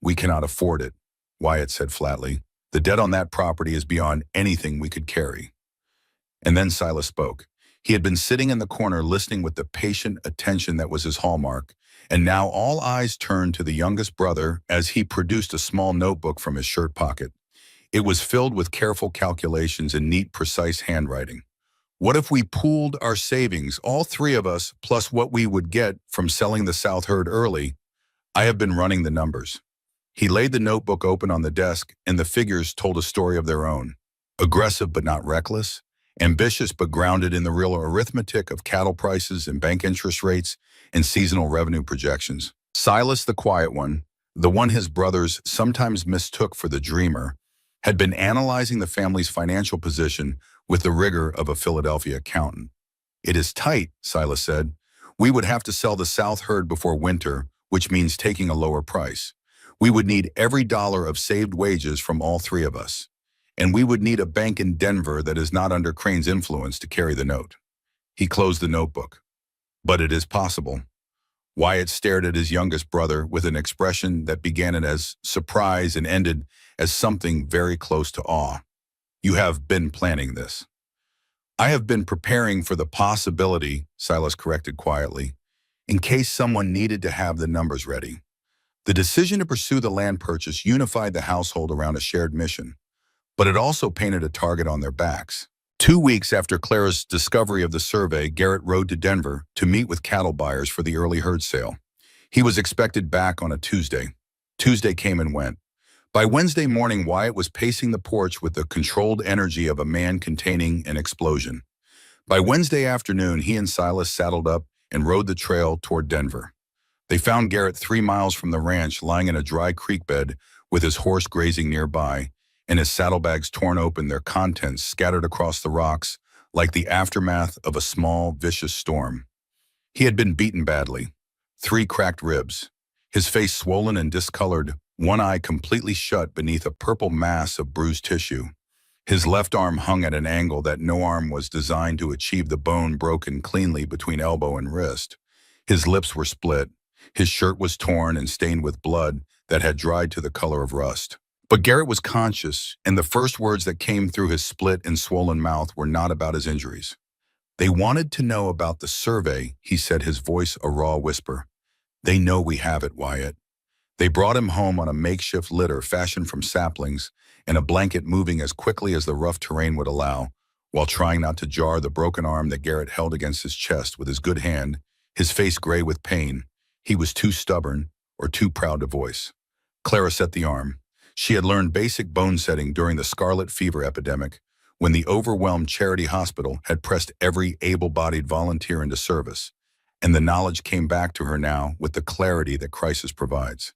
We cannot afford it, Wyatt said flatly. The debt on that property is beyond anything we could carry. And then Silas spoke. He had been sitting in the corner listening with the patient attention that was his hallmark, and now all eyes turned to the youngest brother as he produced a small notebook from his shirt pocket. It was filled with careful calculations and neat, precise handwriting. What if we pooled our savings, all three of us, plus what we would get from selling the South herd early? I have been running the numbers. He laid the notebook open on the desk, and the figures told a story of their own. Aggressive but not reckless, ambitious but grounded in the real arithmetic of cattle prices and bank interest rates and seasonal revenue projections. Silas, the quiet one, the one his brothers sometimes mistook for the dreamer, had been analyzing the family's financial position with the rigor of a Philadelphia accountant. It is tight, Silas said. We would have to sell the South herd before winter, which means taking a lower price. We would need every dollar of saved wages from all three of us. And we would need a bank in Denver that is not under Crane's influence to carry the note. He closed the notebook. But it is possible. Wyatt stared at his youngest brother with an expression that began as surprise and ended as something very close to awe. You have been planning this. I have been preparing for the possibility, Silas corrected quietly, in case someone needed to have the numbers ready. The decision to pursue the land purchase unified the household around a shared mission, but it also painted a target on their backs. 2 weeks after Clara's discovery of the survey, Garrett rode to Denver to meet with cattle buyers for the early herd sale. He was expected back on a Tuesday. Tuesday came and went. By Wednesday morning, Wyatt was pacing the porch with the controlled energy of a man containing an explosion. By Wednesday afternoon, he and Silas saddled up and rode the trail toward Denver. They found Garrett 3 miles from the ranch, lying in a dry creek bed with his horse grazing nearby, and his saddlebags torn open, their contents scattered across the rocks like the aftermath of a small, vicious storm. He had been beaten badly. 3 cracked ribs, his face swollen and discolored, one eye completely shut beneath a purple mass of bruised tissue. His left arm hung at an angle that no arm was designed to achieve, the bone broken cleanly between elbow and wrist. His lips were split. His shirt was torn and stained with blood that had dried to the color of rust. But Garrett was conscious, and the first words that came through his split and swollen mouth were not about his injuries. "They wanted to know about the survey," he said, his voice a raw whisper. "They know we have it, Wyatt." They brought him home on a makeshift litter fashioned from saplings and a blanket moving as quickly as the rough terrain would allow, while trying not to jar the broken arm that Garrett held against his chest with his good hand, his face gray with pain. He was too stubborn or too proud to voice. Clara set the arm. She had learned basic bone setting during the scarlet fever epidemic, when the overwhelmed charity hospital had pressed every able-bodied volunteer into service, and the knowledge came back to her now with the clarity that crisis provides.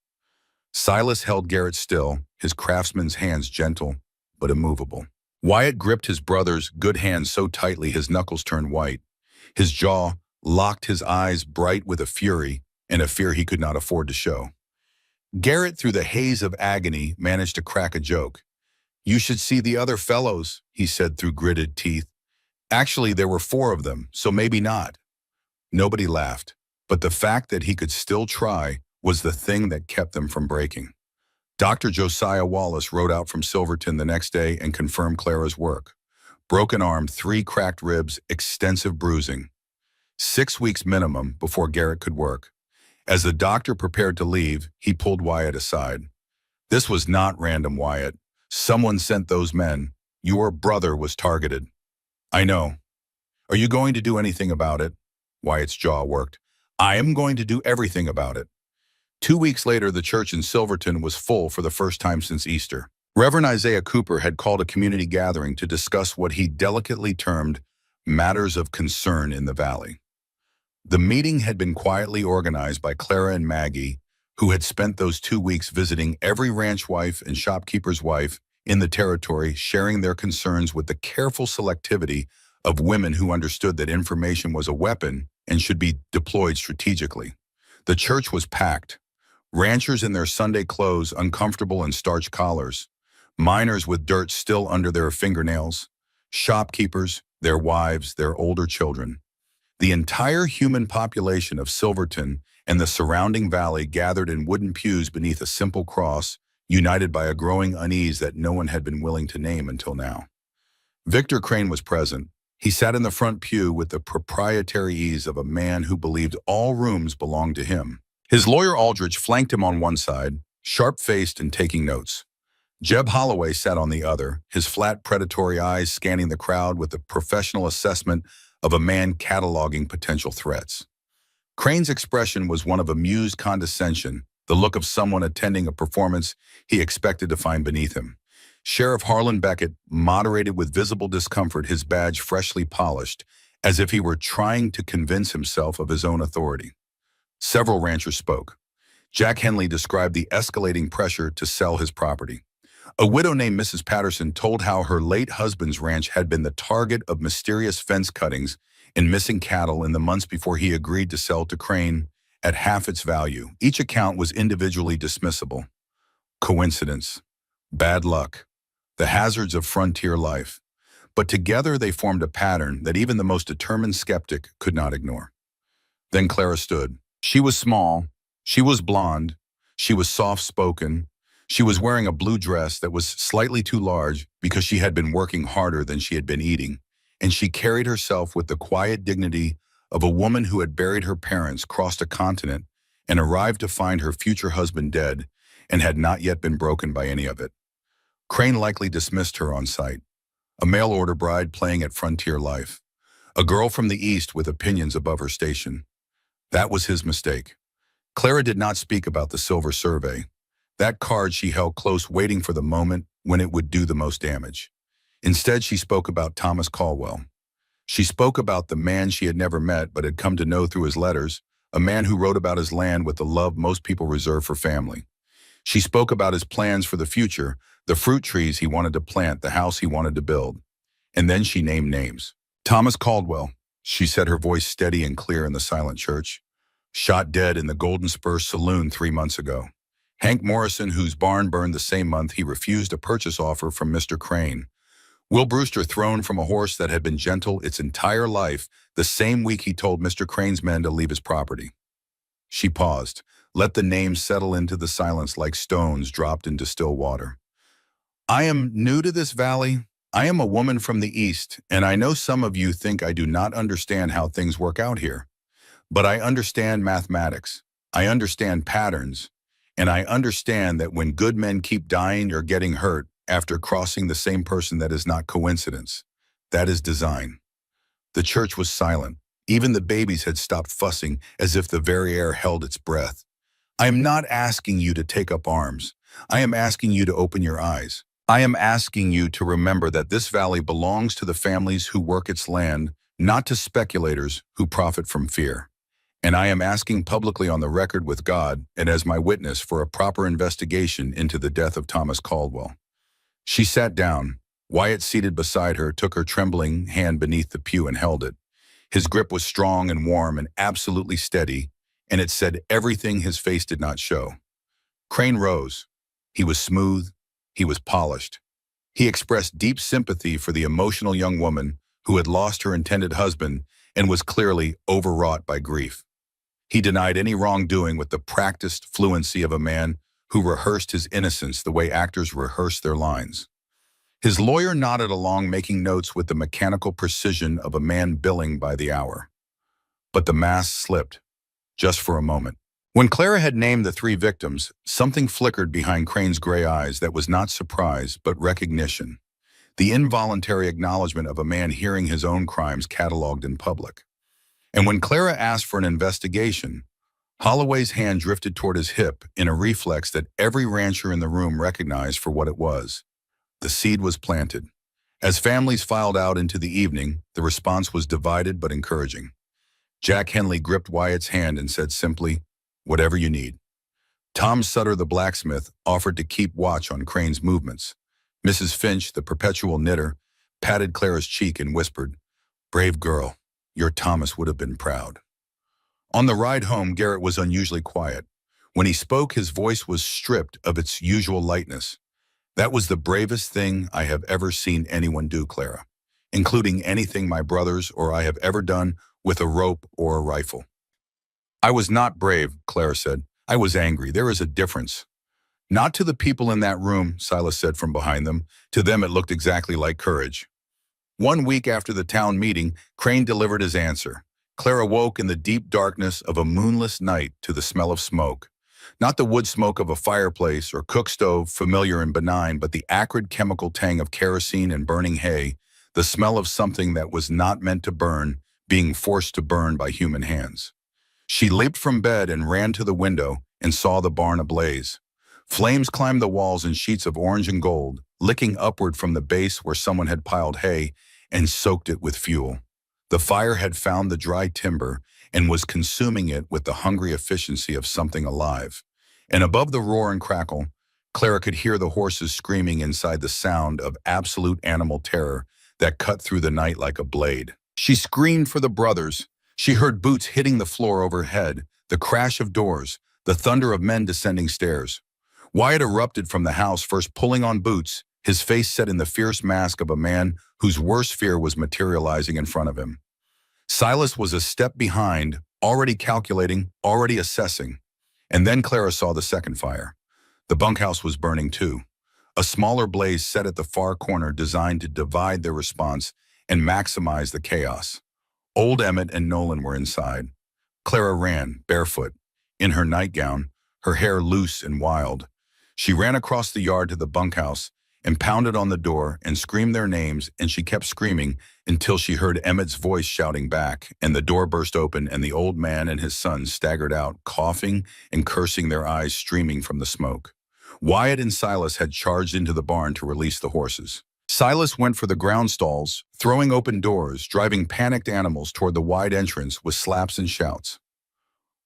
Silas held Garrett still, his craftsman's hands gentle but immovable. Wyatt gripped his brother's good hand so tightly his knuckles turned white. His jaw locked, his eyes bright with a fury and a fear he could not afford to show. Garrett, through the haze of agony, managed to crack a joke. "You should see the other fellows," he said through gritted teeth. "Actually, there were 4 of them, so maybe not." Nobody laughed, but the fact that he could still try was the thing that kept them from breaking. Dr. Josiah Wallace rode out from Silverton the next day and confirmed Clara's work. Broken arm, 3 cracked ribs, extensive bruising. 6 weeks minimum before Garrett could work. As the doctor prepared to leave, he pulled Wyatt aside. "This was not random, Wyatt. Someone sent those men. Your brother was targeted." "I know. Are you going to do anything about it?" Wyatt's jaw worked. "I am going to do everything about it." 2 weeks later, the church in Silverton was full for the first time since Easter. Reverend Isaiah Cooper had called a community gathering to discuss what he delicately termed matters of concern in the valley. The meeting had been quietly organized by Clara and Maggie, who had spent those 2 weeks visiting every ranch wife and shopkeeper's wife in the territory, sharing their concerns with the careful selectivity of women who understood that information was a weapon and should be deployed strategically. The church was packed. Ranchers in their Sunday clothes, uncomfortable in starched collars. Miners with dirt still under their fingernails. Shopkeepers, their wives, their older children. The entire human population of Silverton and the surrounding valley gathered in wooden pews beneath a simple cross, united by a growing unease that no one had been willing to name until now. Victor Crane was present. He sat in the front pew with the proprietary ease of a man who believed all rooms belonged to him. His lawyer Aldrich flanked him on one side, sharp-faced and taking notes. Jeb Holloway sat on the other, his flat predatory eyes scanning the crowd with the professional assessment of a man cataloging potential threats. Crane's expression was one of amused condescension, the look of someone attending a performance he expected to find beneath him. Sheriff Harlan Beckett moderated with visible discomfort, his badge freshly polished, as if he were trying to convince himself of his own authority. Several ranchers spoke. Jack Henley described the escalating pressure to sell his property. A widow named Mrs. Patterson told how her late husband's ranch had been the target of mysterious fence cuttings and missing cattle in the months before he agreed to sell to Crane at half its value. Each account was individually dismissible. Coincidence, bad luck, the hazards of frontier life. But together they formed a pattern that even the most determined skeptic could not ignore. Then Clara stood. She was small, she was blonde, she was soft-spoken, she was wearing a blue dress that was slightly too large because she had been working harder than she had been eating, and she carried herself with the quiet dignity of a woman who had buried her parents, crossed a continent, and arrived to find her future husband dead and had not yet been broken by any of it. Crane likely dismissed her on sight. A mail-order bride playing at frontier life. A girl from the East with opinions above her station. That was his mistake. Clara did not speak about the silver survey. That card she held close, waiting for the moment when it would do the most damage. Instead, she spoke about Thomas Caldwell. She spoke about the man she had never met but had come to know through his letters, a man who wrote about his land with the love most people reserve for family. She spoke about his plans for the future, the fruit trees he wanted to plant, the house he wanted to build. And then she named names. Thomas Caldwell, she said, her voice steady and clear in the silent church, shot dead in the Golden Spur Saloon 3 months ago. Hank Morrison, whose barn burned the same month he refused a purchase offer from Mr. Crane. Will Brewster, thrown from a horse that had been gentle its entire life, the same week he told Mr. Crane's men to leave his property. She paused, let the names settle into the silence like stones dropped into still water. I am new to this valley. I am a woman from the East, and I know some of you think I do not understand how things work out here. But I understand mathematics. I understand patterns. And I understand that when good men keep dying or getting hurt after crossing the same person, that is not coincidence. That is design. The church was silent. Even the babies had stopped fussing, as if the very air held its breath. I am not asking you to take up arms. I am asking you to open your eyes. I am asking you to remember that this valley belongs to the families who work its land, not to speculators who profit from fear. And I am asking publicly on the record with God and as my witness for a proper investigation into the death of Thomas Caldwell. She sat down. Wyatt, seated beside her, took her trembling hand beneath the pew and held it. His grip was strong and warm and absolutely steady, and it said everything his face did not show. Crane rose. He was smooth. He was polished. He expressed deep sympathy for the emotional young woman who had lost her intended husband and was clearly overwrought by grief. He denied any wrongdoing with the practiced fluency of a man who rehearsed his innocence the way actors rehearse their lines. His lawyer nodded along, making notes with the mechanical precision of a man billing by the hour. But the mask slipped, just for a moment. When Clara had named the 3 victims, something flickered behind Crane's gray eyes that was not surprise, but recognition. The involuntary acknowledgement of a man hearing his own crimes cataloged in public. And when Clara asked for an investigation, Holloway's hand drifted toward his hip in a reflex that every rancher in the room recognized for what it was. The seed was planted. As families filed out into the evening, the response was divided but encouraging. Jack Henley gripped Wyatt's hand and said simply, "Whatever you need." Tom Sutter, the blacksmith, offered to keep watch on Crane's movements. Mrs. Finch, the perpetual knitter, patted Clara's cheek and whispered, "Brave girl, your Thomas would have been proud." On the ride home, Garrett was unusually quiet. When he spoke, his voice was stripped of its usual lightness. "That was the bravest thing I have ever seen anyone do, Clara, including anything my brothers or I have ever done with a rope or a rifle." "I was not brave," Clara said. "I was angry. There is a difference." "Not to the people in that room," Silas said from behind them. "To them it looked exactly like courage." 1 week after the town meeting, Crane delivered his answer. Clara woke in the deep darkness of a moonless night to the smell of smoke. Not the wood smoke of a fireplace or cook stove, familiar and benign, but the acrid chemical tang of kerosene and burning hay, the smell of something that was not meant to burn, being forced to burn by human hands. She leaped from bed and ran to the window and saw the barn ablaze. Flames climbed the walls in sheets of orange and gold, licking upward from the base where someone had piled hay and soaked it with fuel. The fire had found the dry timber and was consuming it with the hungry efficiency of something alive. And above the roar and crackle, Clara could hear the horses screaming inside, the sound of absolute animal terror that cut through the night like a blade. She screamed for the brothers. She heard boots hitting the floor overhead, the crash of doors, the thunder of men descending stairs. Wyatt erupted from the house, first pulling on boots, his face set in the fierce mask of a man whose worst fear was materializing in front of him. Silas was a step behind, already calculating, already assessing. And then Clara saw the second fire. The bunkhouse was burning too. A smaller blaze set at the far corner, designed to divide their response and maximize the chaos. Old Emmett and Nolan were inside. Clara ran, barefoot, in her nightgown, her hair loose and wild. She ran across the yard to the bunkhouse and pounded on the door and screamed their names, and she kept screaming until she heard Emmett's voice shouting back, and the door burst open and the old man and his son staggered out, coughing and cursing, their eyes streaming from the smoke. Wyatt and Silas had charged into the barn to release the horses. Silas went for the ground stalls, throwing open doors, driving panicked animals toward the wide entrance with slaps and shouts.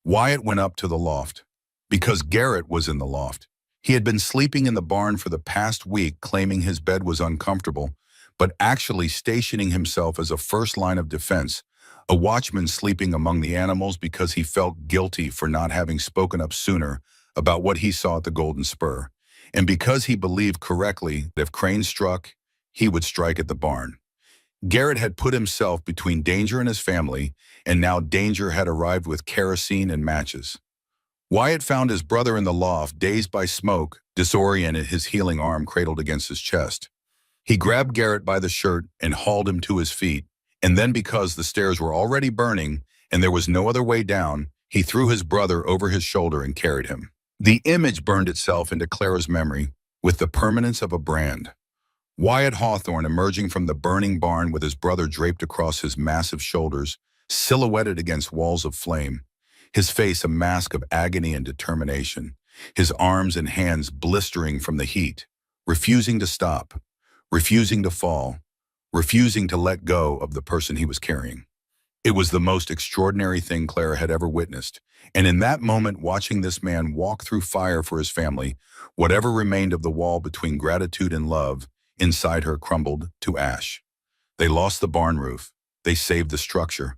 Wyatt went up to the loft, because Garrett was in the loft. He had been sleeping in the barn for the past week, claiming his bed was uncomfortable, but actually stationing himself as a first line of defense, a watchman sleeping among the animals because he felt guilty for not having spoken up sooner about what he saw at the Golden Spur, and because he believed correctly that if Crane struck, he would strike at the barn. Garrett had put himself between danger and his family, and now danger had arrived with kerosene and matches. Wyatt found his brother in the loft, dazed by smoke, disoriented, his healing arm cradled against his chest. He grabbed Garrett by the shirt and hauled him to his feet, and then because the stairs were already burning and there was no other way down, he threw his brother over his shoulder and carried him. The image burned itself into Clara's memory with the permanence of a brand. Wyatt Hawthorne emerging from the burning barn with his brother draped across his massive shoulders, silhouetted against walls of flame, his face a mask of agony and determination, his arms and hands blistering from the heat, refusing to stop, refusing to fall, refusing to let go of the person he was carrying. It was the most extraordinary thing Clara had ever witnessed, and in that moment, watching this man walk through fire for his family, whatever remained of the wall between gratitude and love inside her crumbled to ash. They lost the barn roof. They saved the structure.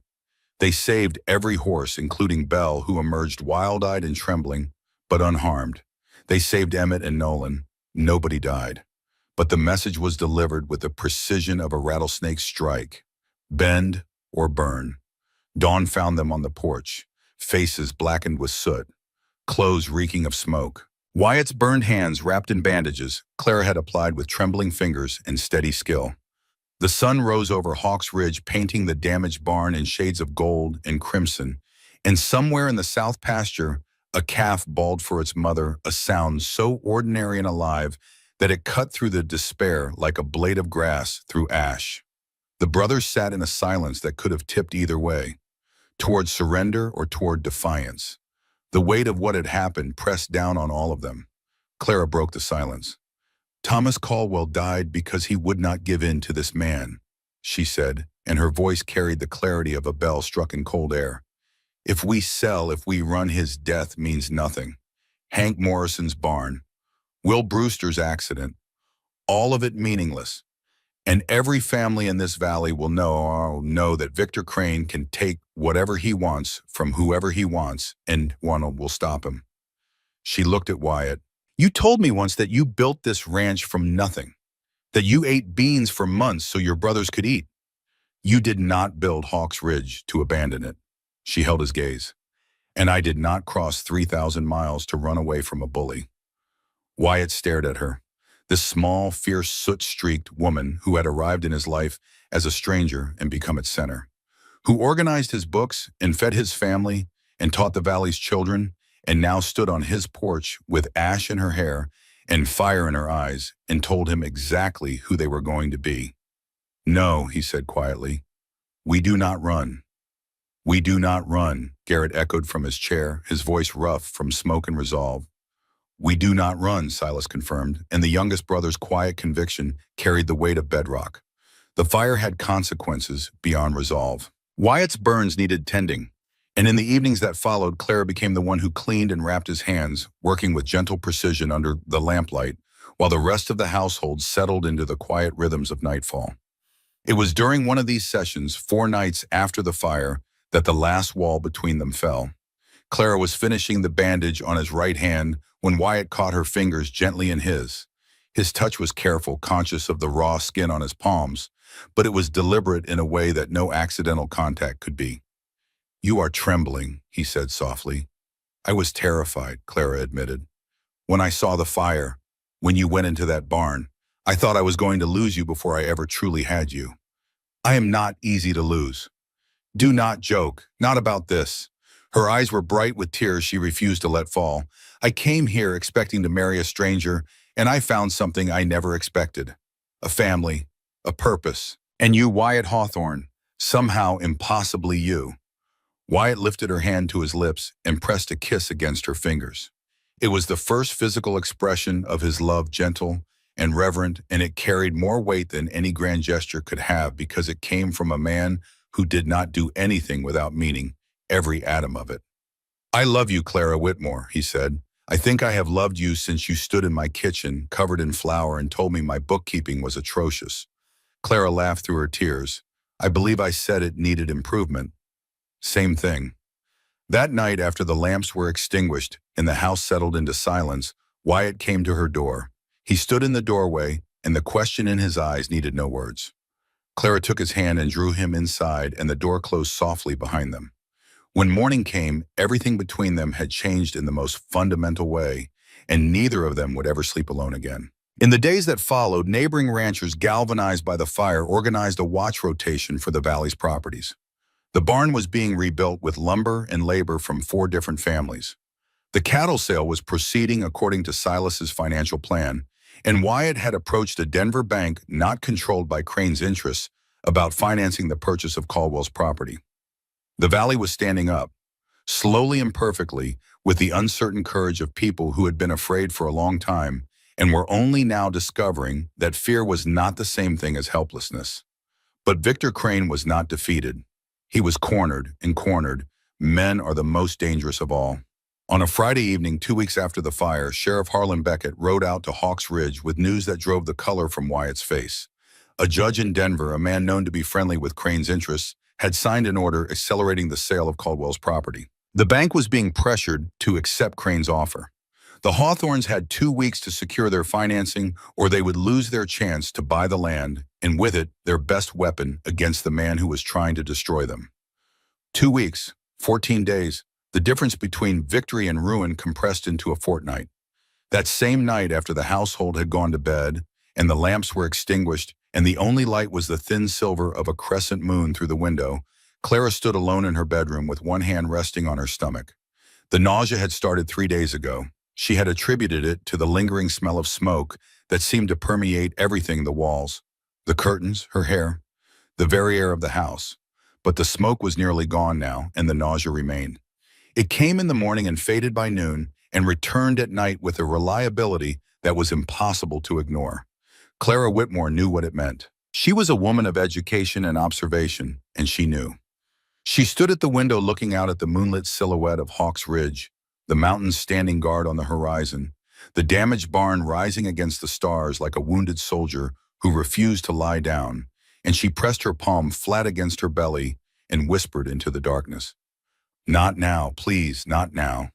They saved every horse, including Belle, who emerged wild-eyed and trembling, but unharmed. They saved Emmett and Nolan. Nobody died. But the message was delivered with the precision of a rattlesnake's strike. Bend or burn. Dawn found them on the porch, faces blackened with soot, clothes reeking of smoke. Wyatt's burned hands wrapped in bandages, Clara had applied with trembling fingers and steady skill. The sun rose over Hawk's Ridge, painting the damaged barn in shades of gold and crimson, and somewhere in the south pasture, a calf bawled for its mother, a sound so ordinary and alive that it cut through the despair like a blade of grass through ash. The brothers sat in a silence that could have tipped either way, toward surrender or toward defiance. The weight of what had happened pressed down on all of them. Clara broke the silence. "Thomas Caldwell died because he would not give in to this man," she said, and her voice carried the clarity of a bell struck in cold air. "If we sell, if we run, his death means nothing. Hank Morrison's barn, Will Brewster's accident, all of it meaningless. And every family in this valley will know that Victor Crane can take whatever he wants from whoever he wants, and one will stop him." She looked at Wyatt. "You told me once that you built this ranch from nothing, that you ate beans for months so your brothers could eat. You did not build Hawk's Ridge to abandon it." She held his gaze. "And I did not cross 3,000 miles to run away from a bully." Wyatt stared at her. This small, fierce, soot-streaked woman who had arrived in his life as a stranger and become its center, who organized his books and fed his family and taught the valley's children, and now stood on his porch with ash in her hair and fire in her eyes and told him exactly who they were going to be. "No," he said quietly. "We do not run." "We do not run," Garrett echoed from his chair, his voice rough from smoke and resolve. "We do not run," Silas confirmed, and the youngest brother's quiet conviction carried the weight of bedrock. The fire had consequences beyond resolve. Wyatt's burns needed tending, and in the evenings that followed, Clara became the one who cleaned and wrapped his hands, working with gentle precision under the lamplight, while the rest of the household settled into the quiet rhythms of nightfall. It was during one of these sessions, 4 nights after the fire, that the last wall between them fell. Clara was finishing the bandage on his right hand when Wyatt caught her fingers gently in his. His touch was careful, conscious of the raw skin on his palms, but it was deliberate in a way that no accidental contact could be. "You are trembling," he said softly. "I was terrified," Clara admitted. "When I saw the fire, when you went into that barn, I thought I was going to lose you before I ever truly had you. I am not easy to lose. Do not joke, not about this." Her eyes were bright with tears she refused to let fall. "I came here expecting to marry a stranger, and I found something I never expected. A family, a purpose. And you, Wyatt Hawthorne, somehow impossibly you." Wyatt lifted her hand to his lips and pressed a kiss against her fingers. It was the first physical expression of his love, gentle and reverent, and it carried more weight than any grand gesture could have because it came from a man who did not do anything without meaning every atom of it. "I love you, Clara Whitmore," he said. I think I have loved you since you stood in my kitchen, covered in flour, and told me my bookkeeping was atrocious. Clara laughed through her tears. I believe I said it needed improvement. Same thing. That night, after the lamps were extinguished and the house settled into silence, Wyatt came to her door. He stood in the doorway, and the question in his eyes needed no words. Clara took his hand and drew him inside, and the door closed softly behind them. When morning came, everything between them had changed in the most fundamental way, and neither of them would ever sleep alone again. In the days that followed, neighboring ranchers, galvanized by the fire, organized a watch rotation for the valley's properties. The barn was being rebuilt with lumber and labor from 4 different families. The cattle sale was proceeding according to Silas's financial plan, and Wyatt had approached a Denver bank not controlled by Crane's interests about financing the purchase of Caldwell's property. The valley was standing up, slowly and perfectly, with the uncertain courage of people who had been afraid for a long time and were only now discovering that fear was not the same thing as helplessness. But Victor Crane was not defeated. He was cornered, and cornered. Men are the most dangerous of all. On a Friday evening, 2 weeks after the fire, Sheriff Harlan Beckett rode out to Hawks Ridge with news that drove the color from Wyatt's face. A judge in Denver, a man known to be friendly with Crane's interests, had signed an order accelerating the sale of Caldwell's property. The bank was being pressured to accept Crane's offer. The Hawthorns had 2 weeks to secure their financing, or they would lose their chance to buy the land, and with it, their best weapon against the man who was trying to destroy them. 2 weeks, 14 days, the difference between victory and ruin compressed into a fortnight. That same night, after the household had gone to bed, and the lamps were extinguished, and the only light was the thin silver of a crescent moon through the window, Clara stood alone in her bedroom with one hand resting on her stomach. The nausea had started 3 days ago. She had attributed it to the lingering smell of smoke that seemed to permeate everything: the walls, the curtains, her hair, the very air of the house. But the smoke was nearly gone now, and the nausea remained. It came in the morning and faded by noon, and returned at night with a reliability that was impossible to ignore. Clara Whitmore knew what it meant. She was a woman of education and observation, and she knew. She stood at the window looking out at the moonlit silhouette of Hawks Ridge, the mountains standing guard on the horizon, the damaged barn rising against the stars like a wounded soldier who refused to lie down, and she pressed her palm flat against her belly and whispered into the darkness, "Not now, please, not now."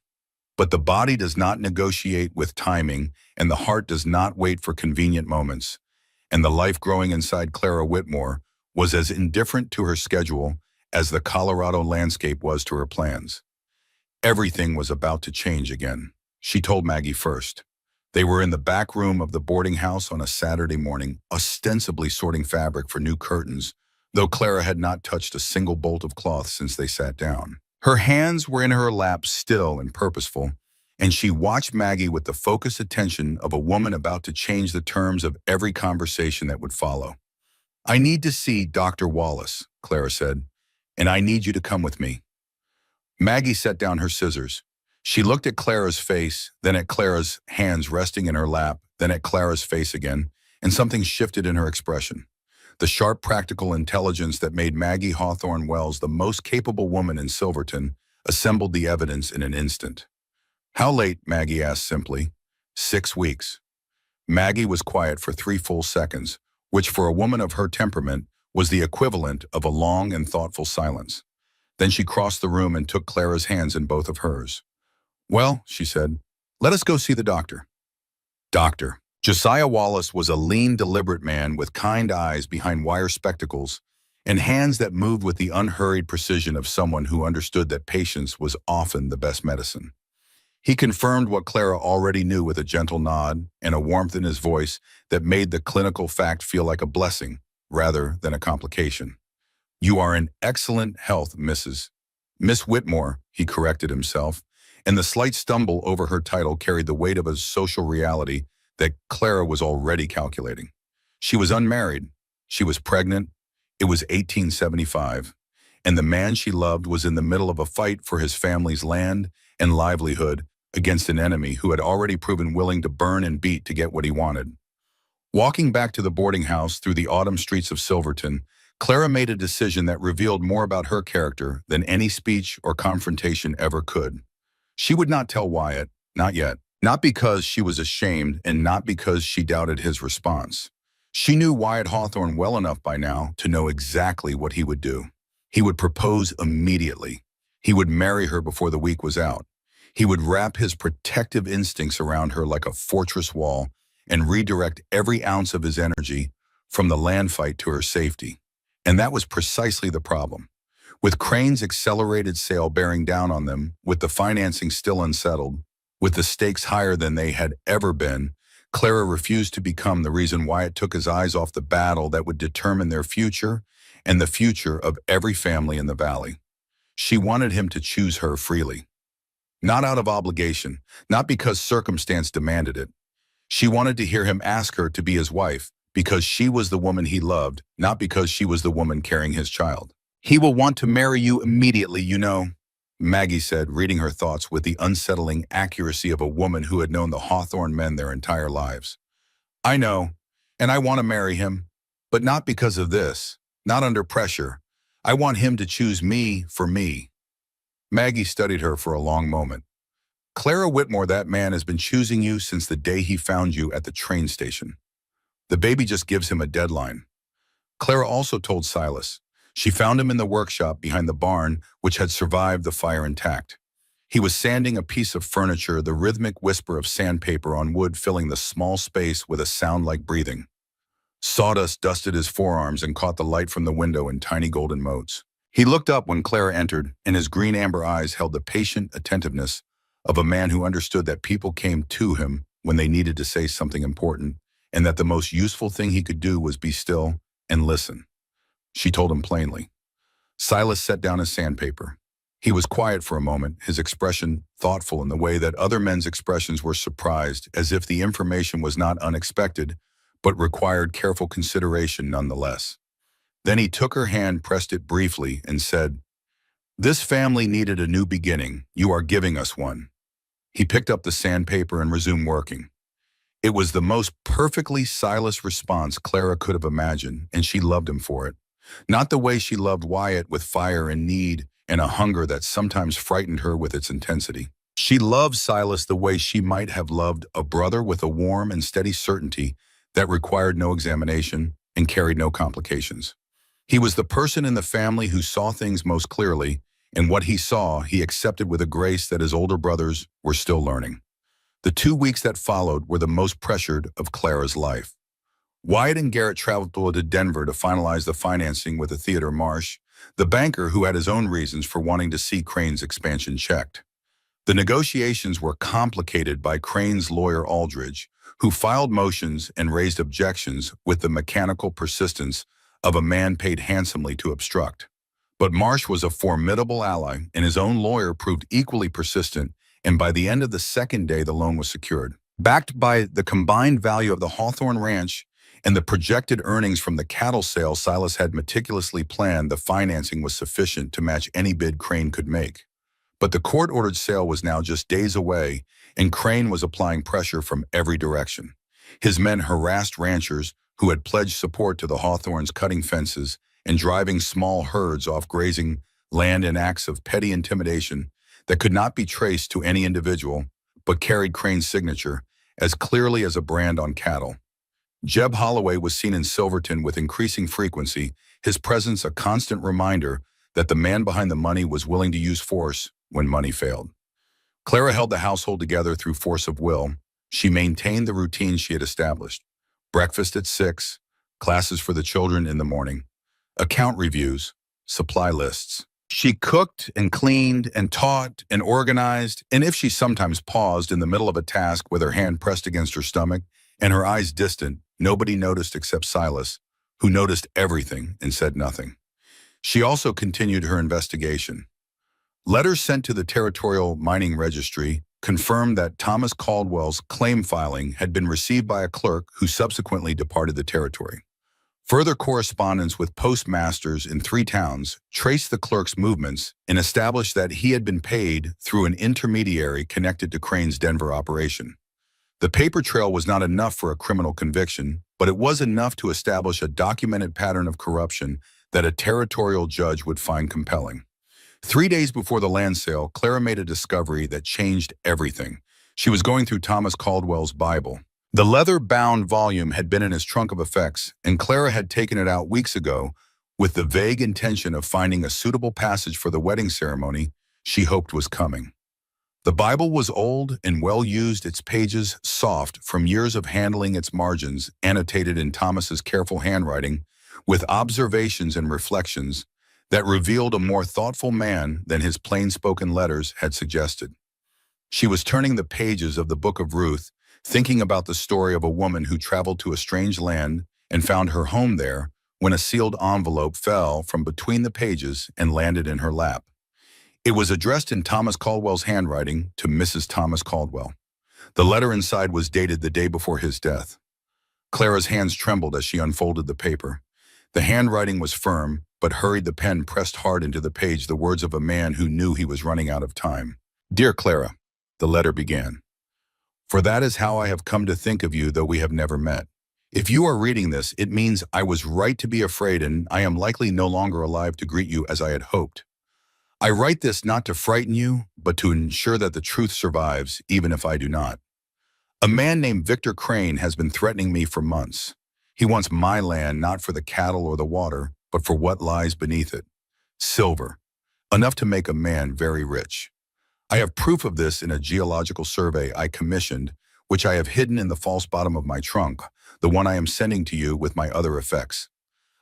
But the body does not negotiate with timing, and the heart does not wait for convenient moments. And the life growing inside Clara Whitmore was as indifferent to her schedule as the Colorado landscape was to her plans. Everything was about to change again. She told Maggie first. They were in the back room of the boarding house on a Saturday morning, ostensibly sorting fabric for new curtains, though Clara had not touched a single bolt of cloth since they sat down. Her hands were in her lap, still and purposeful, and she watched Maggie with the focused attention of a woman about to change the terms of every conversation that would follow. "I need to see Dr. Wallace," Clara said, "and I need you to come with me." Maggie set down her scissors. She looked at Clara's face, then at Clara's hands resting in her lap, then at Clara's face again, and something shifted in her expression. The sharp, practical intelligence that made Maggie Hawthorne Wells the most capable woman in Silverton assembled the evidence in an instant. "How late?" Maggie asked simply. 6 weeks. Maggie was quiet for 3 full seconds, which for a woman of her temperament was the equivalent of a long and thoughtful silence. Then she crossed the room and took Clara's hands in both of hers. "Well," she said, "let us go see the doctor." Doctor. Josiah Wallace was a lean, deliberate man with kind eyes behind wire spectacles and hands that moved with the unhurried precision of someone who understood that patience was often the best medicine. He confirmed what Clara already knew with a gentle nod and a warmth in his voice that made the clinical fact feel like a blessing rather than a complication. "You are in excellent health, Miss Whitmore," he corrected himself, and the slight stumble over her title carried the weight of a social reality that Clara was already calculating. She was unmarried. She was pregnant. It was 1875. And the man she loved was in the middle of a fight for his family's land and livelihood against an enemy who had already proven willing to burn and beat to get what he wanted. Walking back to the boarding house through the autumn streets of Silverton, Clara made a decision that revealed more about her character than any speech or confrontation ever could. She would not tell Wyatt, not yet. Not because she was ashamed and not because she doubted his response. She knew Wyatt Hawthorne well enough by now to know exactly what he would do. He would propose immediately. He would marry her before the week was out. He would wrap his protective instincts around her like a fortress wall and redirect every ounce of his energy from the land fight to her safety. And that was precisely the problem. With Crane's accelerated sale bearing down on them, with the financing still unsettled, with the stakes higher than they had ever been, Clara refused to become the reason Wyatt took his eyes off the battle that would determine their future and the future of every family in the valley. She wanted him to choose her freely. Not out of obligation, not because circumstance demanded it. She wanted to hear him ask her to be his wife because she was the woman he loved, not because she was the woman carrying his child. "He will want to marry you immediately, you know," Maggie said, reading her thoughts with the unsettling accuracy of a woman who had known the Hawthorne men their entire lives. "I know, and I want to marry him, but not because of this, not under pressure. I want him to choose me for me." Maggie studied her for a long moment. "Clara Whitmore, that man has been choosing you since the day he found you at the train station. The baby just gives him a deadline." Clara also told Silas. She found him in the workshop behind the barn, which had survived the fire intact. He was sanding a piece of furniture, the rhythmic whisper of sandpaper on wood filling the small space with a sound like breathing. Sawdust dusted his forearms and caught the light from the window in tiny golden motes. He looked up when Clara entered, and his green-amber eyes held the patient attentiveness of a man who understood that people came to him when they needed to say something important, and that the most useful thing he could do was be still and listen. She told him plainly. Silas set down his sandpaper. He was quiet for a moment, his expression thoughtful in the way that other men's expressions were surprised, as if the information was not unexpected, but required careful consideration nonetheless. Then he took her hand, pressed it briefly, and said, "This family needed a new beginning. You are giving us one." He picked up the sandpaper and resumed working. It was the most perfectly Silas response Clara could have imagined, and she loved him for it. Not the way she loved Wyatt, with fire and need and a hunger that sometimes frightened her with its intensity. She loved Silas the way she might have loved a brother, with a warm and steady certainty that required no examination and carried no complications. He was the person in the family who saw things most clearly, and what he saw he accepted with a grace that his older brothers were still learning. The 2 weeks that followed were the most pressured of Clara's life. Wyatt and Garrett traveled to Denver to finalize the financing with Theodore Marsh, the banker who had his own reasons for wanting to see Crane's expansion checked. The negotiations were complicated by Crane's lawyer Aldridge, who filed motions and raised objections with the mechanical persistence of a man paid handsomely to obstruct. But Marsh was a formidable ally, and his own lawyer proved equally persistent, and by the end of the second day the loan was secured. Backed by the combined value of the Hawthorne Ranch and the projected earnings from the cattle sale Silas had meticulously planned, the financing was sufficient to match any bid Crane could make. But the court-ordered sale was now just days away, and Crane was applying pressure from every direction. His men harassed ranchers who had pledged support to the Hawthornes, cutting fences and driving small herds off grazing land in acts of petty intimidation that could not be traced to any individual, but carried Crane's signature as clearly as a brand on cattle. Jeb Holloway was seen in Silverton with increasing frequency, his presence a constant reminder that the man behind the money was willing to use force when money failed. Clara held the household together through force of will. She maintained the routine she had established. Breakfast at 6, classes for the children in the morning, account reviews, supply lists. She cooked and cleaned and taught and organized, and if she sometimes paused in the middle of a task with her hand pressed against her stomach and her eyes distant, nobody noticed except Silas, who noticed everything and said nothing. She also continued her investigation. Letters sent to the Territorial Mining Registry confirmed that Thomas Caldwell's claim filing had been received by a clerk who subsequently departed the territory. Further correspondence with postmasters in 3 towns traced the clerk's movements and established that he had been paid through an intermediary connected to Crane's Denver operation. The paper trail was not enough for a criminal conviction, but it was enough to establish a documented pattern of corruption that a territorial judge would find compelling. 3 days before the land sale, Clara made a discovery that changed everything. She was going through Thomas Caldwell's Bible. The leather-bound volume had been in his trunk of effects, and Clara had taken it out weeks ago with the vague intention of finding a suitable passage for the wedding ceremony she hoped was coming. The Bible was old and well-used, its pages soft from years of handling, its margins annotated in Thomas's careful handwriting with observations and reflections that revealed a more thoughtful man than his plain-spoken letters had suggested. She was turning the pages of the book of Ruth, thinking about the story of a woman who traveled to a strange land and found her home there when a sealed envelope fell from between the pages and landed in her lap. It was addressed in Thomas Caldwell's handwriting to Mrs. Thomas Caldwell. The letter inside was dated the day before his death. Clara's hands trembled as she unfolded the paper. The handwriting was firm, but hurried, the pen pressed hard into the page, the words of a man who knew he was running out of time. "Dear Clara," the letter began, "for that is how I have come to think of you, though we have never met. If you are reading this, it means I was right to be afraid, and I am likely no longer alive to greet you as I had hoped. I write this not to frighten you, but to ensure that the truth survives, even if I do not. A man named Victor Crane has been threatening me for months. He wants my land not for the cattle or the water, but for what lies beneath it. Silver, enough to make a man very rich. I have proof of this in a geological survey I commissioned, which I have hidden in the false bottom of my trunk, the one I am sending to you with my other effects.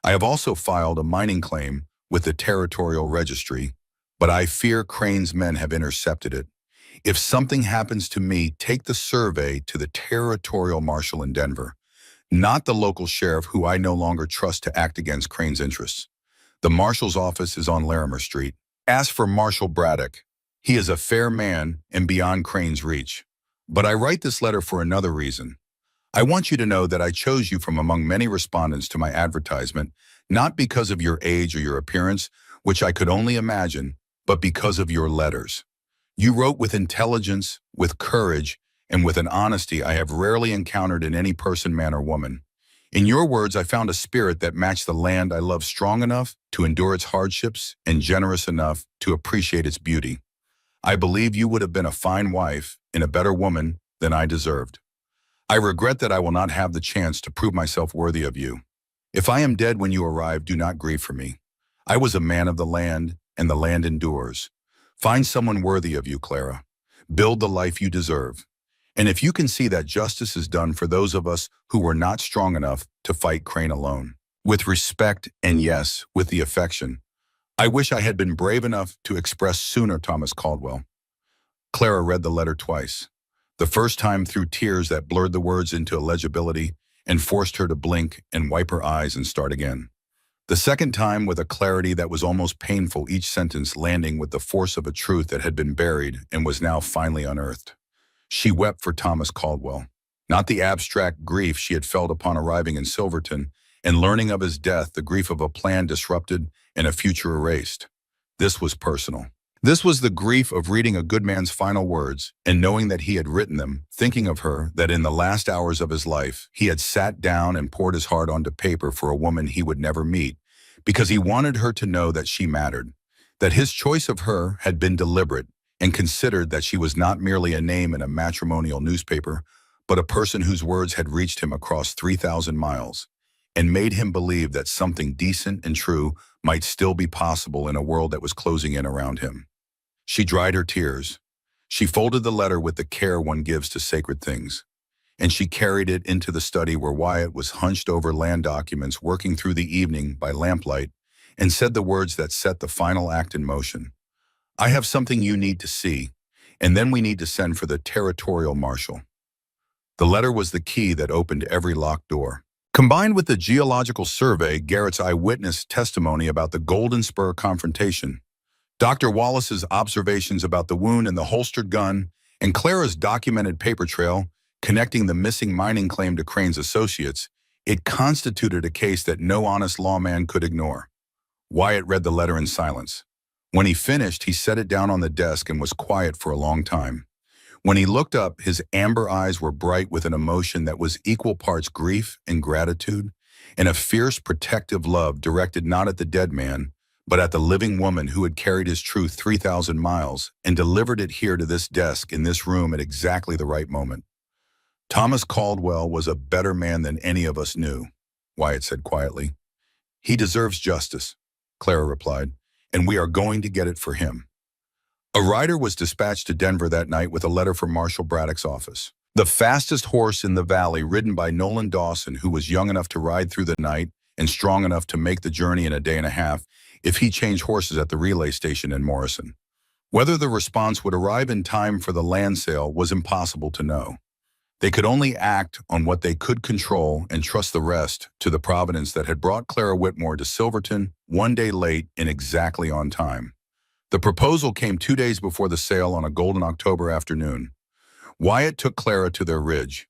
I have also filed a mining claim with the Territorial Registry, but I fear Crane's men have intercepted it. If something happens to me, take the survey to the Territorial Marshal in Denver, not the local sheriff who I no longer trust to act against Crane's interests. The Marshal's office is on Larimer Street. Ask for Marshal Braddock. He is a fair man and beyond Crane's reach. But I write this letter for another reason. I want you to know that I chose you from among many respondents to my advertisement, not because of your age or your appearance, which I could only imagine, but because of your letters. You wrote with intelligence, with courage, and with an honesty I have rarely encountered in any person, man or woman. In your words, I found a spirit that matched the land I love, strong enough to endure its hardships and generous enough to appreciate its beauty. I believe you would have been a fine wife and a better woman than I deserved. I regret that I will not have the chance to prove myself worthy of you. If I am dead when you arrive, do not grieve for me. I was a man of the land, and the land endures. Find someone worthy of you, Clara. Build the life you deserve. And if you can see that justice is done for those of us who were not strong enough to fight Crane alone, with respect and, yes, with the affection, I wish I had been brave enough to express sooner, Thomas Caldwell." Clara read the letter twice. The first time through tears that blurred the words into illegibility and forced her to blink and wipe her eyes and start again. The second time with a clarity that was almost painful, each sentence landing with the force of a truth that had been buried and was now finally unearthed. She wept for Thomas Caldwell, not the abstract grief she had felt upon arriving in Silverton and learning of his death, the grief of a plan disrupted and a future erased. This was personal. This was the grief of reading a good man's final words and knowing that he had written them, thinking of her, that in the last hours of his life, he had sat down and poured his heart onto paper for a woman he would never meet, because he wanted her to know that she mattered, that his choice of her had been deliberate, and considered that she was not merely a name in a matrimonial newspaper, but a person whose words had reached him across 3,000 miles, and made him believe that something decent and true might still be possible in a world that was closing in around him. She dried her tears. She folded the letter with the care one gives to sacred things, and she carried it into the study where Wyatt was hunched over land documents working through the evening by lamplight, and said the words that set the final act in motion. "I have something you need to see, and then we need to send for the Territorial Marshal." The letter was the key that opened every locked door. Combined with the geological survey, Garrett's eyewitness testimony about the Golden Spur confrontation, Dr. Wallace's observations about the wound and the holstered gun, and Clara's documented paper trail connecting the missing mining claim to Crane's associates, it constituted a case that no honest lawman could ignore. Wyatt read the letter in silence. When he finished, he set it down on the desk and was quiet for a long time. When he looked up, his amber eyes were bright with an emotion that was equal parts grief and gratitude, and a fierce protective love directed not at the dead man, but at the living woman who had carried his truth 3,000 miles and delivered it here to this desk in this room at exactly the right moment. Thomas Caldwell was a better man than any of us knew, Wyatt said quietly. He deserves justice, Clara replied, and we are going to get it for him. A rider was dispatched to Denver that night with a letter from Marshal Braddock's office. The fastest horse in the valley, ridden by Nolan Dawson, who was young enough to ride through the night and strong enough to make the journey in a day and a half if he changed horses at the relay station in Morrison. Whether the response would arrive in time for the land sale was impossible to know. They could only act on what they could control and trust the rest to the providence that had brought Clara Whitmore to Silverton one day late and exactly on time. The proposal came 2 days before the sale on a golden October afternoon. Wyatt took Clara to their ridge.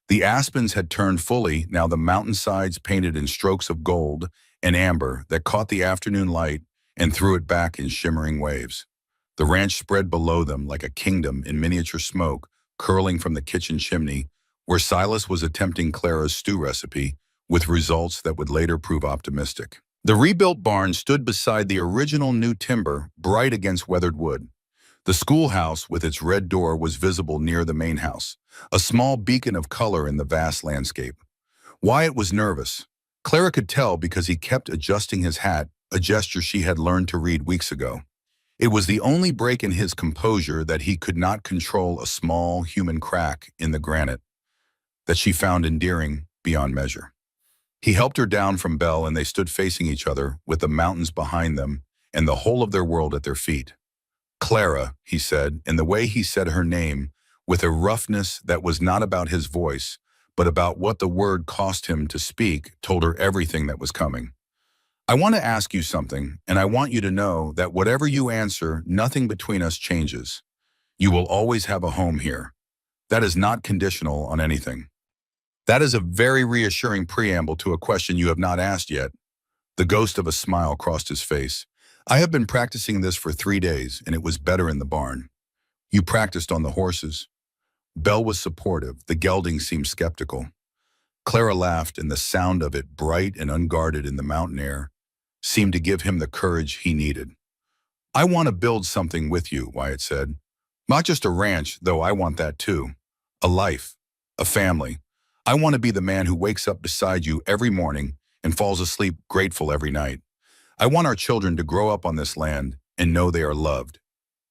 The aspens had turned fully, now the mountainsides painted in strokes of gold and amber that caught the afternoon light and threw it back in shimmering waves. The ranch spread below them like a kingdom in miniature smoke, curling from the kitchen chimney, where Silas was attempting Clara's stew recipe, with results that would later prove optimistic. The rebuilt barn stood beside the original new timber, bright against weathered wood. The schoolhouse, with its red door, was visible near the main house, a small beacon of color in the vast landscape. Wyatt was nervous. Clara could tell because he kept adjusting his hat, a gesture she had learned to read weeks ago. It was the only break in his composure that he could not control a small human crack in the granite that she found endearing beyond measure. He helped her down from Belle and they stood facing each other with the mountains behind them and the whole of their world at their feet. Clara, he said, and the way he said her name, with a roughness that was not about his voice, but about what the word cost him to speak, told her everything that was coming. I want to ask you something, and I want you to know that whatever you answer, nothing between us changes. You will always have a home here. That is not conditional on anything. That is a very reassuring preamble to a question you have not asked yet. The ghost of a smile crossed his face. I have been practicing this for 3 days, and it was better in the barn. You practiced on the horses. Belle was supportive. The gelding seemed skeptical. Clara laughed, and the sound of it, bright and unguarded in the mountain air, seemed to give him the courage he needed. I want to build something with you, Wyatt said. Not just a ranch, though I want that too. A life, a family. I want to be the man who wakes up beside you every morning and falls asleep grateful every night. I want our children to grow up on this land and know they are loved.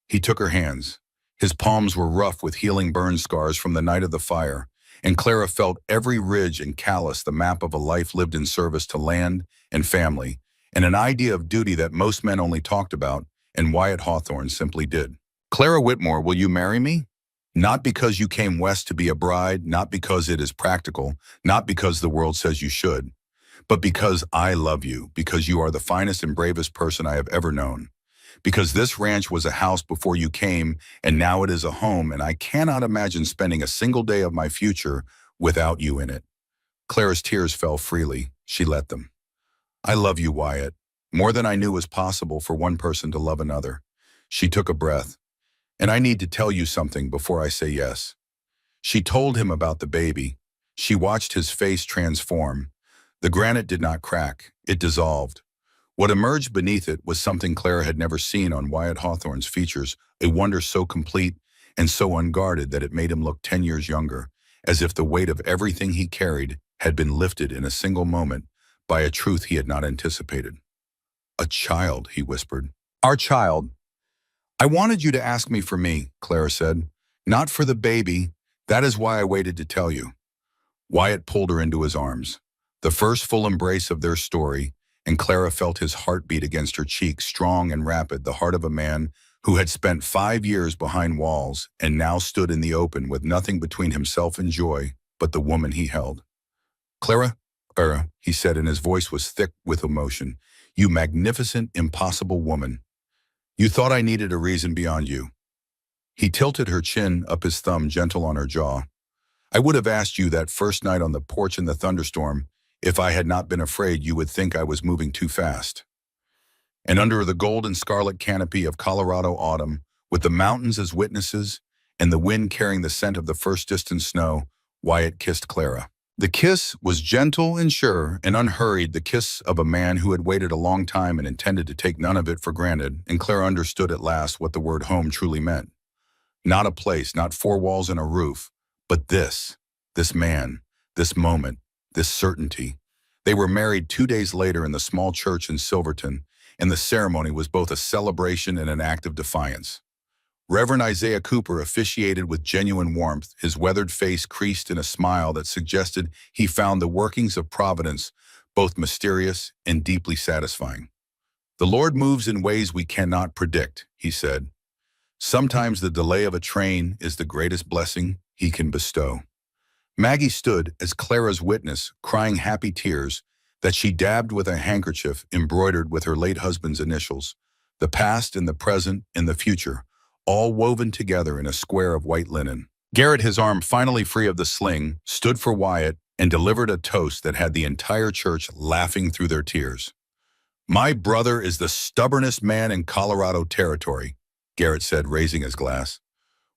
He took her hands. His palms were rough with healing burn scars from the night of the fire, and Clara felt every ridge and callus the map of a life lived in service to land and family, and an idea of duty that most men only talked about, and Wyatt Hawthorne simply did. Clara Whitmore, will you marry me? Not because you came west to be a bride, not because it is practical, not because the world says you should, but because I love you, because you are the finest and bravest person I have ever known. Because this ranch was a house before you came, and now it is a home, and I cannot imagine spending a single day of my future without you in it. Clara's tears fell freely. She let them. I love you, Wyatt, more than I knew was possible for one person to love another. She took a breath. And I need to tell you something before I say yes. She told him about the baby. She watched his face transform. The granite did not crack. It dissolved. What emerged beneath it was something Clara had never seen on Wyatt Hawthorne's features, a wonder so complete and so unguarded that it made him look 10 years younger, as if the weight of everything he carried had been lifted in a single moment by a truth he had not anticipated. A child, he whispered. Our child. I wanted you to ask me for me, Clara said. Not for the baby. That is why I waited to tell you. Wyatt pulled her into his arms. The first full embrace of their story, and Clara felt his heartbeat against her cheek, strong and rapid, the heart of a man who had spent 5 years behind walls and now stood in the open with nothing between himself and joy but the woman he held. Clara, he said, and his voice was thick with emotion, you magnificent, impossible woman. You thought I needed a reason beyond you. He tilted her chin up, his thumb gentle on her jaw. I would have asked you that first night on the porch in the thunderstorm if I had not been afraid you would think I was moving too fast. And under the gold and scarlet canopy of Colorado autumn, with the mountains as witnesses and the wind carrying the scent of the first distant snow, Wyatt kissed Clara. The kiss was gentle and sure and unhurried, the kiss of a man who had waited a long time and intended to take none of it for granted, and Clara understood at last what the word home truly meant. Not a place, not four walls and a roof, but this man, this moment, this certainty. They were married 2 days later in the small church in Silverton, and the ceremony was both a celebration and an act of defiance. Reverend Isaiah Cooper officiated with genuine warmth, his weathered face creased in a smile that suggested he found the workings of providence both mysterious and deeply satisfying. "The Lord moves in ways we cannot predict," he said. "Sometimes the delay of a train is the greatest blessing he can bestow." Maggie stood as Clara's witness, crying happy tears that she dabbed with a handkerchief embroidered with her late husband's initials, the past and the present and the future, all woven together in a square of white linen. Garrett, his arm finally free of the sling, stood for Wyatt and delivered a toast that had the entire church laughing through their tears. "My brother is the stubbornest man in Colorado territory," Garrett said, raising his glass.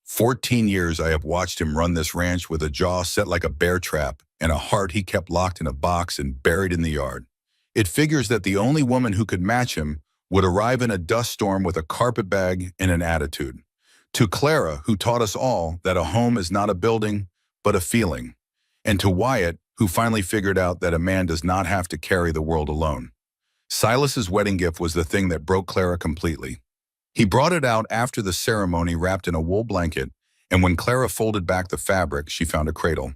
14 years I have watched him run this ranch with a jaw set like a bear trap and a heart he kept locked in a box and buried in the yard. It figures that the only woman who could match him would arrive in a dust storm with a carpetbag and an attitude. To Clara, who taught us all that a home is not a building, but a feeling. And to Wyatt, who finally figured out that a man does not have to carry the world alone. Silas's wedding gift was the thing that broke Clara completely. He brought it out after the ceremony wrapped in a wool blanket, and when Clara folded back the fabric, she found a cradle.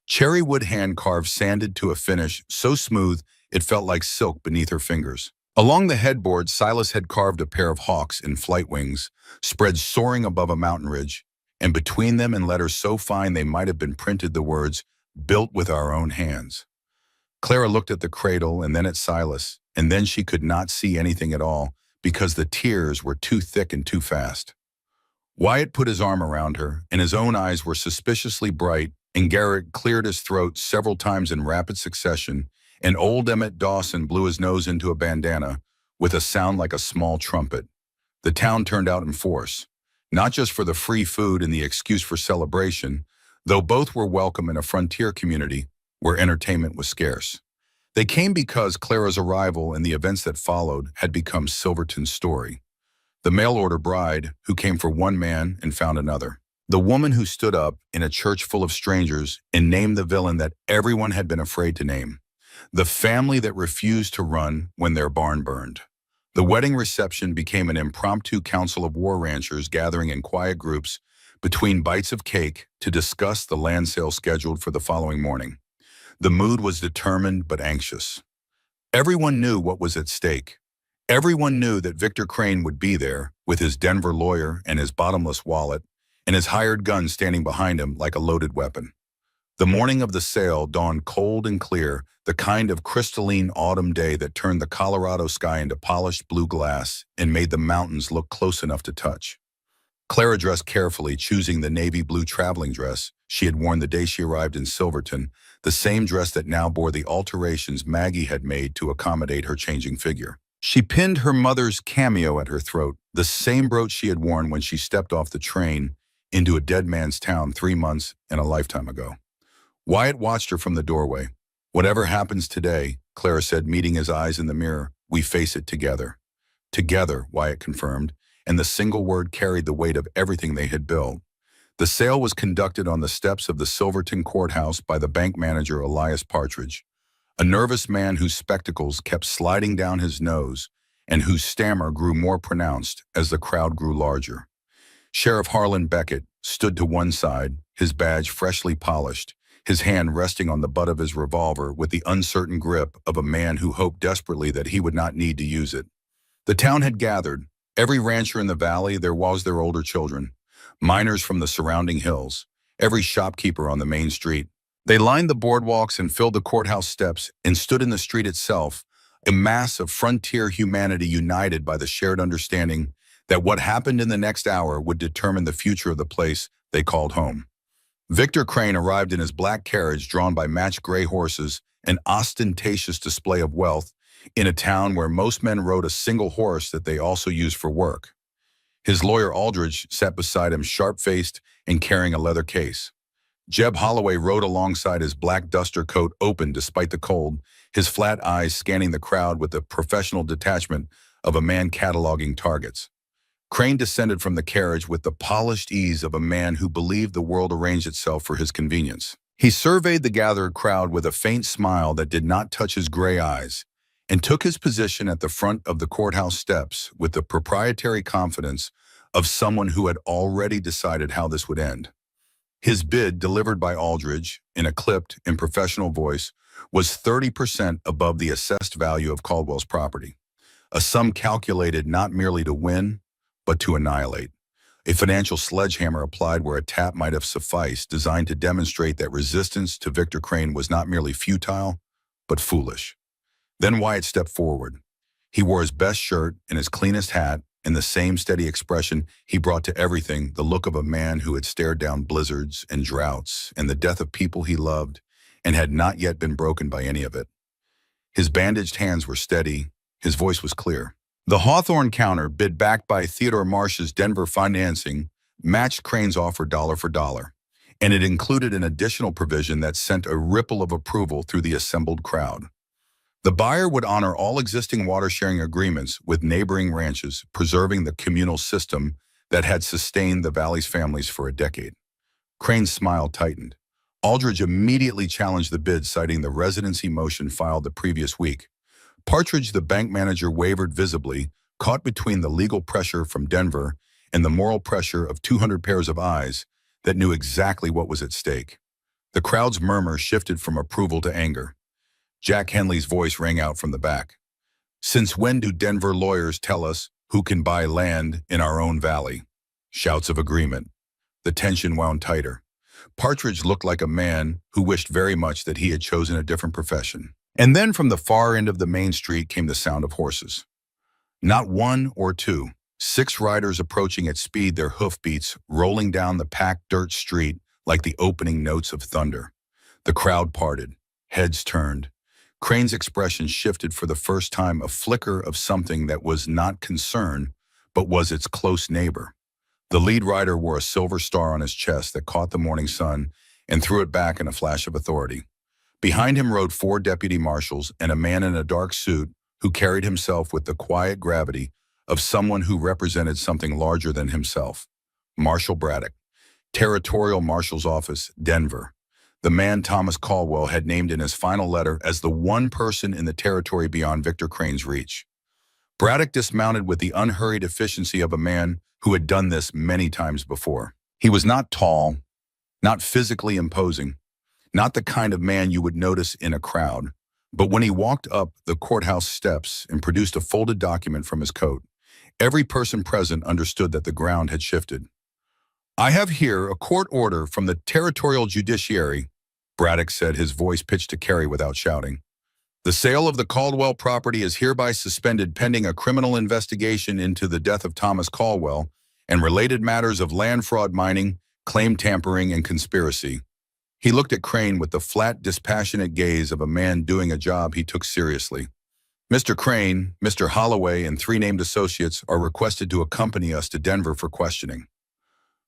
Cherry wood hand-carved, sanded to a finish so smooth it felt like silk beneath her fingers. Along the headboard, Silas had carved a pair of hawks in flight wings, spread soaring above a mountain ridge, and between them in letters so fine they might have been printed the words, "Built with our own hands." Clara looked at the cradle and then at Silas, and then she could not see anything at all, because the tears were too thick and too fast. Wyatt put his arm around her, and his own eyes were suspiciously bright, and Garrett cleared his throat several times in rapid succession, and old Emmett Dawson blew his nose into a bandana with a sound like a small trumpet. The town turned out in force, not just for the free food and the excuse for celebration, though both were welcome in a frontier community where entertainment was scarce. They came because Clara's arrival and the events that followed had become Silverton's story. The mail-order bride who came for one man and found another. The woman who stood up in a church full of strangers and named the villain that everyone had been afraid to name. The family that refused to run when their barn burned. The wedding reception became an impromptu council of war ranchers gathering in quiet groups between bites of cake to discuss the land sale scheduled for the following morning. The mood was determined but anxious. Everyone knew what was at stake. Everyone knew that Victor Crane would be there with his Denver lawyer and his bottomless wallet and his hired gun standing behind him like a loaded weapon. The morning of the sale dawned cold and clear, the kind of crystalline autumn day that turned the Colorado sky into polished blue glass and made the mountains look close enough to touch. Clara dressed carefully, choosing the navy blue traveling dress she had worn the day she arrived in Silverton, the same dress that now bore the alterations Maggie had made to accommodate her changing figure. She pinned her mother's cameo at her throat, the same brooch she had worn when she stepped off the train into a dead man's town 3 months and a lifetime ago. Wyatt watched her from the doorway. "Whatever happens today," Clara said, meeting his eyes in the mirror, "we face it together." "Together," Wyatt confirmed, and the single word carried the weight of everything they had built. The sale was conducted on the steps of the Silverton courthouse by the bank manager Elias Partridge, a nervous man whose spectacles kept sliding down his nose and whose stammer grew more pronounced as the crowd grew larger. Sheriff Harlan Beckett stood to one side, his badge freshly polished, his hand resting on the butt of his revolver with the uncertain grip of a man who hoped desperately that he would not need to use it. The town had gathered. Every rancher in the valley, there was their older children. Miners from the surrounding hills, every shopkeeper on the main street. They lined the boardwalks and filled the courthouse steps and stood in the street itself, a mass of frontier humanity united by the shared understanding that what happened in the next hour would determine the future of the place they called home. Victor Crane arrived in his black carriage drawn by matched gray horses, an ostentatious display of wealth, in a town where most men rode a single horse that they also used for work. His lawyer Aldridge sat beside him, sharp-faced and carrying a leather case. Jeb Holloway rode alongside, his black duster coat open despite the cold, his flat eyes scanning the crowd with the professional detachment of a man cataloging targets. Crane descended from the carriage with the polished ease of a man who believed the world arranged itself for his convenience. He surveyed the gathered crowd with a faint smile that did not touch his gray eyes, and took his position at the front of the courthouse steps with the proprietary confidence of someone who had already decided how this would end. His bid, delivered by Aldridge in a clipped and professional voice, was 30% above the assessed value of Caldwell's property, a sum calculated not merely to win, but to annihilate. A financial sledgehammer applied where a tap might have sufficed, designed to demonstrate that resistance to Victor Crane was not merely futile, but foolish. Then Wyatt stepped forward. He wore his best shirt and his cleanest hat, and the same steady expression he brought to everything, the look of a man who had stared down blizzards and droughts and the death of people he loved and had not yet been broken by any of it. His bandaged hands were steady, his voice was clear. The Hawthorne counter, bid backed by Theodore Marsh's Denver financing, matched Crane's offer dollar for dollar, and it included an additional provision that sent a ripple of approval through the assembled crowd. The buyer would honor all existing water-sharing agreements with neighboring ranches, preserving the communal system that had sustained the valley's families for a decade. Crane's smile tightened. Aldridge immediately challenged the bid, citing the residency motion filed the previous week. Partridge, the bank manager, wavered visibly, caught between the legal pressure from Denver and the moral pressure of 200 pairs of eyes that knew exactly what was at stake. The crowd's murmur shifted from approval to anger. Jack Henley's voice rang out from the back. "Since when do Denver lawyers tell us who can buy land in our own valley?" Shouts of agreement. The tension wound tighter. Partridge looked like a man who wished very much that he had chosen a different profession. And then from the far end of the main street came the sound of horses. Not one or two, 6 riders approaching at speed, their hoofbeats rolling down the packed dirt street like the opening notes of thunder. The crowd parted, heads turned. Crane's expression shifted for the first time, a flicker of something that was not concern, but was its close neighbor. The lead rider wore a silver star on his chest that caught the morning sun and threw it back in a flash of authority. Behind him rode 4 deputy marshals and a man in a dark suit who carried himself with the quiet gravity of someone who represented something larger than himself. Marshal Braddock, Territorial Marshal's Office, Denver. The man Thomas Caldwell had named in his final letter as the one person in the territory beyond Victor Crane's reach. Braddock dismounted with the unhurried efficiency of a man who had done this many times before. He was not tall, not physically imposing, not the kind of man you would notice in a crowd, but when he walked up the courthouse steps and produced a folded document from his coat, every person present understood that the ground had shifted. "I have here a court order from the Territorial Judiciary," Braddock said, his voice pitched to carry without shouting. "The sale of the Caldwell property is hereby suspended pending a criminal investigation into the death of Thomas Caldwell and related matters of land fraud, mining, claim tampering, and conspiracy." He looked at Crane with the flat, dispassionate gaze of a man doing a job he took seriously. "Mr. Crane, Mr. Holloway, and 3 named associates are requested to accompany us to Denver for questioning."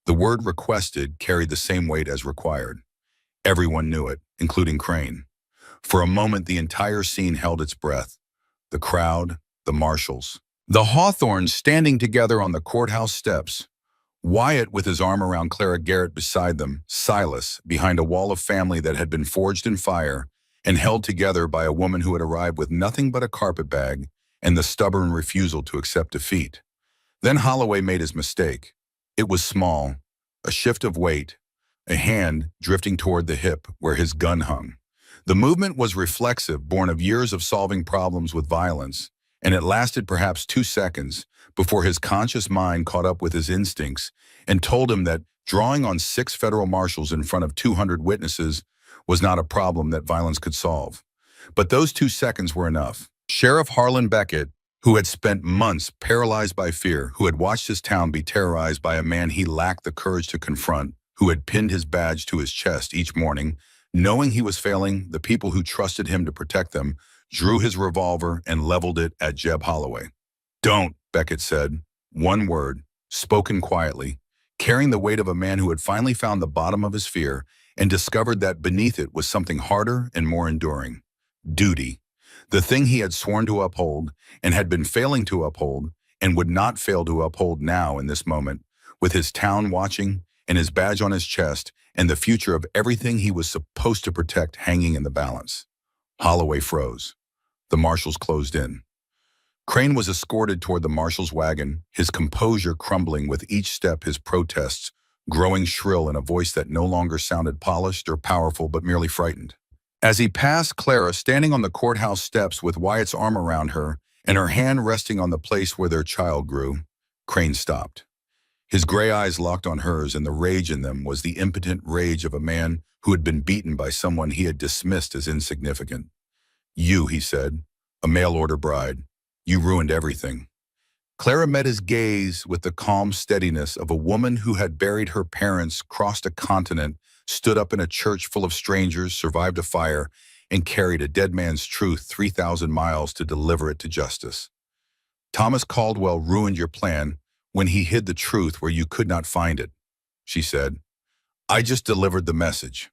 The word requested carried the same weight as required. Everyone knew it, including Crane. For a moment, the entire scene held its breath. The crowd, the marshals, the Hawthornes standing together on the courthouse steps, Wyatt with his arm around Clara Garrett beside them, Silas behind a wall of family that had been forged in fire and held together by a woman who had arrived with nothing but a carpet bag and the stubborn refusal to accept defeat. Then Holloway made his mistake. It was small, a shift of weight, a hand drifting toward the hip where his gun hung. The movement was reflexive, born of years of solving problems with violence, and it lasted perhaps 2 seconds before his conscious mind caught up with his instincts and told him that drawing on 6 federal marshals in front of 200 witnesses was not a problem that violence could solve. But those 2 seconds were enough. Sheriff Harlan Beckett, who had spent months paralyzed by fear, who had watched his town be terrorized by a man he lacked the courage to confront, who had pinned his badge to his chest each morning, knowing he was failing the people who trusted him to protect them, drew his revolver and leveled it at Jeb Holloway. "Don't," Beckett said. One word, spoken quietly, carrying the weight of a man who had finally found the bottom of his fear and discovered that beneath it was something harder and more enduring. Duty. The thing he had sworn to uphold and had been failing to uphold and would not fail to uphold now in this moment, with his town watching and his badge on his chest and the future of everything he was supposed to protect hanging in the balance. Holloway froze. The marshals closed in. Crane was escorted toward the marshal's wagon, his composure crumbling with each step, his protests growing shrill in a voice that no longer sounded polished or powerful but merely frightened. As he passed Clara standing on the courthouse steps with Wyatt's arm around her and her hand resting on the place where their child grew, Crane stopped. His gray eyes locked on hers, and the rage in them was the impotent rage of a man who had been beaten by someone he had dismissed as insignificant. "You," he said, "a mail-order bride. You ruined everything." Clara met his gaze with the calm steadiness of a woman who had buried her parents, crossed a continent, stood up in a church full of strangers, survived a fire, and carried a dead man's truth 3,000 miles to deliver it to justice. "Thomas Caldwell ruined your plan when he hid the truth where you could not find it," she said. "I just delivered the message."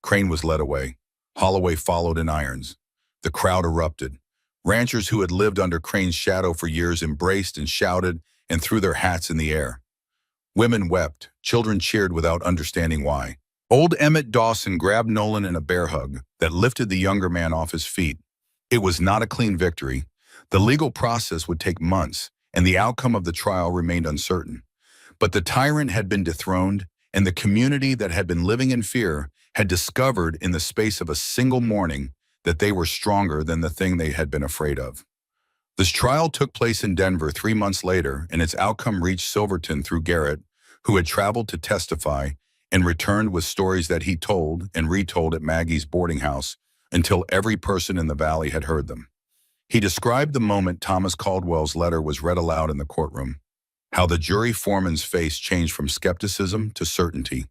Crane was led away. Holloway followed in irons. The crowd erupted. Ranchers who had lived under Crane's shadow for years embraced and shouted and threw their hats in the air. Women wept. Children cheered without understanding why. Old Emmett Dawson grabbed Nolan in a bear hug that lifted the younger man off his feet. It was not a clean victory. The legal process would take months, and the outcome of the trial remained uncertain. But the tyrant had been dethroned, and the community that had been living in fear had discovered in the space of a single morning that they were stronger than the thing they had been afraid of. This trial took place in Denver 3 months later, and its outcome reached Silverton through Garrett, who had traveled to testify and returned with stories that he told and retold at Maggie's boarding house until every person in the valley had heard them. He described the moment Thomas Caldwell's letter was read aloud in the courtroom, how the jury foreman's face changed from skepticism to certainty,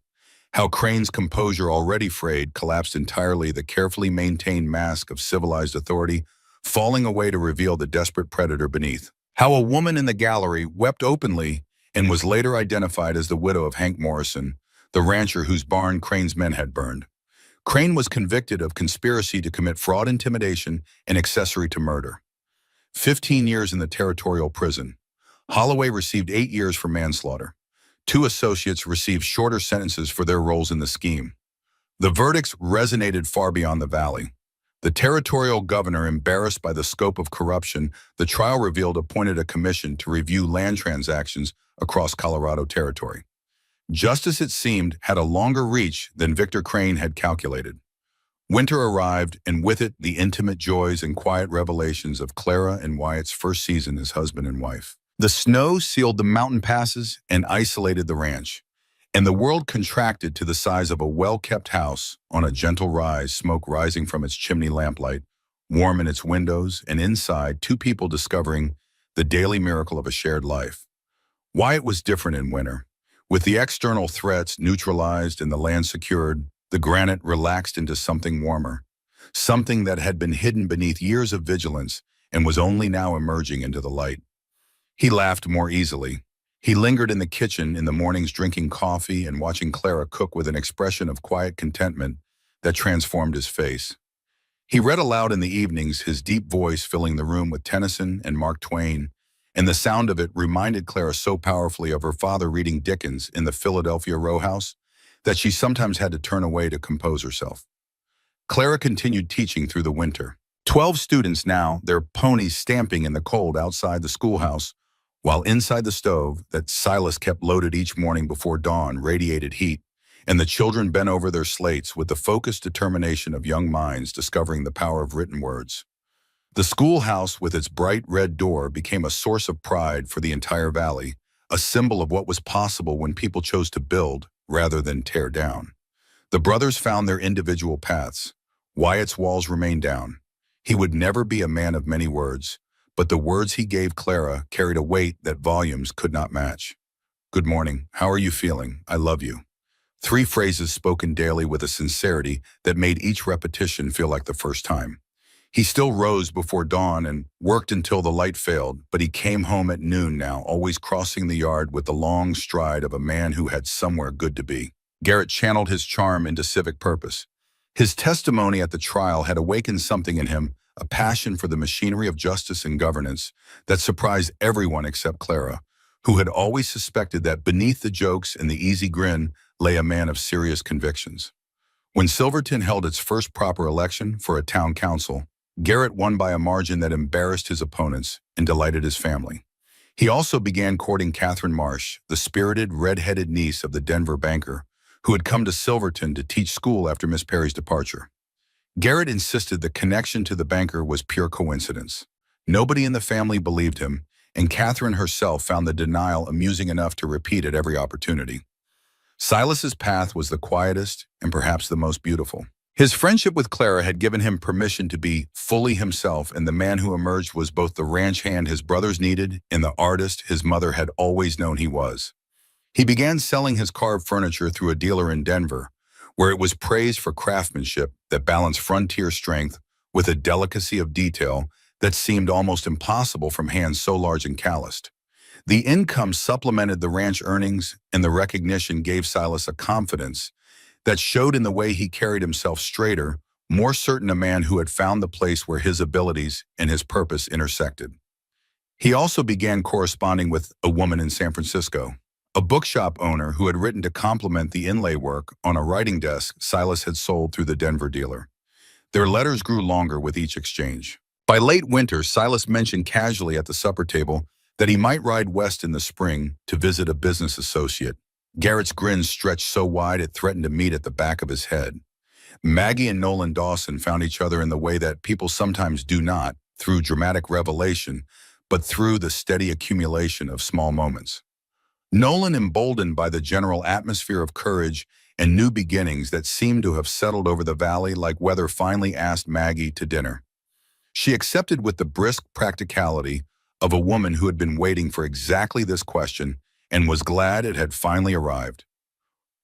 how Crane's composure, already frayed, collapsed entirely, the carefully maintained mask of civilized authority falling away to reveal the desperate predator beneath, how a woman in the gallery wept openly and was later identified as the widow of Hank Morrison, the rancher whose barn Crane's men had burned. Crane was convicted of conspiracy to commit fraud, intimidation, and accessory to murder. 15 years in the territorial prison. Holloway received 8 years for manslaughter. 2 associates received shorter sentences for their roles in the scheme. The verdicts resonated far beyond the valley. The territorial governor, embarrassed by the scope of corruption the trial revealed, appointed a commission to review land transactions across Colorado territory. Justice, it seemed, had a longer reach than Victor Crane had calculated. Winter arrived, and with it the intimate joys and quiet revelations of Clara and Wyatt's first season as husband and wife. The snow sealed the mountain passes and isolated the ranch, and the world contracted to the size of a well-kept house on a gentle rise, smoke rising from its chimney lamplight, warm in its windows, and inside 2 people discovering the daily miracle of a shared life. Wyatt was different in winter. With the external threats neutralized and the land secured, the granite relaxed into something warmer, something that had been hidden beneath years of vigilance and was only now emerging into the light. He laughed more easily. He lingered in the kitchen in the mornings, drinking coffee and watching Clara cook with an expression of quiet contentment that transformed his face. He read aloud in the evenings, his deep voice filling the room with Tennyson and Mark Twain, and the sound of it reminded Clara so powerfully of her father reading Dickens in the Philadelphia row house that she sometimes had to turn away to compose herself. Clara continued teaching through the winter. 12 students now, their ponies stamping in the cold outside the schoolhouse, while inside the stove that Silas kept loaded each morning before dawn radiated heat, and the children bent over their slates with the focused determination of young minds discovering the power of written words. The schoolhouse with its bright red door became a source of pride for the entire valley, a symbol of what was possible when people chose to build rather than tear down. The brothers found their individual paths. Wyatt's walls remained down. He would never be a man of many words, but the words he gave Clara carried a weight that volumes could not match. "Good morning. How are you feeling? I love you." 3 phrases spoken daily with a sincerity that made each repetition feel like the first time. He still rose before dawn and worked until the light failed, but he came home at noon now, always crossing the yard with the long stride of a man who had somewhere good to be. Garrett channeled his charm into civic purpose. His testimony at the trial had awakened something in him, a passion for the machinery of justice and governance that surprised everyone except Clara, who had always suspected that beneath the jokes and the easy grin lay a man of serious convictions. When Silverton held its first proper election for a town council, Garrett won by a margin that embarrassed his opponents and delighted his family. He also began courting Catherine Marsh, the spirited, red-headed niece of the Denver banker, who had come to Silverton to teach school after Miss Perry's departure. Garrett insisted the connection to the banker was pure coincidence. Nobody in the family believed him, and Catherine herself found the denial amusing enough to repeat at every opportunity. Silas's path was the quietest and perhaps the most beautiful. His friendship with Clara had given him permission to be fully himself, and the man who emerged was both the ranch hand his brothers needed and the artist his mother had always known he was. He began selling his carved furniture through a dealer in Denver, where it was praised for craftsmanship that balanced frontier strength with a delicacy of detail that seemed almost impossible from hands so large and calloused. The income supplemented the ranch earnings, and the recognition gave Silas a confidence that showed in the way he carried himself straighter, more certain a man who had found the place where his abilities and his purpose intersected. He also began corresponding with a woman in San Francisco, a bookshop owner who had written to compliment the inlay work on a writing desk Silas had sold through the Denver dealer. Their letters grew longer with each exchange. By late winter, Silas mentioned casually at the supper table that he might ride west in the spring to visit a business associate. Garrett's grin stretched so wide it threatened to meet at the back of his head. Maggie and Nolan Dawson found each other in the way that people sometimes do not, through dramatic revelation, but through the steady accumulation of small moments. Nolan, emboldened by the general atmosphere of courage and new beginnings that seemed to have settled over the valley like weather, finally asked Maggie to dinner. She accepted with the brisk practicality of a woman who had been waiting for exactly this question and was glad it had finally arrived.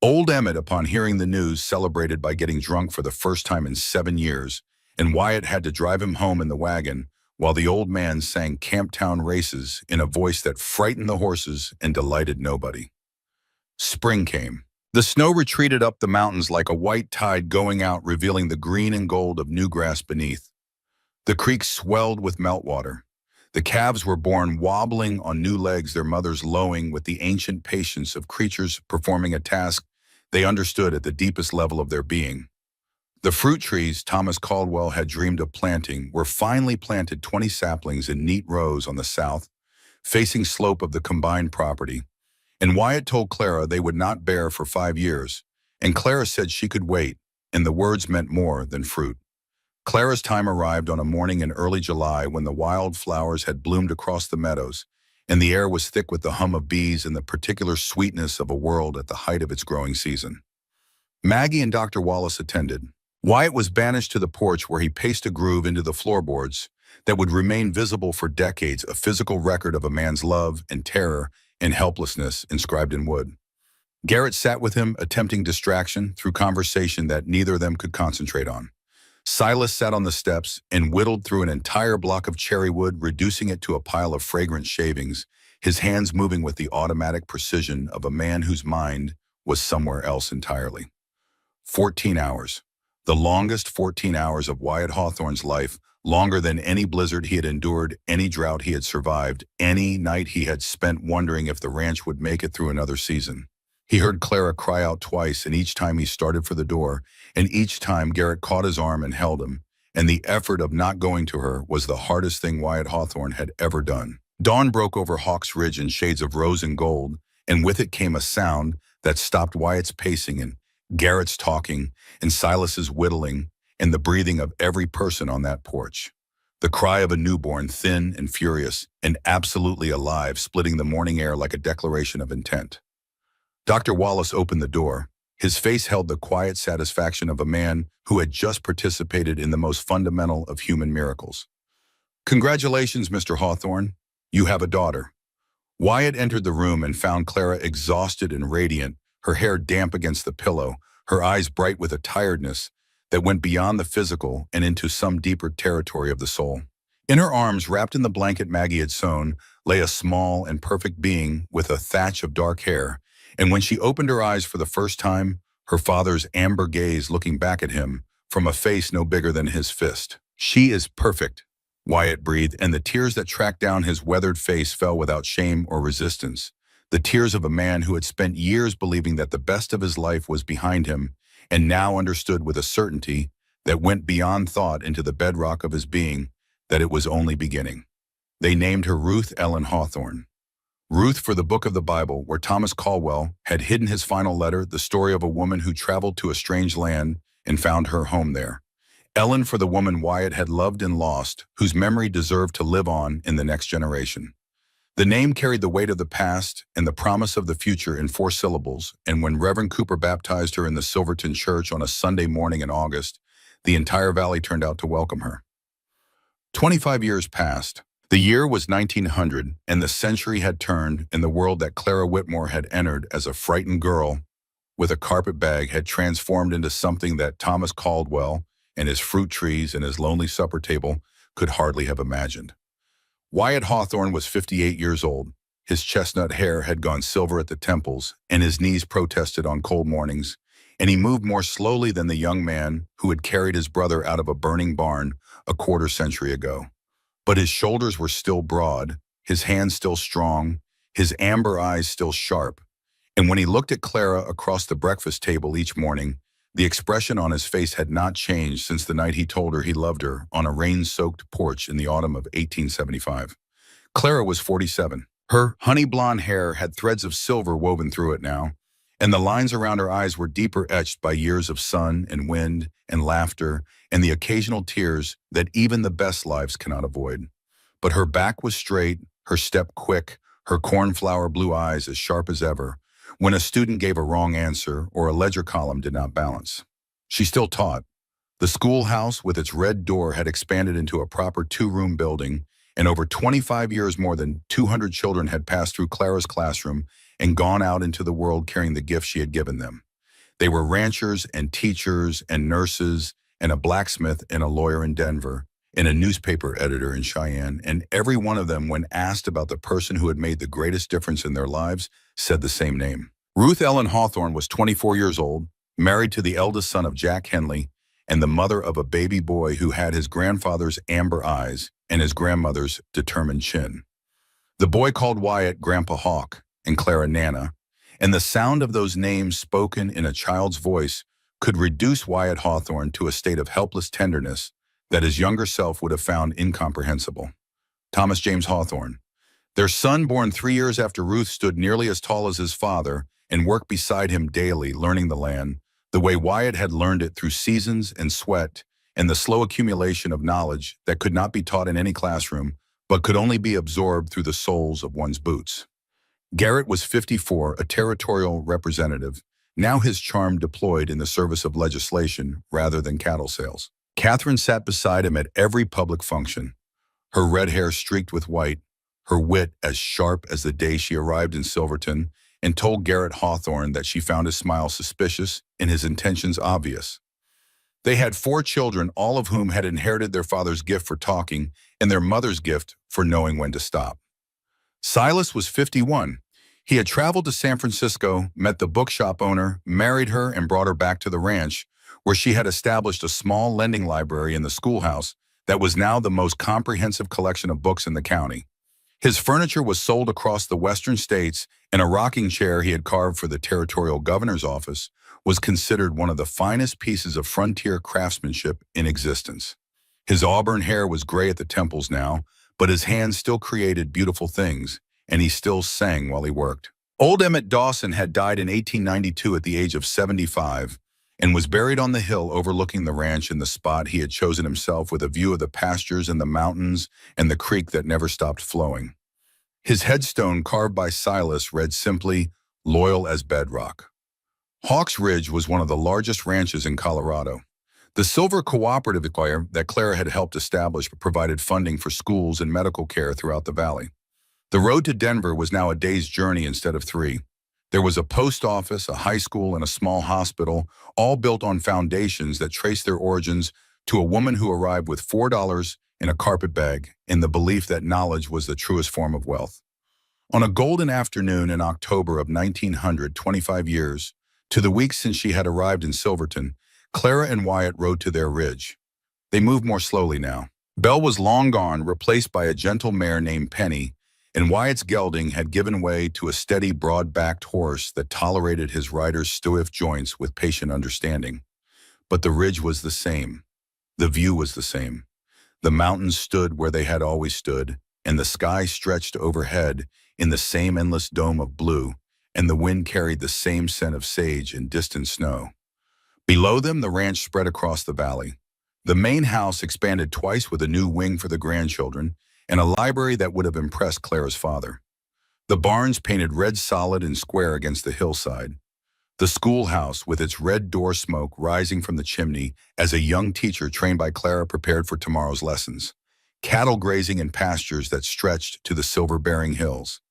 Old Emmett, upon hearing the news, celebrated by getting drunk for the first time in 7 years, and Wyatt had to drive him home in the wagon while the old man sang Camptown races in a voice that frightened the horses and delighted nobody. Spring came. The snow retreated up the mountains like a white tide going out, revealing the green and gold of new grass beneath. The creek swelled with meltwater. The calves were born wobbling on new legs, their mothers lowing with the ancient patience of creatures performing a task they understood at the deepest level of their being. The fruit trees Thomas Caldwell had dreamed of planting were finally planted, 20 saplings in neat rows on the south-facing slope of the combined property, and Wyatt told Clara they would not bear for 5 years, and Clara said she could wait, and the words meant more than fruit. Clara's time arrived on a morning in early July when the wild flowers had bloomed across the meadows, and the air was thick with the hum of bees and the particular sweetness of a world at the height of its growing season. Maggie and Dr. Wallace attended. Wyatt was banished to the porch, where he paced a groove into the floorboards that would remain visible for decades, a physical record of a man's love and terror and helplessness inscribed in wood. Garrett sat with him, attempting distraction through conversation that neither of them could concentrate on. Silas sat on the steps and whittled through an entire block of cherry wood, reducing it to a pile of fragrant shavings, his hands moving with the automatic precision of a man whose mind was somewhere else entirely. 14 hours. The longest 14 hours of Wyatt Hawthorne's life, longer than any blizzard he had endured, any drought he had survived, any night he had spent wondering if the ranch would make it through another season. He heard Clara cry out twice, and each time he started for the door, and each time Garrett caught his arm and held him, and the effort of not going to her was the hardest thing Wyatt Hawthorne had ever done. Dawn broke over Hawk's Ridge in shades of rose and gold, and with it came a sound that stopped Wyatt's pacing and Garrett's talking and Silas's whittling and the breathing of every person on that porch. The cry of a newborn, thin and furious and absolutely alive, splitting the morning air like a declaration of intent. Dr. Wallace opened the door. His face held the quiet satisfaction of a man who had just participated in the most fundamental of human miracles. "Congratulations, Mr. Hawthorne. You have a daughter." Wyatt entered the room and found Clara exhausted and radiant, her hair damp against the pillow, her eyes bright with a tiredness that went beyond the physical and into some deeper territory of the soul. In her arms, wrapped in the blanket Maggie had sewn, lay a small and perfect being with a thatch of dark hair, and when she opened her eyes for the first time, her father's amber gaze looking back at him from a face no bigger than his fist. "She is perfect," Wyatt breathed, and the tears that tracked down his weathered face fell without shame or resistance. The tears of a man who had spent years believing that the best of his life was behind him and now understood with a certainty that went beyond thought into the bedrock of his being that it was only beginning. They named her Ruth Ellen Hawthorne. Ruth for the book of the Bible, where Thomas Caldwell had hidden his final letter, the story of a woman who traveled to a strange land and found her home there. Ellen for the woman Wyatt had loved and lost, whose memory deserved to live on in the next generation. The name carried the weight of the past and the promise of the future in 4 syllables, and when Reverend Cooper baptized her in the Silverton Church on a Sunday morning in August, the entire valley turned out to welcome her. 25 years passed. The year was 1900, and the century had turned, and the world that Clara Whitmore had entered as a frightened girl with a carpet bag had transformed into something that Thomas Caldwell and his fruit trees and his lonely supper table could hardly have imagined. Wyatt Hawthorne was 58 years old. His chestnut hair had gone silver at the temples, and his knees protested on cold mornings, and he moved more slowly than the young man who had carried his brother out of a burning barn a quarter century ago. But his shoulders were still broad, his hands still strong, his amber eyes still sharp, and when he looked at Clara across the breakfast table each morning, the expression on his face had not changed since the night he told her he loved her on a rain-soaked porch in the autumn of 1875. Clara was 47. Her honey blonde hair had threads of silver woven through it now, and the lines around her eyes were deeper etched by years of sun and wind and laughter and the occasional tears that even the best lives cannot avoid. But her back was straight, her step quick, her cornflower blue eyes as sharp as ever, when a student gave a wrong answer or a ledger column did not balance. She still taught. The schoolhouse with its red door had expanded into a proper 2-room building, and over 25 years more than 200 children had passed through Clara's classroom and gone out into the world carrying the gifts she had given them. They were ranchers and teachers and nurses and a blacksmith and a lawyer in Denver and a newspaper editor in Cheyenne, and every one of them, when asked about the person who had made the greatest difference in their lives, said the same name. Ruth Ellen Hawthorne was 24 years old, married to the eldest son of Jack Henley, and the mother of a baby boy who had his grandfather's amber eyes and his grandmother's determined chin. The boy called Wyatt Grandpa Hawk and Clara Nana, and the sound of those names spoken in a child's voice could reduce Wyatt Hawthorne to a state of helpless tenderness that his younger self would have found incomprehensible. Thomas James Hawthorne. Their son, born 3 years after Ruth, stood nearly as tall as his father and worked beside him daily, learning the land, the way Wyatt had learned it through seasons and sweat and the slow accumulation of knowledge that could not be taught in any classroom, but could only be absorbed through the soles of one's boots. Garrett was 54, a territorial representative, now his charm deployed in the service of legislation rather than cattle sales. Catherine sat beside him at every public function, her red hair streaked with white, her wit as sharp as the day she arrived in Silverton, and told Garrett Hawthorne that she found his smile suspicious and his intentions obvious. They had 4 children, all of whom had inherited their father's gift for talking and their mother's gift for knowing when to stop. Silas was 51. He had traveled to San Francisco, met the bookshop owner, married her, and brought her back to the ranch, where she had established a small lending library in the schoolhouse that was now the most comprehensive collection of books in the county. His furniture was sold across the western states, and a rocking chair he had carved for the territorial governor's office was considered one of the finest pieces of frontier craftsmanship in existence. His auburn hair was gray at the temples now, but his hands still created beautiful things, and he still sang while he worked. Old Emmett Dawson had died in 1892 at the age of 75, and was buried on the hill overlooking the ranch in the spot he had chosen himself with a view of the pastures and the mountains and the creek that never stopped flowing. His headstone, carved by Silas, read simply, "Loyal as bedrock." Hawks Ridge was one of the largest ranches in Colorado. The Silver Cooperative Choir that Clara had helped establish provided funding for schools and medical care throughout the valley. The road to Denver was now a day's journey instead of 3. There was a post office, a high school, and a small hospital, all built on foundations that traced their origins to a woman who arrived with $4 in a carpet bag in the belief that knowledge was the truest form of wealth. On a golden afternoon in October of 1900, 25 years, To the weeks since she had arrived in Silverton, Clara and Wyatt rode to their ridge. They moved more slowly now. Belle was long gone, replaced by a gentle mare named Penny, and Wyatt's gelding had given way to a steady, broad-backed horse that tolerated his rider's stiff joints with patient understanding. But the ridge was the same. The view was the same. The mountains stood where they had always stood, and the sky stretched overhead in the same endless dome of blue, and the wind carried the same scent of sage and distant snow. Below them, the ranch spread across the valley. The main house expanded twice with a new wing for the grandchildren and a library that would have impressed Clara's father. The barns painted red solid and square against the hillside. The schoolhouse with its red door smoke rising from the chimney as a young teacher trained by Clara prepared for tomorrow's lessons. Cattle grazing in pastures that stretched to the silver-bearing hills.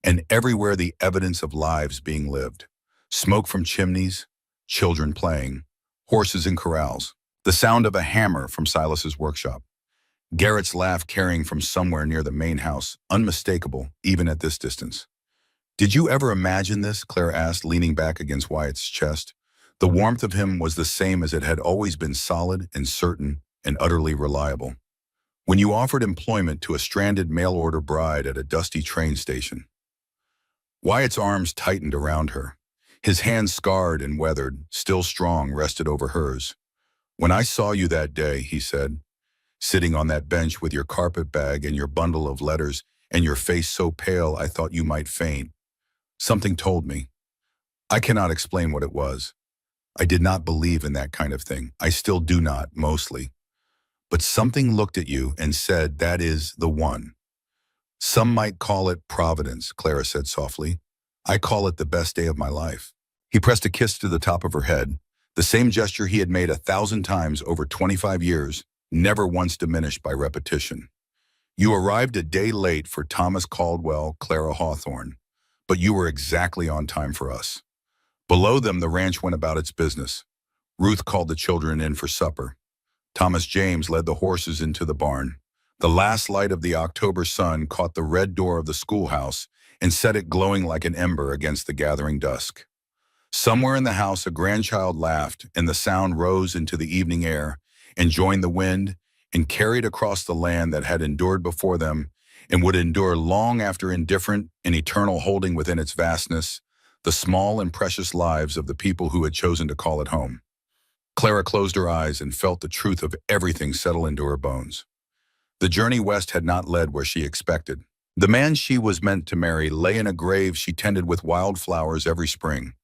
And everywhere the evidence of lives being lived. Smoke from chimneys, children playing, horses in corrals, the sound of a hammer from Silas's workshop. Garrett's laugh carrying from somewhere near the main house, unmistakable even at this distance. "Did you ever imagine this?" Clara asked, leaning back against Wyatt's chest. The warmth of him was the same as it had always been, solid and certain and utterly reliable. "When you offered employment to a stranded mail-order bride at a dusty train station." Wyatt's arms tightened around her. His hands, scarred and weathered, still strong, rested over hers. "When I saw you that day," he said, "sitting on that bench with your carpet bag and your bundle of letters and your face so pale I thought you might faint. Something told me. I cannot explain what it was. I did not believe in that kind of thing. I still do not, mostly. But something looked at you and said, that is the one. Some might call it providence," Clara said softly. "I call it the best day of my life." He pressed a kiss to the top of her head, the same gesture he had made 1,000 times over 25 years, never once diminished by repetition. "You arrived a day late for Thomas Caldwell, Clara Hawthorne, but you were exactly on time for us." Below them, the ranch went about its business. Ruth called the children in for supper. Thomas James led the horses into the barn. The last light of the October sun caught the red door of the schoolhouse and set it glowing like an ember against the gathering dusk. Somewhere in the house, a grandchild laughed, and the sound rose into the evening air and joined the wind and carried across the land that had endured before them and would endure long after, indifferent and eternal, holding within its vastness the small and precious lives of the people who had chosen to call it home. Clara closed her eyes and felt the truth of everything settle into her bones. The journey west had not led where she expected. The man she was meant to marry lay in a grave she tended with wildflowers every spring.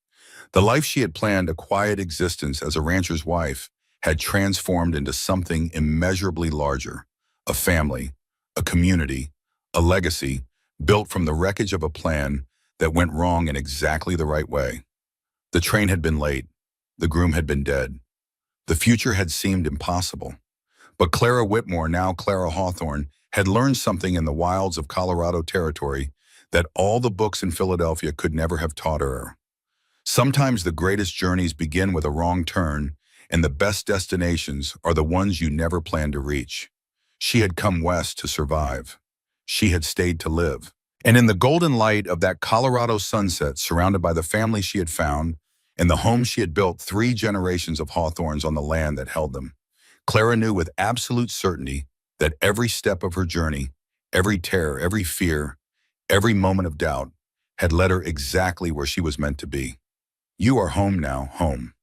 The life she had planned, a quiet existence as a rancher's wife, had transformed into something immeasurably larger, a family, a community, a legacy, built from the wreckage of a plan that went wrong in exactly the right way. The train had been late. The groom had been dead. The future had seemed impossible. But Clara Whitmore, now Clara Hawthorne, had learned something in the wilds of Colorado Territory that all the books in Philadelphia could never have taught her. Sometimes the greatest journeys begin with a wrong turn, and the best destinations are the ones you never planned to reach. She had come west to survive. She had stayed to live. And in the golden light of that Colorado sunset, surrounded by the family she had found and the home she had built, 3 generations of Hawthorns on the land that held them, Clara knew with absolute certainty that every step of her journey, every terror, every fear, every moment of doubt, had led her exactly where she was meant to be. "You are home now, home."